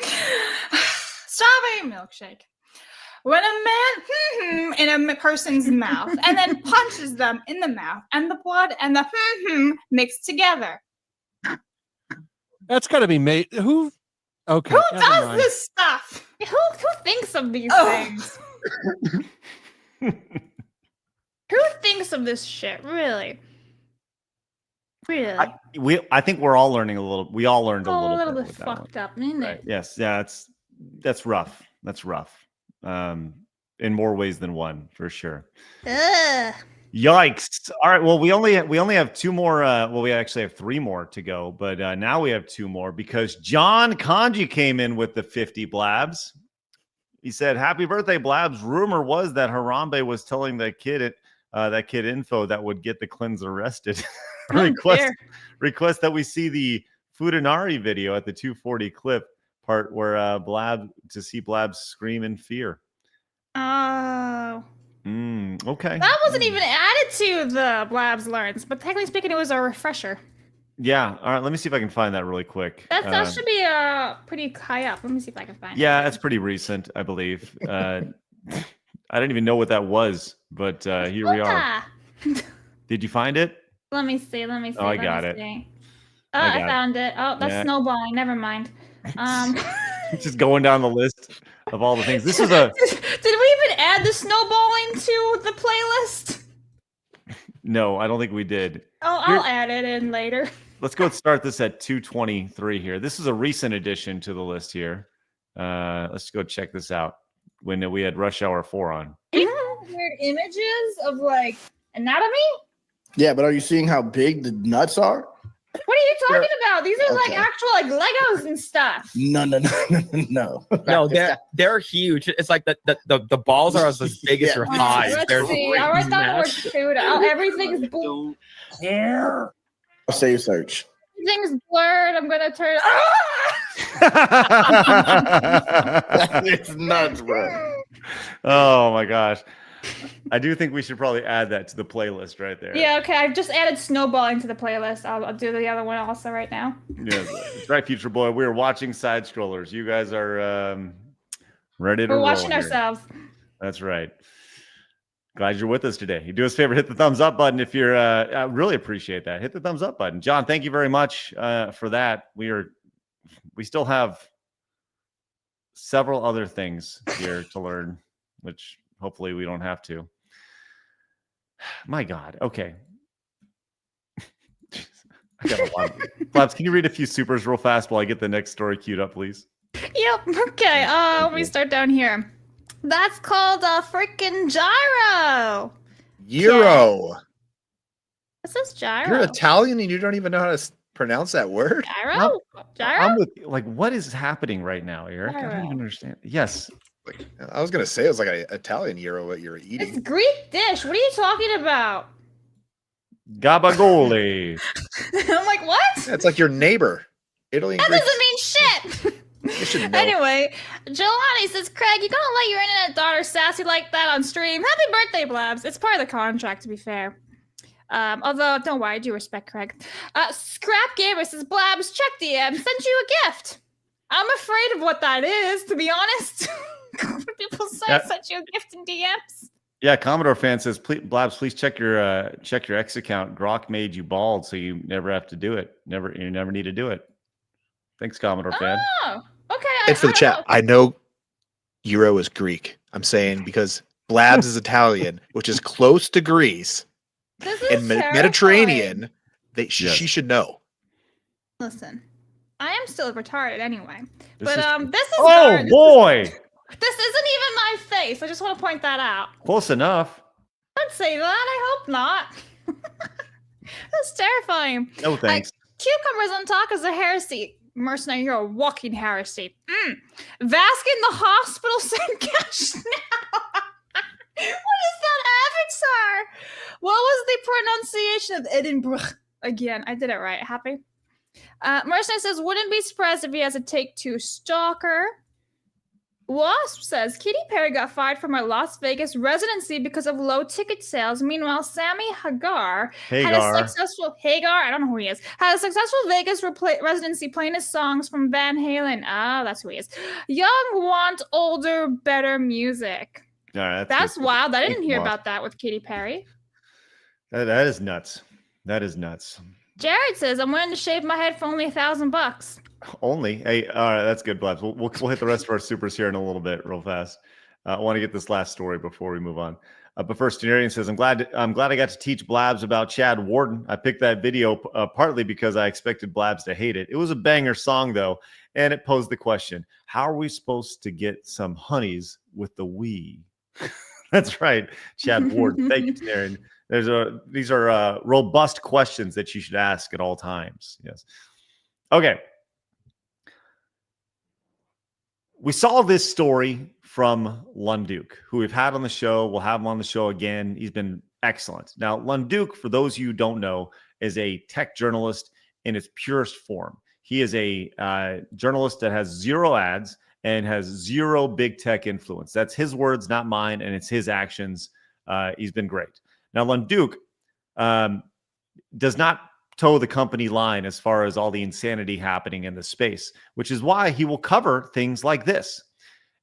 Speaker 8: Strawberry milkshake. When a man in a person's mouth and then punches them in the mouth, and the blood and the mix together.
Speaker 11: That's got to be made. Who? Okay.
Speaker 8: Who
Speaker 11: never
Speaker 8: does
Speaker 11: mind.
Speaker 8: this stuff? Who thinks of these things? Who thinks of this shit? Really? Really?
Speaker 4: I think we're all learning a little. We all learned a little
Speaker 8: bit
Speaker 4: with that
Speaker 8: fucked
Speaker 4: one.
Speaker 8: up, isn't it?
Speaker 4: Yes, yeah, that's rough. That's rough. In more ways than one, for sure.
Speaker 8: Ugh.
Speaker 4: Yikes! All right, well, we only have 2 more. Well, we actually have 3 more to go, but now we have 2 more because John Kanji came in with the 50 Blabs. He said, "Happy birthday, Blabs! Rumor was that Harambe was telling that kid info that would get the Clins arrested. request that we see the Fudanari video at the 240 clip part where Blabs scream in fear.
Speaker 8: Oh.
Speaker 4: Okay.
Speaker 8: That wasn't even added to the Blabs learns, but technically speaking, it was a refresher.
Speaker 4: Yeah. All right. Let me see if I can find that really quick.
Speaker 8: That should be pretty high up. Let me see if I can find it.
Speaker 4: Yeah, that's pretty recent, I believe. I didn't even know what that was, but here we are. Did you find it?
Speaker 8: Let me see.
Speaker 4: Oh, I got it.
Speaker 8: Oh, I found it. Oh, that's snowballing. Never mind.
Speaker 4: Just going down the list of all the things. This is a.
Speaker 8: Did we even add the snowballing to the playlist?
Speaker 4: No, I don't think we did.
Speaker 8: Oh, I'll add it in later.
Speaker 4: Let's go start this at 223 here. This is a recent addition to the list here. Let's go check this out. When we had Rush Hour 4 on.
Speaker 8: Weird images of like anatomy?
Speaker 16: Yeah, but are you seeing how big the nuts are?
Speaker 8: What are you talking about? These are like actual like Legos and stuff.
Speaker 16: No.
Speaker 14: No, they're huge. It's like the balls are as big as your thighs.
Speaker 8: Let's see. I'll write down the word food. Everything's blurred.
Speaker 16: I'll save search.
Speaker 8: Everything's blurred. I'm gonna turn.
Speaker 16: It's nuts, bro.
Speaker 4: Oh my gosh. I do think we should probably add that to the playlist right there.
Speaker 8: Yeah, okay. I've just added snowballing to the playlist. I'll do the other one also right now.
Speaker 4: Yeah, that's right, Future Boy. We're watching side scrollers. You guys are ready to roll.
Speaker 8: We're watching
Speaker 4: here.
Speaker 8: ourselves.
Speaker 4: That's right. Glad you're with us today. You do us a favor, hit the thumbs up button if you're. I really appreciate that. Hit the thumbs up button, John. Thank you very much for that. We still have several other things here to learn, which hopefully we don't have to. My God. Okay. I got a lot of Blabs, can you read a few supers real fast while I get the next story queued up, please?
Speaker 8: Yep. Okay. Let me start down here. That's called a freaking gyro.
Speaker 9: Euro.
Speaker 8: This is gyro.
Speaker 9: You're Italian and you don't even know how to pronounce that word?
Speaker 8: Gyro? Gyro?
Speaker 4: I'm with, like, what is happening right now, Eric? I don't even understand. Yes.
Speaker 9: I was going to say it was like an Italian gyro what you were eating.
Speaker 8: It's Greek dish. What are you talking about?
Speaker 4: Gabagoli.
Speaker 8: I'm like, what?
Speaker 9: It's like your neighbor. Italy and
Speaker 8: That
Speaker 9: Greece.
Speaker 8: doesn't mean shit.
Speaker 9: You should know.
Speaker 8: Anyway, Jelani says, Craig, you gonna let your internet daughter sassy like that on stream? Happy birthday, Blabs. It's part of the contract, to be fair. Although, don't worry, I do respect Craig. Scrap Gamer says, Blabs, check DM, sent you a gift. I'm afraid of what that is, to be honest. People say I sent you a gift in DMs.
Speaker 4: Yeah, Commodore fan says, Blabs, please check your X account. Grok made you bald, so you never have to do it. You never need to do it. Thanks, Commodore fan.
Speaker 8: Oh, okay.
Speaker 9: And for the chat, I know Euro is Greek. I'm saying because Blabs is Italian, which is close to Greece.
Speaker 8: This
Speaker 9: and
Speaker 8: is
Speaker 9: Mediterranean, she should know.
Speaker 8: Listen, I am still retarded anyway.
Speaker 4: This
Speaker 8: But
Speaker 4: is-
Speaker 8: this is
Speaker 4: Oh,
Speaker 8: garbage.
Speaker 4: boy.
Speaker 8: This isn't even my face. I just want to point that out.
Speaker 4: Close enough.
Speaker 8: I'd say that. I hope not. That's terrifying.
Speaker 4: No thanks.
Speaker 8: Cucumbers on tacos are heresy. Mercenary, you're a walking heresy. Vask in the hospital sent cash now. What is that avatar? What was the pronunciation of Edinburgh? Again, I did it right. Happy? Mercenary says, wouldn't be surprised if he has a Take-Two stalker. Wasp says, Katy Perry got fired from her Las Vegas residency because of low ticket sales. Meanwhile, Sammy Hagar had a successful I don't know who he is. Had a successful Vegas residency playing his songs from Van Halen. Ah, that's who he is. Young want older, better music.
Speaker 4: All right,
Speaker 8: That's wild. I didn't hear
Speaker 4: Wow.
Speaker 8: about that with Katy Perry.
Speaker 4: That is nuts. That is nuts.
Speaker 8: Jared says, I'm willing to shave my head for only $1,000.
Speaker 4: Only. Hey, all right, that's good, Blabs. We'll hit the rest of our supers here in a little bit, real fast. I want to get this last story before we move on. But first, Denarian says, I'm glad I got to teach Blabs about Chad Warden. I picked that video partly because I expected Blabs to hate it. It was a banger song, though, and it posed the question, how are we supposed to get some honeys with the Wii? That's right, Chad Warden. Thank you, Denarian. These are robust questions that you should ask at all times. Yes. Okay. We saw this story from Lunduke, who we've had on the show. We'll have him on the show again. He's been excellent. Now, Lunduke, for those of you who don't know, is a tech journalist in its purest form. He is a journalist that has zero ads and has zero big tech influence. That's his words, not mine, and it's his actions. He's been great. Now, Lunduke does not toe the company line as far as all the insanity happening in the space, which is why he will cover things like this.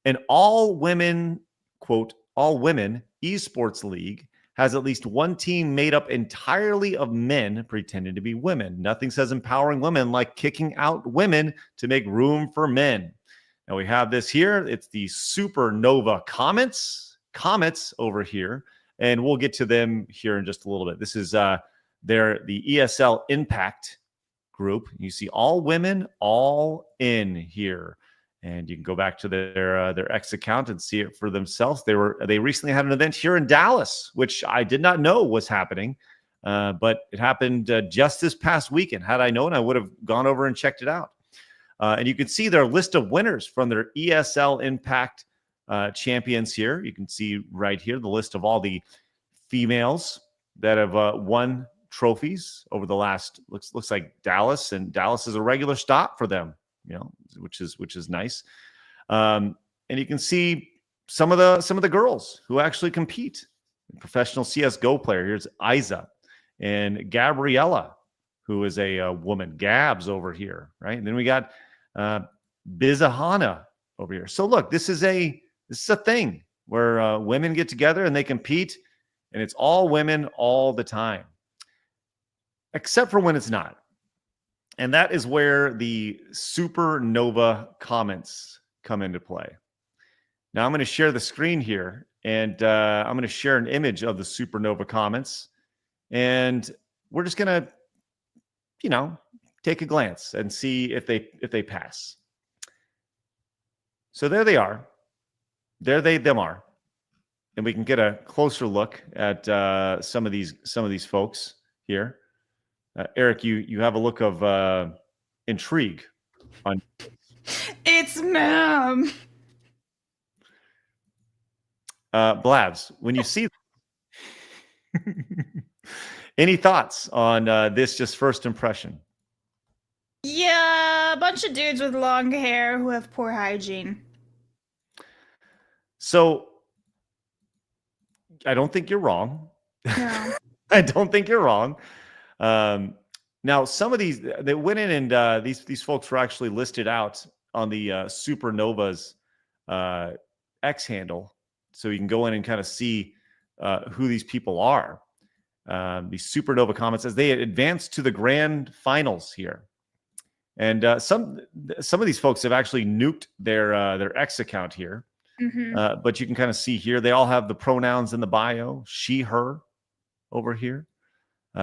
Speaker 4: An all-women, quote, all-women esports league has at least one team made up entirely of men pretending to be women. Nothing says empowering women like kicking out women to make room for men. Now we have this here. It's the Supernova Comets over here, and we'll get to them here in just a little bit. This is the ESL Impact group. You see all women, all in here. And you can go back to their X account and see it for themselves. They recently had an event here in Dallas, which I did not know was happening, but it happened just this past weekend. Had I known, I would have gone over and checked it out. And you can see their list of winners from their ESL Impact champions here. You can see right here the list of all the females that have won trophies over the last looks like Dallas, and Dallas is a regular stop for them. Which is nice. And you can see some of the girls who actually compete. Professional CS:GO player. Here's Isa and Gabriella, who is a woman. Gabs over here, right? And then we got Bizahana over here. So look, this is a thing where women get together and they compete, and it's all women all the time, except for when it's not. And that is where the Supernova comments come into play. Now I'm going to share the screen here, and I'm going to share an image of the Supernova comments, and we're just going to, take a glance and see if they pass. So there they are. There them are, and we can get a closer look at some of these folks here. Eric, you have a look of intrigue on.
Speaker 8: It's Mound.
Speaker 4: Blabs, when you see any thoughts on this just first impression?
Speaker 8: Yeah, a bunch of dudes with long hair who have poor hygiene.
Speaker 4: So I don't think you're wrong.
Speaker 8: No.
Speaker 4: I don't think you're wrong. Now, some of these, they went in and these folks were actually listed out on the Supernova's X handle, so you can go in and kind of see who these people are. These Supernova comments as they advance to the grand finals here, and some of these folks have actually nuked their X account here, but you can kind of see here they all have the pronouns in the bio: she, her, over here.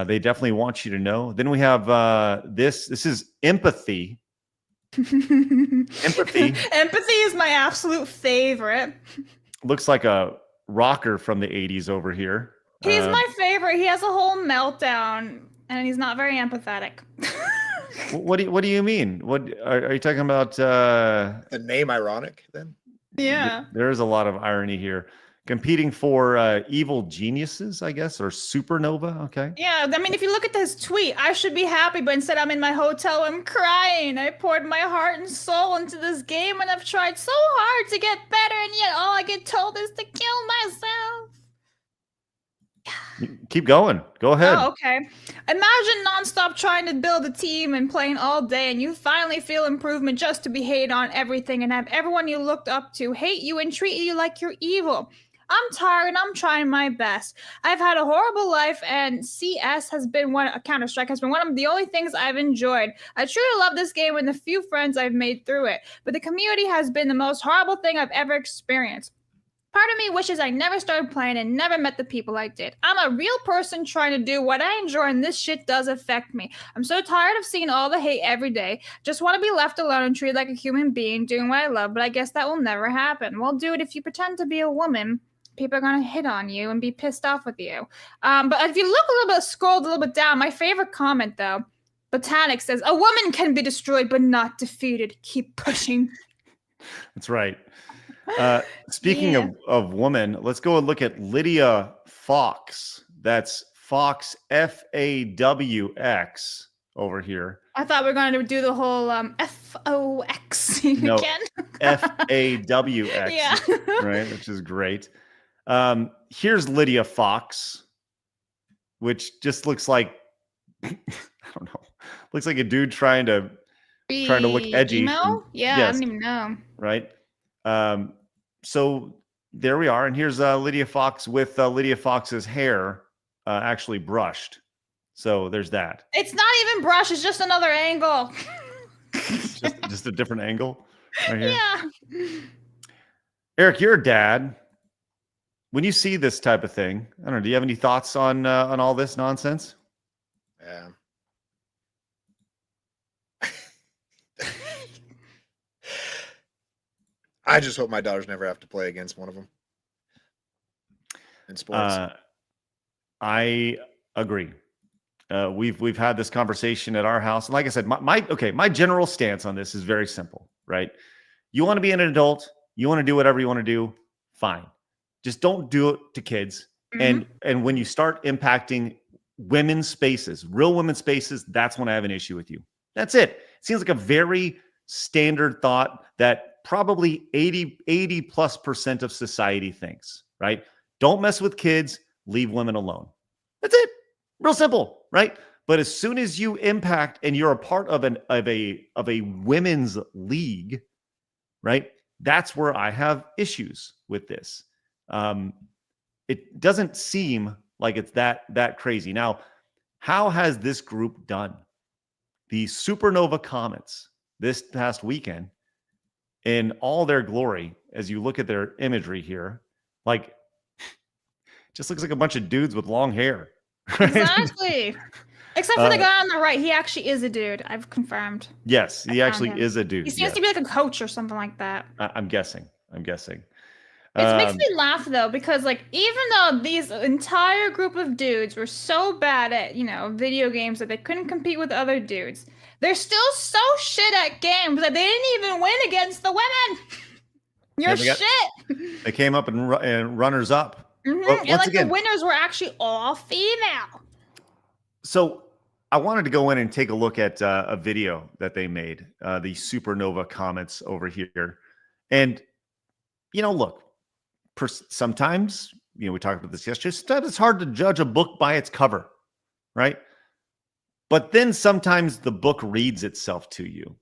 Speaker 4: They definitely want you to know. Then we have this is empathy. Empathy.
Speaker 8: Empathy is my absolute favorite.
Speaker 4: Looks like a rocker from the 80s over here.
Speaker 8: He's my favorite. He has a whole meltdown, and he's not very empathetic.
Speaker 4: What do you mean? What are you talking about?
Speaker 9: The name ironic then?
Speaker 8: Yeah.
Speaker 4: There is a lot of irony here. Competing for evil geniuses, I guess, or supernova. Okay.
Speaker 8: Yeah, I mean, if you look at this tweet, I should be happy, but instead I'm in my hotel, I'm crying. I poured my heart and soul into this game, and I've tried so hard to get better, and yet all I get told is to kill myself.
Speaker 4: Keep going. Go ahead.
Speaker 8: Oh, okay. Imagine nonstop trying to build a team and playing all day, and you finally feel improvement just to be hated on everything and have everyone you looked up to hate you and treat you like you're evil. I'm tired and I'm trying my best. I've had a horrible life, and CS has been Counter-Strike has been one of the only things I've enjoyed. I truly love this game and the few friends I've made through it, but the community has been the most horrible thing I've ever experienced. Part of me wishes I never started playing and never met the people I did. I'm a real person trying to do what I enjoy, and this shit does affect me. I'm so tired of seeing all the hate every day. Just want to be left alone and treated like a human being doing what I love, but I guess that will never happen. Well, dude, if you pretend to be a woman, people are going to hit on you and be pissed off with you. But if you look a little bit, scrolled a little bit down, my favorite comment, though, Botanic says, a woman can be destroyed but not defeated. Keep pushing.
Speaker 4: That's right. Speaking of women, let's go and look at Lydia Fox. That's Fox, Fawx, over here.
Speaker 8: I thought we were going to do the whole FOX
Speaker 4: No,
Speaker 8: again.
Speaker 4: FAWX,
Speaker 8: Yeah.
Speaker 4: right? Which is great. Here's Lydia Fox, which just looks like I don't know, looks like a dude trying to look edgy.
Speaker 8: Emo? Yeah,
Speaker 4: Yes.
Speaker 8: I don't even know.
Speaker 4: Right. So there we are, and here's Lydia Fox with Lydia Fox's hair actually brushed. So there's that.
Speaker 8: It's not even brush, it's just another angle.
Speaker 4: just a different angle right here.
Speaker 8: Yeah.
Speaker 4: Eric, you're a dad. When you see this type of thing, I don't know, do you have any thoughts on all this nonsense?
Speaker 9: Yeah. I just hope my daughters never have to play against one of them in sports.
Speaker 4: I agree. We've had this conversation at our house, and like I said, my general stance on this is very simple, right? You want to be an adult, you want to do whatever you want to do, fine. Just don't do it to kids. And when you start impacting women's spaces, real women's spaces, that's when I have an issue with you. That's it. It seems like a very standard thought that probably 80+% of society thinks, right? Don't mess with kids, leave women alone. That's it. Real simple, right? But as soon as you impact and you're a part of a women's league, right? That's where I have issues with this. It doesn't seem like it's that crazy. Now, how has this group done? The Supernova Comets this past weekend, in all their glory, as you look at their imagery here, like, just looks like a bunch of dudes with long hair. Right?
Speaker 8: Exactly. Except for the guy on the right. He actually is a dude. I've confirmed.
Speaker 4: Yes, he actually is a dude.
Speaker 8: He seems to be like a coach or something like that.
Speaker 4: I'm guessing.
Speaker 8: It makes me laugh though, because like even though these entire group of dudes were so bad at, video games that they couldn't compete with other dudes, they're still so shit at games that they didn't even win against the women. You're shit.
Speaker 4: They came up and runners up.
Speaker 8: And the winners were actually all female.
Speaker 4: So I wanted to go in and take a look at a video that they made, the Supernova Comets over here. And, look, sometimes, we talked about this yesterday, sometimes it's hard to judge a book by its cover, right? But then sometimes the book reads itself to you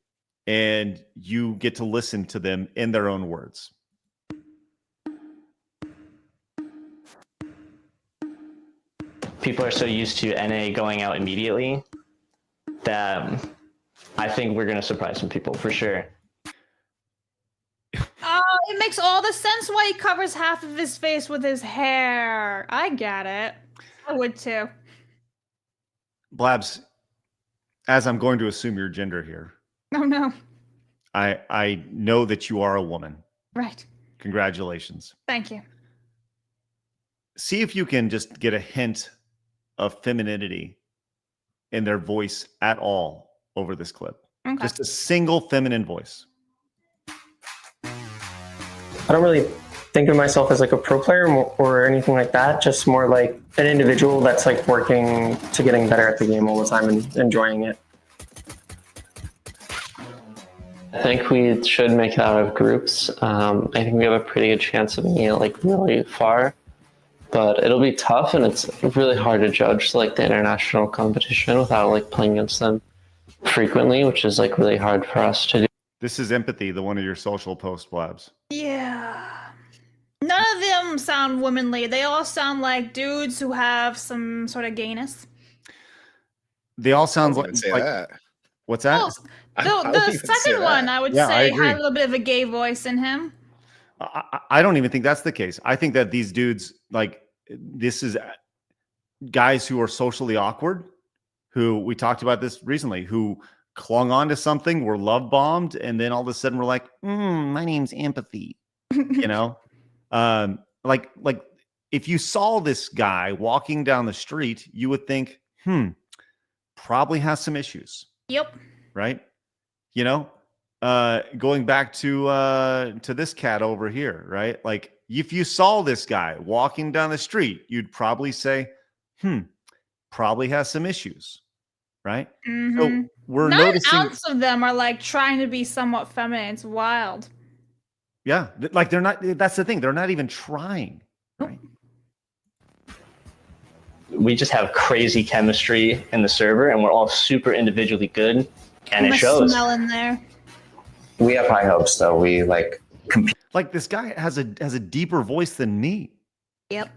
Speaker 4: and you get to listen to them in their own words.
Speaker 17: People are so used to NA going out immediately that I think we're going to surprise some people for sure.
Speaker 8: Oh, it makes all the sense why he covers half of his face with his hair. I get it. I would too.
Speaker 4: Blabs, as I'm going to assume your gender here.
Speaker 8: Oh no.
Speaker 4: I know that you are a woman.
Speaker 8: Right.
Speaker 4: Congratulations.
Speaker 8: Thank you.
Speaker 4: See if you can just get a hint of femininity in their voice at all over this clip.
Speaker 8: Okay.
Speaker 4: Just a single feminine voice.
Speaker 18: I don't really think of myself as like a pro player or anything like that. Just more like an individual that's like working to getting better at the game all the time and enjoying it.
Speaker 17: I think we should make it out of groups. I think we have a pretty good chance of making it like really far, but it'll be tough and it's really hard to judge like the international competition without like playing against them frequently, which is like really hard for us to do.
Speaker 4: This is Empathy, the one of your social post, Blabs.
Speaker 8: Yeah. None of them sound womanly. They all sound like dudes who have some sort of gayness.
Speaker 4: They all sound
Speaker 9: like that.
Speaker 4: What's that?
Speaker 8: The second one, I would say, had a little bit of a gay voice in him.
Speaker 4: I don't even think that's the case. I think that these dudes, like, this is guys who are socially awkward, who we talked about this recently, who clung on to something, were love bombed, and then all of a sudden we're like, my name's Empathy. Like if you saw this guy walking down the street, you would think, probably has some issues.
Speaker 8: Yep.
Speaker 4: Right? Going back to this cat over here, right? Like if you saw this guy walking down the street, you'd probably say, probably has some issues. right?
Speaker 8: Mhm.
Speaker 4: So we're
Speaker 8: Not an
Speaker 4: noticing,
Speaker 8: ounce of them are like trying to be somewhat feminine. It's wild.
Speaker 4: yeah, like they're not. That's the thing; they're not even trying.
Speaker 19: We just have crazy chemistry in the server, and we're all super individually good, and it shows.
Speaker 8: Smell in there.
Speaker 19: We have high hopes, though. We like compete.
Speaker 4: Like this guy has a deeper voice than me.
Speaker 8: Yep.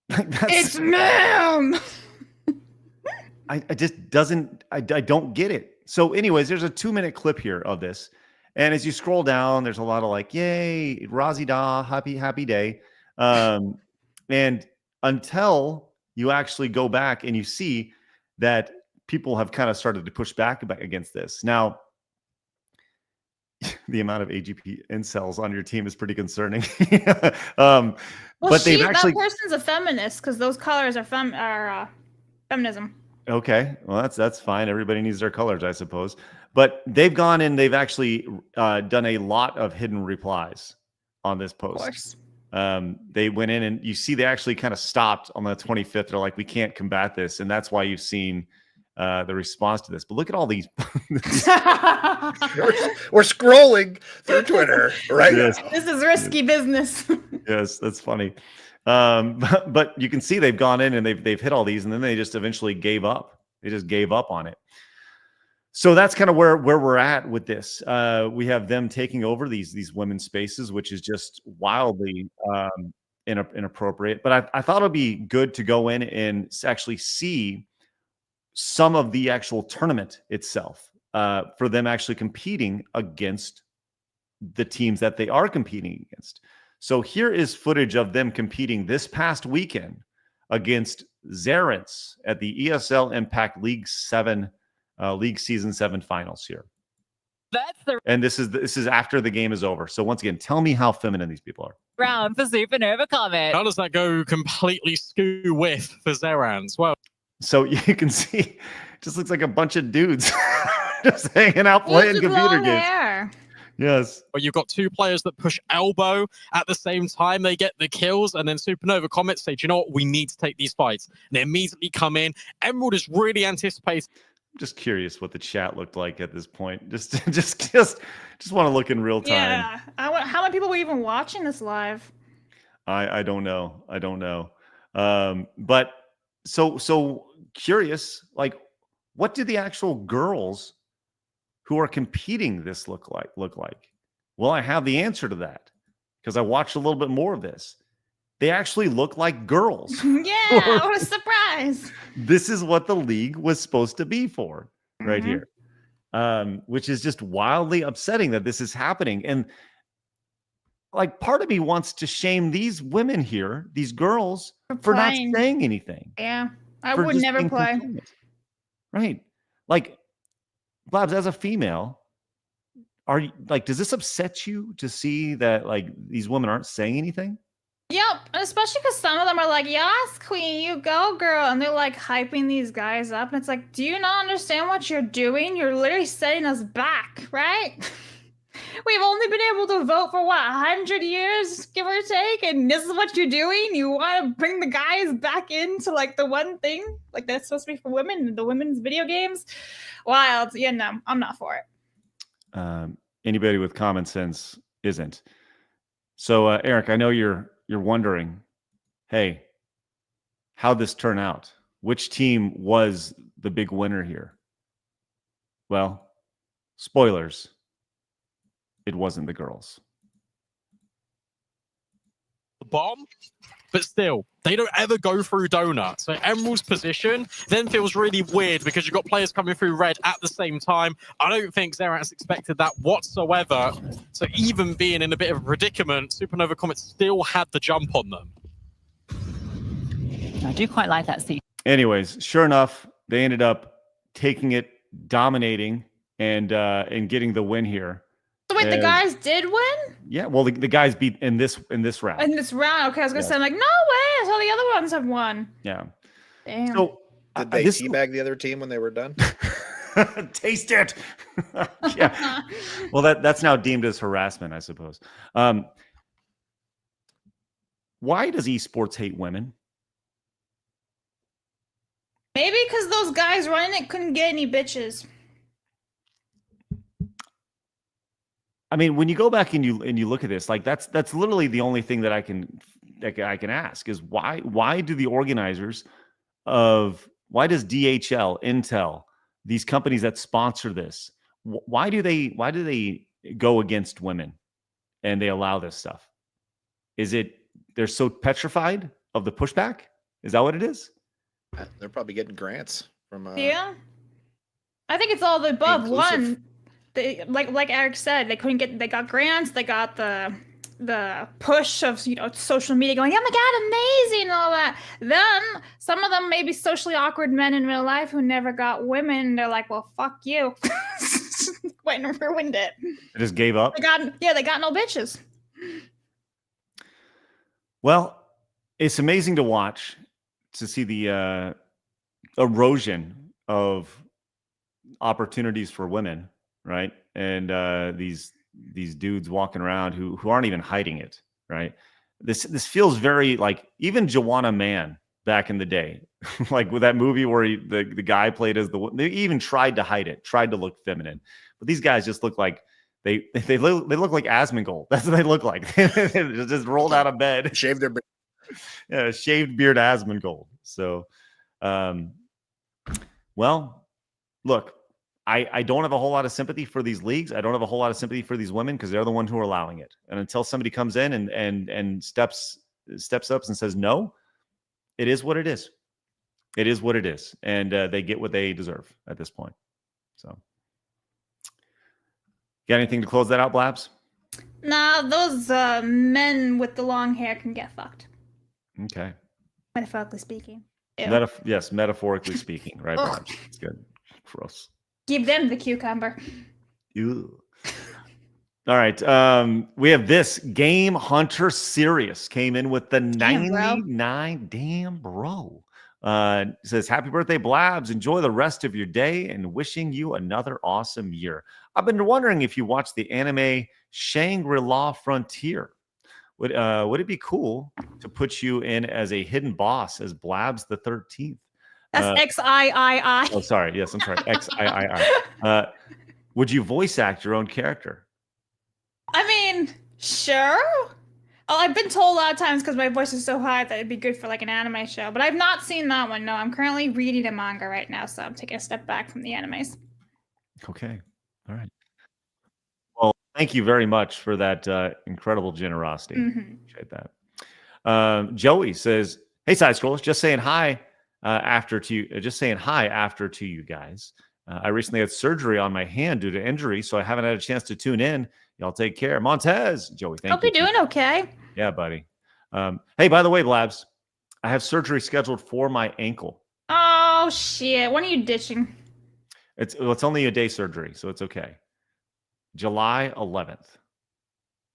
Speaker 4: That's,
Speaker 8: It's Mound.
Speaker 4: I just doesn't. I don't get it. So, anyways, there's a 2-minute clip here of this, and as you scroll down, there's a lot of like, "Yay, Razi da, happy day," and until you actually go back and you see that people have kind of started to push back against this. Now, the amount of AGP incels on your team is pretty concerning.
Speaker 8: Well,
Speaker 4: but they've actually.
Speaker 8: That person's a feminist because those colors are feminism.
Speaker 4: Okay, well that's fine. Everybody needs their colors, I suppose. But they've gone in. They've actually done a lot of hidden replies on this post.
Speaker 8: Of course.
Speaker 4: They went in and you see they actually kind of stopped on the 25th. They're like, we can't combat this, and that's why you've seen the response to this. But look at all these.
Speaker 9: We're scrolling through Twitter right now.
Speaker 8: This is risky business.
Speaker 4: Yes, that's funny. But you can see they've gone in and they've hit all these, and then they just eventually gave up. They just gave up on it. So that's kind of where we're at with this. We have them taking over these women's spaces, which is just wildly inappropriate. But I thought it'd be good to go in and actually see some of the actual tournament itself for them actually competing against the teams that they are competing against. So here is footage of them competing this past weekend against Zarents at the ESL Impact League Season 7 finals here. And this is after the game is over. So once again, tell me how feminine these people are.
Speaker 3: Round for Supernova comment.
Speaker 10: How does that go completely skew with for Zarans? Well,
Speaker 4: so you can see, it just looks like a bunch of dudes just hanging out playing computer games.
Speaker 8: Hair.
Speaker 10: Yes. Well, you've got two players that push elbow at the same time. They get the kills, and then Supernova comments say, "Do you know what? We need to take these fights." And they immediately come in. Emerald is really anticipating.
Speaker 4: I'm just curious what the chat looked like at this point. Just want to look in real time.
Speaker 8: Yeah. How many people were even watching this live?
Speaker 4: I don't know. I don't know. But so curious, like, what do the actual girls who are competing this look like? Well, I have the answer to that because I watched a little bit more of this. They actually look like girls.
Speaker 8: Yeah, what a surprise.
Speaker 4: This is what the league was supposed to be for right here. Which is just wildly upsetting that this is happening. And like part of me wants to shame these women here, these girls, for not saying anything.
Speaker 8: Yeah, I would never play.
Speaker 4: Right. Like, Blabs, as a female, are you like, does this upset you to see that like these women aren't saying anything?
Speaker 8: Yep, especially because some of them are like, "Yes, queen, you go, girl," and they're like hyping these guys up, and it's like, do you not understand what you're doing? You're literally setting us back, right? We've only been able to vote for what, 100 years, give or take, and this is what you're doing? You want to bring the guys back into like the one thing like that's supposed to be for women, the women's video games? Wild. Yeah, no, I'm not for it.
Speaker 4: Anybody with common sense isn't. So, Eric, I know you're wondering, hey, how'd this turn out? Which team was the big winner here? Well, spoilers. It wasn't the girls.
Speaker 10: The bomb, but still, they don't ever go through donut. So Emerald's position then feels really weird because you've got players coming through red at the same time. I don't think Zarats expected that whatsoever. So even being in a bit of a predicament, Supernova Comet still had the jump on them.
Speaker 3: I do quite like that scene.
Speaker 4: Anyways, sure enough, they ended up taking it, dominating, and getting the win here.
Speaker 8: So wait, the guys did win?
Speaker 4: Yeah, well, the guys beat in this round.
Speaker 8: In this round, okay, I was gonna say, I'm like, no way, I saw the other ones have won.
Speaker 4: Yeah.
Speaker 8: Damn.
Speaker 4: So
Speaker 9: did they teabag the other team when they were done?
Speaker 4: Taste it. Yeah. Well, that's now deemed as harassment, I suppose. Why does esports hate women?
Speaker 8: Maybe because those guys running it couldn't get any bitches.
Speaker 4: I mean, when you go back and you look at this, like that's literally the only thing that I can ask is why do the organizers why does DHL, Intel, these companies that sponsor this, why do they go against women and they allow this stuff? Is it they're so petrified of the pushback? Is that what it is?
Speaker 9: They're probably getting grants from.
Speaker 8: Yeah, I think it's all the above. One, they like Eric said, they couldn't get. They got grants. They got the push of social media going, oh my god, amazing, and all that. Then some of them may be socially awkward men in real life who never got women. They're like, well, fuck you. Went and ruined it.
Speaker 4: They just gave up.
Speaker 8: They got no bitches.
Speaker 4: Well, it's amazing to watch, to see the erosion of opportunities for women, right? And these dudes walking around who aren't even hiding it, right? This feels very like even Joanna Man back in the day, like with that movie where the guy played as they even tried to hide it, tried to look feminine, but these guys just look like they look like Asmongold. That's what they look like. Just rolled out of bed,
Speaker 9: shaved their beard.
Speaker 4: Yeah, shaved beard Asmongold. So, well, look, I don't have a whole lot of sympathy for these leagues. I don't have a whole lot of sympathy for these women because they're the ones who are allowing it. And until somebody comes in and steps up and says no, it is what it is. It is what it is, and they get what they deserve at this point. So. Got anything to close that out, Blabs?
Speaker 8: Nah, those men with the long hair can get fucked.
Speaker 4: Okay.
Speaker 8: Metaphorically speaking. Ew.
Speaker 4: Yes, metaphorically speaking, right, Blabs? It's good. Gross.
Speaker 8: Give them the cucumber.
Speaker 4: Ew. All right. We have this Game Hunter Sirius came in with the 99. Damn, bro. Says, happy birthday, Blabs. Enjoy the rest of your day and wishing you another awesome year. I've been wondering if you watched the anime Shangri-La Frontier. Would it be cool to put you in as a hidden boss as Blabs the 13th?
Speaker 8: That's XIII.
Speaker 4: Oh, sorry. Yes, I'm sorry. XIII. Would you voice act your own character?
Speaker 8: I mean, sure. Oh, I've been told a lot of times because my voice is so high that it'd be good for like an anime show, but I've not seen that one. No, I'm currently reading a manga right now, so I'm taking a step back from the animes.
Speaker 4: Okay. All right. Well, thank you very much for that incredible generosity.
Speaker 8: Mm-hmm.
Speaker 4: Appreciate that. Joey says, "Hey, side scrollers, just saying hi after to you guys. I recently had surgery on my hand due to injury, so I haven't had a chance to tune in. Y'all take care, Montez." Joey, thank you.
Speaker 8: Hope you're doing okay.
Speaker 4: Yeah, buddy. Hey, by the way, Blabs, I have surgery scheduled for my ankle.
Speaker 8: Oh shit! When are you ditching?
Speaker 4: It's only a day surgery, so it's okay. July 11th.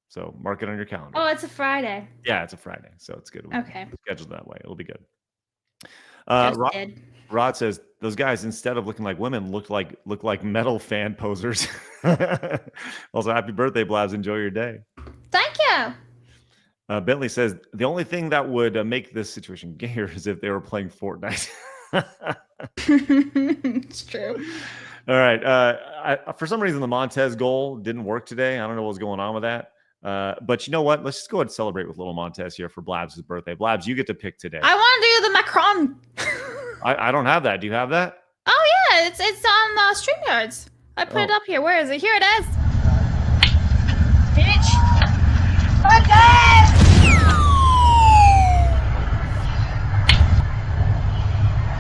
Speaker 4: So mark it on your calendar.
Speaker 8: Oh, it's a Friday.
Speaker 4: Yeah, it's a Friday, so it's good.
Speaker 8: Okay.
Speaker 4: Scheduled that way. It'll be good.
Speaker 8: Just
Speaker 4: Rod says those guys, instead of looking like women, look like metal fan posers. Also, happy birthday, Blabs. Enjoy your day.
Speaker 8: Thank you.
Speaker 4: Bentley says the only thing that would make this situation gayer is if they were playing Fortnite.
Speaker 8: It's true.
Speaker 4: All right. For some reason, the Montez goal didn't work today. I don't know what's going on with that. But you know what? Let's just go ahead and celebrate with little Montez here for Blabs' birthday. Blabs, you get to pick today.
Speaker 8: I want to do the Macron.
Speaker 4: I don't have that. Do you have that?
Speaker 8: Oh yeah, it's on StreamYards. I put it up here. Where is it? Here it is. Bitch. Montez!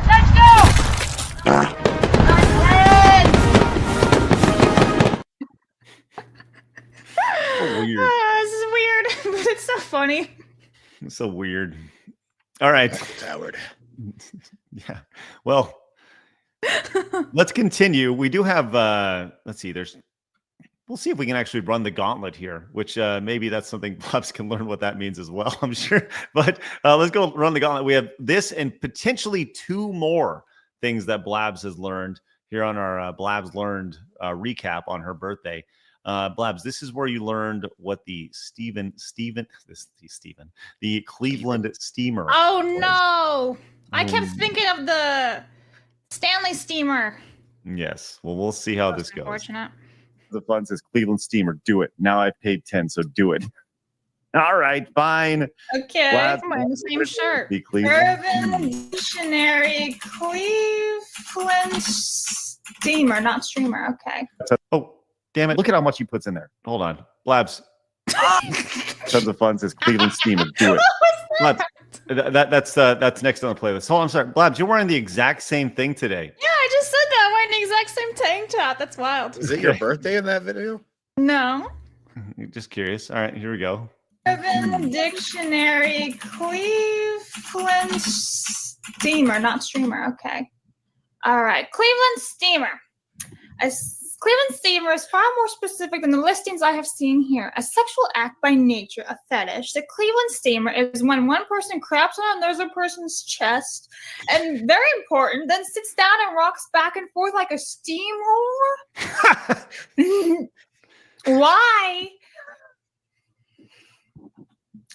Speaker 8: Let's go!
Speaker 4: So weird.
Speaker 8: This is weird, but it's so funny.
Speaker 4: It's so weird. All right.
Speaker 9: Howard.
Speaker 4: Yeah. Well, let's continue. We do have let's see, we'll see if we can actually run the gauntlet here, which maybe that's something Blabs can learn what that means as well, I'm sure. But let's go run the gauntlet. We have this and potentially two more things that Blabs has learned here on our Blabs Learned recap on her birthday. Blabs, this is where you learned what the Cleveland steamer.
Speaker 8: Oh no! I kept thinking of the Stanley Steamer.
Speaker 4: Yes. Well, we'll see how this goes.
Speaker 8: Unfortunate.
Speaker 5: The fun says Cleveland Steamer. Do it. Now I've paid 10, so do it. All right, fine.
Speaker 8: Okay,
Speaker 5: Blabs,
Speaker 8: I'm wearing the same shirt.
Speaker 5: Be Cleveland.
Speaker 8: Urban Dictionary, Cleveland Steamer, not streamer. Okay.
Speaker 4: Oh, damn it. Look at how much he puts in there. Hold on. Blabs. Tons of fun says Cleveland Steamer. Do it. Blabs. That's next on the playlist. Hold on, I'm sorry. Blabs, you're wearing the exact same thing today.
Speaker 8: Yeah, I just said that. I'm wearing the exact same tank top. That's wild.
Speaker 9: Is it your birthday in that video?
Speaker 8: No.
Speaker 4: Just curious. All right, here we go.
Speaker 8: Urban Dictionary, Cleveland Steamer, not streamer. Okay. All right. Cleveland Steamer. Cleveland Steamer is far more specific than the listings I have seen here. A sexual act by nature, a fetish. The Cleveland Steamer is when one person craps on another person's chest, and very important, then sits down and rocks back and forth like a steamroller. Why?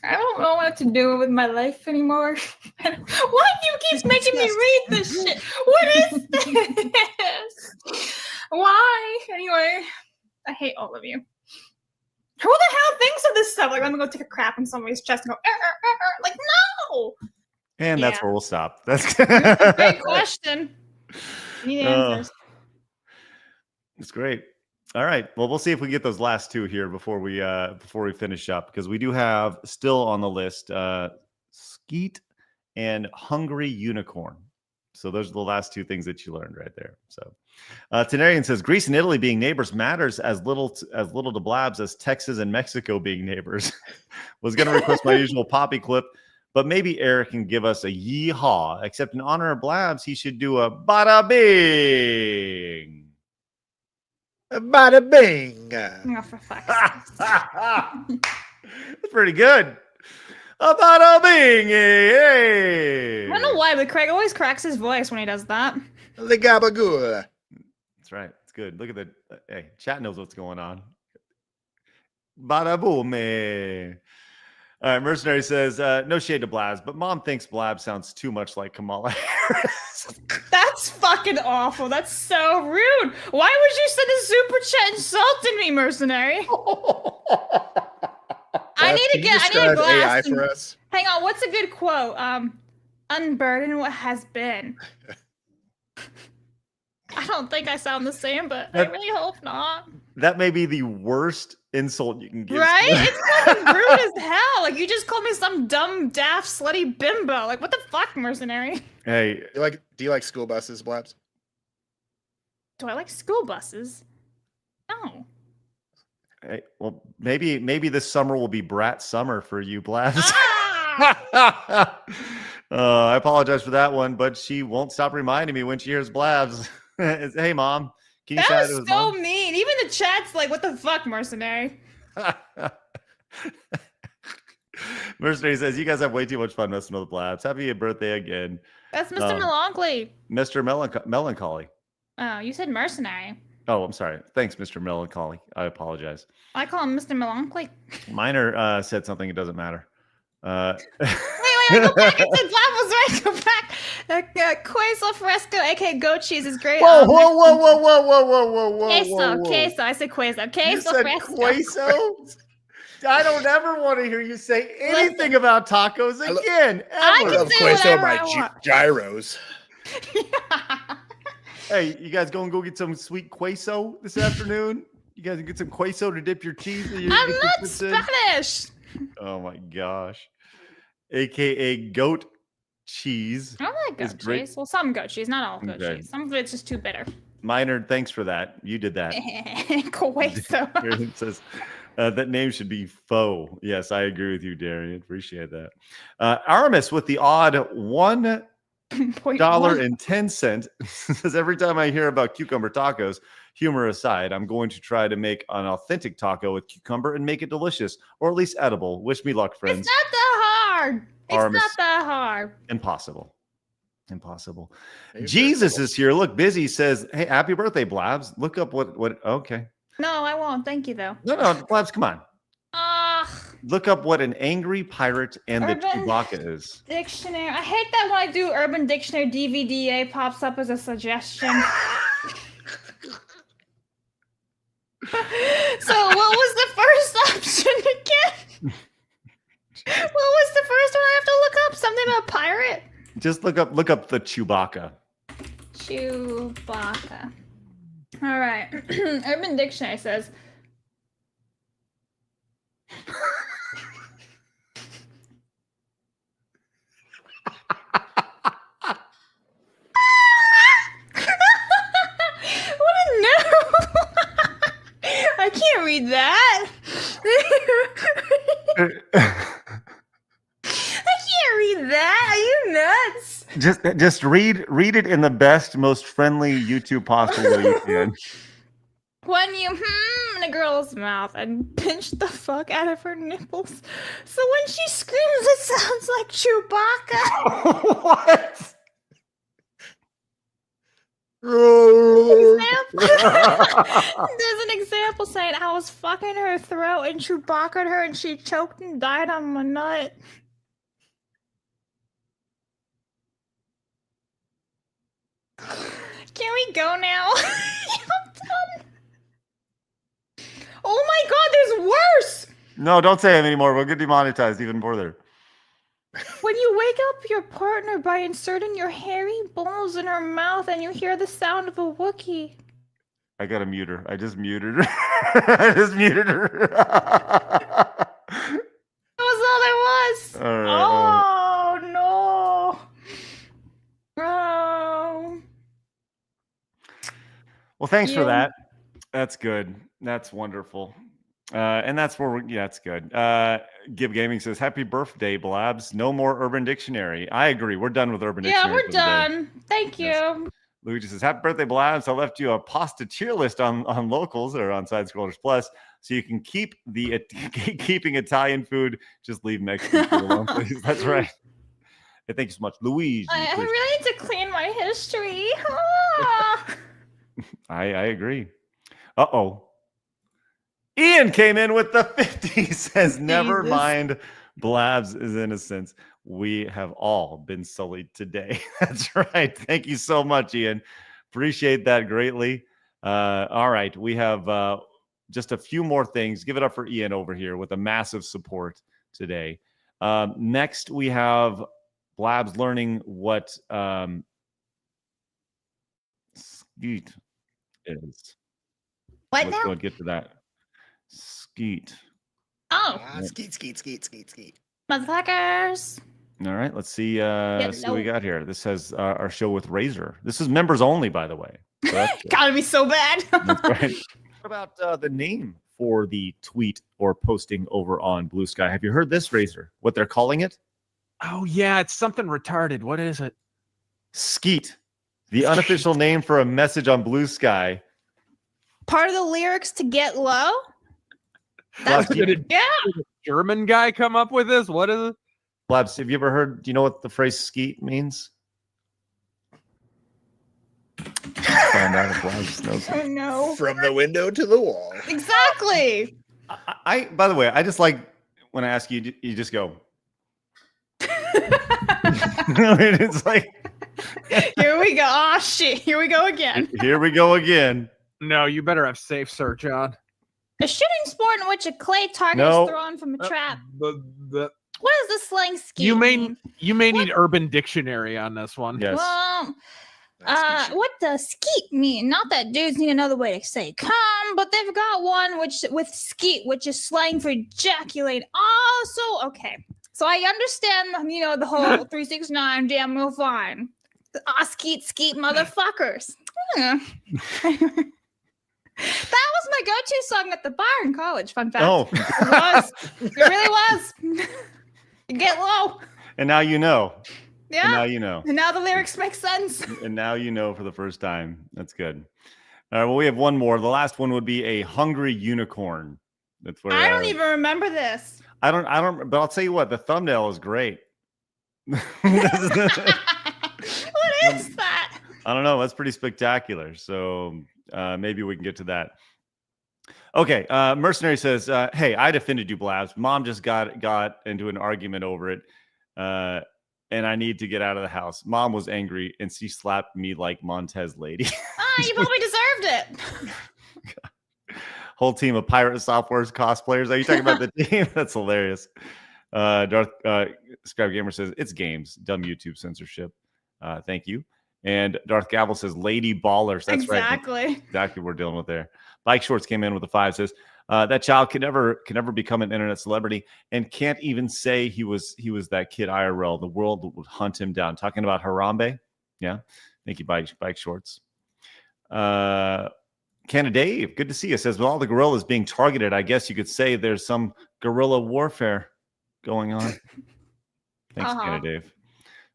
Speaker 8: I don't know what to do with my life anymore. Why do you keep making me read this shit? What is this? Why? Anyway, I hate all of you. Who the hell thinks of this stuff? Like, let me go take a crap in somebody's chest and go, like, no!
Speaker 4: And that's where we'll stop. That's
Speaker 8: Great question. Need answers.
Speaker 4: It's great. All right. Well, we'll see if we get those last two here before we finish up, because we do have still on the list Skeet and Hungry Unicorn. So those are the last two things that you learned right there. So Tenarian says Greece and Italy being neighbors matters as little to Blabs as Texas and Mexico being neighbors. Was going to request my usual poppy clip, but maybe Eric can give us a yeehaw. Except in honor of Blabs, he should do a bada bing.
Speaker 9: Bada bing.
Speaker 8: Oh, for fuck's sake.
Speaker 4: That's pretty good. A bada bing. Hey.
Speaker 8: I don't know why, but Craig always cracks his voice when he does that.
Speaker 9: The gabagool.
Speaker 4: That's right. It's good. Look at the hey, chat knows what's going on. Bada boom. All right, Mercenary says, no shade to Blabs, but Mom thinks Blabs sounds too much like Kamala Harris.
Speaker 8: That's fucking awful. That's so rude. Why would you send a super chat insulting me, Mercenary? I need a glass.
Speaker 9: AI for us.
Speaker 8: Hang on, what's a good quote? Unburden what has been. I don't think I sound the same, but I really hope not.
Speaker 4: That may be the worst insult you can give.
Speaker 8: Right? It's fucking rude as hell. Like, you just called me some dumb, daft, slutty bimbo. Like, what the fuck, Mercenary?
Speaker 4: Hey,
Speaker 9: do you like school buses, Blabs?
Speaker 8: Do I like school buses? No.
Speaker 4: Hey, well, maybe this summer will be brat summer for you, Blabs. I apologize for that one, but she won't stop reminding me when she hears Blabs. Hey, Mom. Can you
Speaker 8: that was so mean. Even the chat's like, what the fuck, Mercenary?
Speaker 4: Mercenary says, you guys have way too much fun messing with Blabs. Happy birthday again.
Speaker 8: That's Mr. Melancholy.
Speaker 4: Mr. Melancholy.
Speaker 8: Oh, you said Mercenary.
Speaker 4: Oh, I'm sorry. Thanks, Mr. Melancholy. I apologize.
Speaker 8: I call him Mr. Melancholy.
Speaker 4: Miner said something. It doesn't matter.
Speaker 8: Wait, go back. It said Blab was right. Go back. Queso fresco, aka goat cheese, is great.
Speaker 4: Whoa.
Speaker 8: Queso. I said queso. Queso
Speaker 4: you said
Speaker 8: fresco.
Speaker 4: Queso? I don't ever want to hear you say anything about tacos again.
Speaker 8: I
Speaker 9: love queso on my gyros.
Speaker 4: Hey, you guys go get some sweet queso this afternoon? You guys get some queso to dip your cheese?
Speaker 8: I'm not Spanish.
Speaker 4: Oh my gosh. AKA goat cheese.
Speaker 8: I like goat cheese. Well, some goat cheese, not all goat cheese. Some of it's just too bitter.
Speaker 4: Minor, thanks for that. You did that.
Speaker 8: Queso.
Speaker 4: It says that name should be faux. Yes, I agree with you, Darian. Appreciate that. Aramis with the odd $1.10 says every time I hear about cucumber tacos, humor aside, I'm going to try to make an authentic taco with cucumber and make it delicious, or at least edible. Wish me luck, friends.
Speaker 8: It's not that hard.
Speaker 4: Aramis.
Speaker 8: It's not that hard.
Speaker 4: Impossible. Jesus is here. Look, Busy says, hey, happy birthday, Blabs. Look up what okay.
Speaker 8: No, I won't. Thank you, though.
Speaker 4: No, Blabs, come on. Look up what an angry pirate and the
Speaker 8: Urban
Speaker 4: Chewbacca is.
Speaker 8: Dictionary. I hate that when I do Urban Dictionary, DVDA pops up as a suggestion. So what was the first option again? What was the first one I have to look up? Something about pirate?
Speaker 4: Just look up the Chewbacca.
Speaker 8: Chewbacca. All right. Urban Dictionary says. What a no! I can't read that. I can't read that. Are you nuts?
Speaker 4: Just read it in the best, most friendly YouTube possible way you can.
Speaker 8: When you in a girl's mouth and pinch the fuck out of her nipples. So when she screams, it sounds like Chewbacca.
Speaker 4: What?
Speaker 8: There's an example saying I was fucking her throat and Chewbacca'd her and she choked and died on my nut. Can we go now? I'm done. Oh my god, there's worse!
Speaker 4: No, don't say him anymore. We'll get demonetized even further.
Speaker 8: When you wake up your partner by inserting your hairy balls in her mouth and you hear the sound of a Wookiee.
Speaker 4: I gotta mute her. I just muted her. I just muted her.
Speaker 8: That was all there was.
Speaker 4: All right,
Speaker 8: Oh no. Oh.
Speaker 4: Well, thanks for
Speaker 8: You-
Speaker 4: that. That's good. That's wonderful. And that's where that's good. Gib Gaming says, "Happy birthday, Blabs. No more Urban Dictionary." I agree. We're done with Urban
Speaker 8: Yeah,
Speaker 4: Dictionary.
Speaker 8: we're
Speaker 4: for the day.
Speaker 8: done. Thank you.
Speaker 4: Yes. Luigi says, "Happy birthday, Blabs. I left you a pasta tier list on locals or on Side Scrollers Plus, so you can keep keeping Italian food. Just leave Mexican food alone, please." That's right. Hey, thank you so much, Luigi.
Speaker 8: I
Speaker 4: please.
Speaker 8: really need to clean my history. Ah.
Speaker 4: I agree. Uh-oh. Ian came in with the 50. Says, "Never
Speaker 8: Jesus.
Speaker 4: mind Blabs' innocence. We have all been sullied today." That's right. Thank you so much, Ian. Appreciate that greatly. All right. We have just a few more things. Give it up for Ian over here with a massive support today. Next, we have Blabs learning what skeet is.
Speaker 8: What
Speaker 4: Let's
Speaker 8: now?
Speaker 4: go and get to that. Skeet.
Speaker 8: Oh,
Speaker 9: Skeet.
Speaker 8: motherfuckers.
Speaker 4: All right, let's see. See what we
Speaker 8: no.
Speaker 4: got here. This says our show with Razor. This is members only, by the way. So that's good.
Speaker 8: Gotta be so bad.
Speaker 4: That's right. What about the name for the tweet or posting over on Blue Sky? Have you heard this, Razor? What they're calling it?
Speaker 10: Oh yeah, it's something retarded. What is it?
Speaker 4: Skeet. The unofficial name for a message on Blue Sky.
Speaker 8: Part of the lyrics to Get Low?
Speaker 4: Blabs,
Speaker 10: Did a
Speaker 8: Yeah.
Speaker 10: German guy come up with this? What is it?
Speaker 4: Blabs, have you ever heard? Do you know what the phrase skeet means? Find out if Blabs knows.
Speaker 8: Oh no.
Speaker 9: From the window to the wall.
Speaker 8: Exactly.
Speaker 4: I by the way, I just like when I ask you, you just go. It's like,
Speaker 8: Here we go. Oh shit. Here we go again.
Speaker 4: here we go again.
Speaker 10: No, you better have safe search on.
Speaker 8: A shooting sport in which a clay target
Speaker 4: No.
Speaker 8: is thrown from a trap.
Speaker 10: The
Speaker 8: What is the slang ski?
Speaker 10: you may
Speaker 8: mean?
Speaker 10: need Urban Dictionary on this one.
Speaker 4: Yes.
Speaker 8: Well, what does skeet mean? Not that dudes need another way to say come, but they've got one which with skeet, which is slang for ejaculate. Oh, so okay. So I understand, you know, the whole 369 damn real fine. Skeet motherfuckers. Yeah. That was my go-to song at the bar in college. Fun fact.
Speaker 4: Oh.
Speaker 8: It was. It really was. Get low.
Speaker 4: And now you know.
Speaker 8: Yeah.
Speaker 4: And now you know.
Speaker 8: And now the lyrics make sense.
Speaker 4: And now you know for the first time. That's good. All right. Well, we have one more. The last one would be a hungry unicorn. That's where
Speaker 8: I don't even remember this.
Speaker 4: I don't. But I'll tell you what. The thumbnail is great.
Speaker 8: What is that?
Speaker 4: I don't know. That's pretty spectacular. So maybe we can get to that. Okay, Mercenary says, hey, I defended you, Blabs. Mom just got into an argument over it, and I need to get out of the house. Mom was angry, and she slapped me like Montez lady.
Speaker 8: You probably deserved it.
Speaker 4: Whole team of Pirate Software's cosplayers. Are you talking about the team? That's hilarious. Darth Scribe Gamer says, it's games. Dumb YouTube censorship. Thank you. And Darth Gavel says, Lady Ballers. That's
Speaker 8: Exactly.
Speaker 4: right. Exactly what we're dealing with there. Bike Shorts came in with a 5, says, that child can never become an internet celebrity and can't even say he was that kid IRL. The world would hunt him down. Talking about Harambe. Yeah. Thank you, Bike Shorts. Canada Dave, good to see you. Says, with all the gorillas being targeted, I guess you could say there's some guerrilla warfare going on. Thanks, Canada Dave.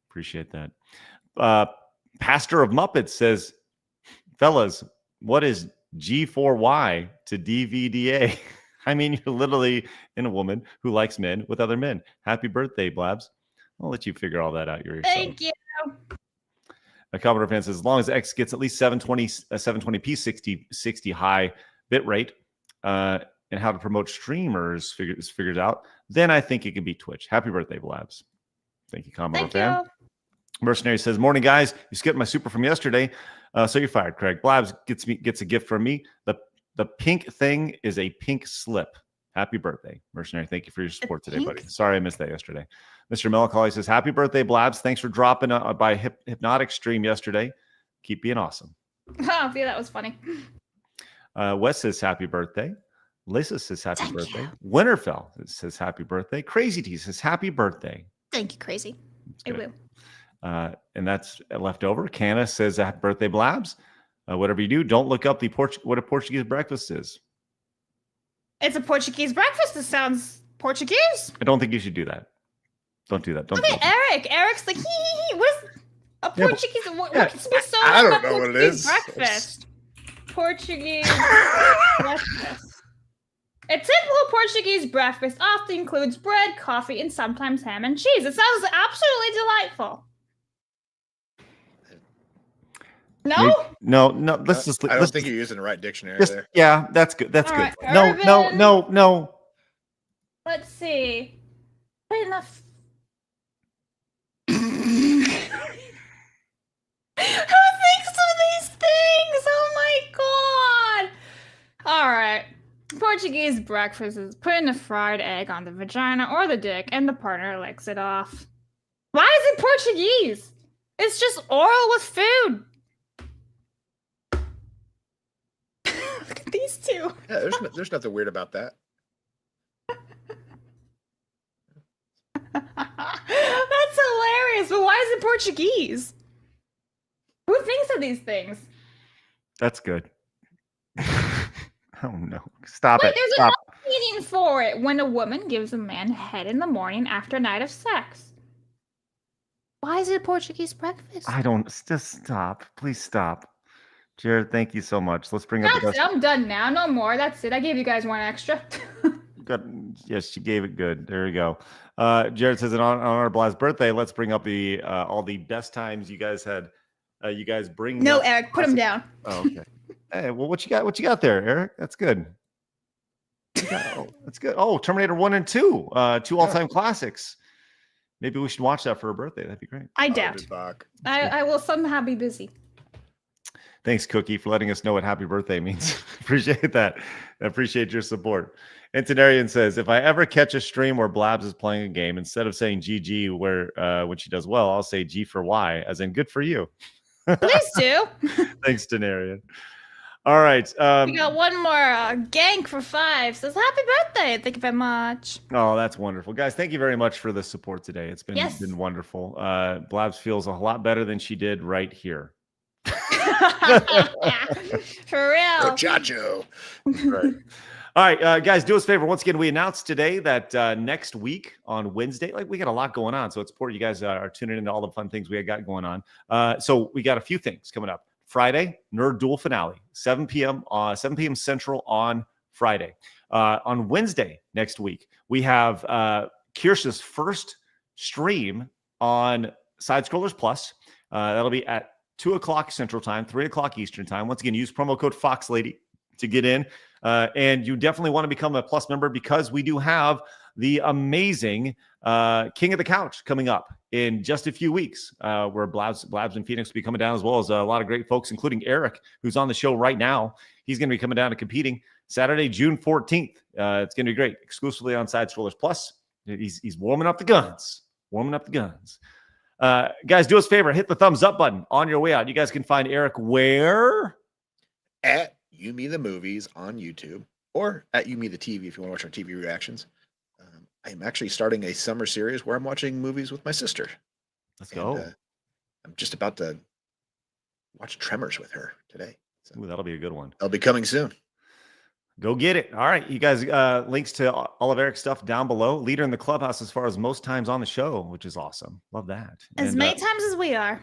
Speaker 4: Appreciate that. Pastor of Muppets says, fellas, what is G4Y to DVDA? I mean, you're literally in a woman who likes men with other men. Happy birthday, Blabs. I'll let you figure all that out yourself.
Speaker 8: Thank you.
Speaker 4: A Commodore fan says, as long as X gets at least 720p 60 high bit rate and how to promote streamers figured out, then I think it can be Twitch. Happy birthday, Blabs. Thank you, Commodore fan. Mercenary says, morning, guys. You skipped my super from yesterday, so you're fired, Craig. Blabs gets a gift from me. The pink thing is a pink slip. Happy birthday, Mercenary. Thank you for your support today, buddy. Sorry I missed that yesterday. Mr. Melancholy says, happy birthday, Blabs. Thanks for dropping by Hypnotic stream yesterday. Keep being awesome.
Speaker 8: Oh, yeah, that was funny.
Speaker 4: Wes says, happy birthday. Lisa says, happy birthday. Winterfell says, happy birthday. Crazy T says, happy birthday.
Speaker 8: Thank you, Crazy. I will.
Speaker 4: And that's left over. Canna says, happy birthday, Blabs. Whatever you do, don't look up what a Portuguese breakfast is.
Speaker 8: It's a Portuguese breakfast. It sounds Portuguese.
Speaker 4: I don't think you should do that. Don't do that. Don't.
Speaker 8: Look at Eric. Eric's like, what is a Portuguese? What can be so
Speaker 9: I don't
Speaker 8: about
Speaker 9: know what it
Speaker 8: Portuguese
Speaker 9: is.
Speaker 8: breakfast? Portuguese breakfast. A typical Portuguese breakfast often includes bread, coffee, and sometimes ham and cheese. It sounds absolutely delightful. No?
Speaker 4: No. Let's just.
Speaker 9: I don't think you're using the right dictionary there.
Speaker 4: Yeah, that's good. That's
Speaker 8: All
Speaker 4: good.
Speaker 8: right,
Speaker 4: No.
Speaker 8: Let's see. Enough. Who thinks of these things? Oh my god! All right. Portuguese breakfast is putting a fried egg on the vagina or the dick, and the partner licks it off. Why is it Portuguese? It's just oral with food. Look at these two.
Speaker 9: Yeah, there's nothing weird about that.
Speaker 8: That's hilarious. But why is it Portuguese? Who thinks of these things?
Speaker 4: That's good. Oh no! Stop
Speaker 8: Wait,
Speaker 4: it!
Speaker 8: there's
Speaker 4: Stop.
Speaker 8: another meaning for it. When a woman gives a man head in the morning after a night of sex. Why is it Portuguese breakfast?
Speaker 4: I don't. Just stop. Please stop. Jared, thank you so much. Let's bring up the
Speaker 8: That's
Speaker 4: best.
Speaker 8: it. I'm done now. No more. That's it. I gave you guys one extra.
Speaker 4: Yes, she gave it good. There we go. Jared says, on our Blast birthday, let's bring up the all the best times you guys had. You guys bring.
Speaker 8: No,
Speaker 4: up
Speaker 8: Eric, put him down.
Speaker 4: Oh, okay. Hey, well, what you got? What you got there, Eric? That's good. That's good. Oh, Terminator 1 and 2, two all-time classics. Maybe we should watch that for her birthday. That'd be great.
Speaker 8: I doubt. I will somehow be busy.
Speaker 4: Thanks, Cookie, for letting us know what happy birthday means. Appreciate that. I appreciate your support. Antonarian says, if I ever catch a stream where Blabs is playing a game, instead of saying GG when she does well, I'll say G for Y, as in good for you.
Speaker 8: Please do.
Speaker 4: Thanks, Denarian. All right.
Speaker 8: We got one more. Gank for 5 says, happy birthday. Thank you very much.
Speaker 4: Oh, that's wonderful. Guys, thank you very much for the support today. It's been wonderful. Blabs feels a lot better than she did right here.
Speaker 8: For real.
Speaker 9: Muchacho.
Speaker 4: Right. All right, guys, do us a favor. Once again, we announced today that next week on Wednesday, we got a lot going on. So it's important you guys are tuning into all the fun things we got going on. So we got a few things coming up. Friday, Nerd Duel finale, 7 p.m. Central on Friday. On Wednesday next week, we have Kirsch's first stream on Side Scrollers Plus. That'll be at 2 o'clock Central Time, 3 o'clock Eastern Time. Once again, use promo code FOXLADY to get in. And you definitely want to become a Plus member because we do have the amazing King of the Couch coming up in just a few weeks, where Blabs and Phoenix will be coming down, as well as a lot of great folks, including Eric, who's on the show right now. He's going to be coming down and competing Saturday, June 14th. It's going to be great, exclusively on Side Scrollers Plus. He's warming up the guns. Guys, do us a favor, hit the thumbs up button on your way out. You guys can find Eric where?
Speaker 9: At You Me the Movies on YouTube, or at You Me the TV if you want to watch our TV reactions. I'm actually starting a summer series where I'm watching movies with my sister.
Speaker 4: Let's go.
Speaker 9: I'm just about to watch Tremors with her today. So
Speaker 4: Ooh, that'll be a good one.
Speaker 9: I'll be coming soon.
Speaker 4: Go get it. All right, you guys, links to all of Eric's stuff down below. Leader in the clubhouse as far as most times on the show, which is awesome. Love that.
Speaker 8: As many times as we are.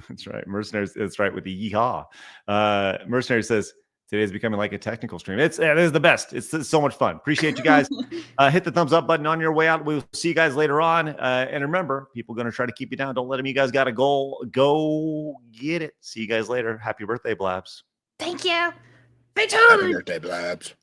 Speaker 4: That's right. Mercenaries, that's right, with the yeehaw. Mercenary says, today's becoming like a technical stream. It is the best. It's so much fun. Appreciate you guys. Hit the thumbs up button on your way out. We'll see you guys later on. And remember, people are going to try to keep you down. Don't let them. You guys got a goal. Go get it. See you guys later. Happy birthday, Blabs.
Speaker 8: Thank you.
Speaker 9: Happy birthday, Blabs.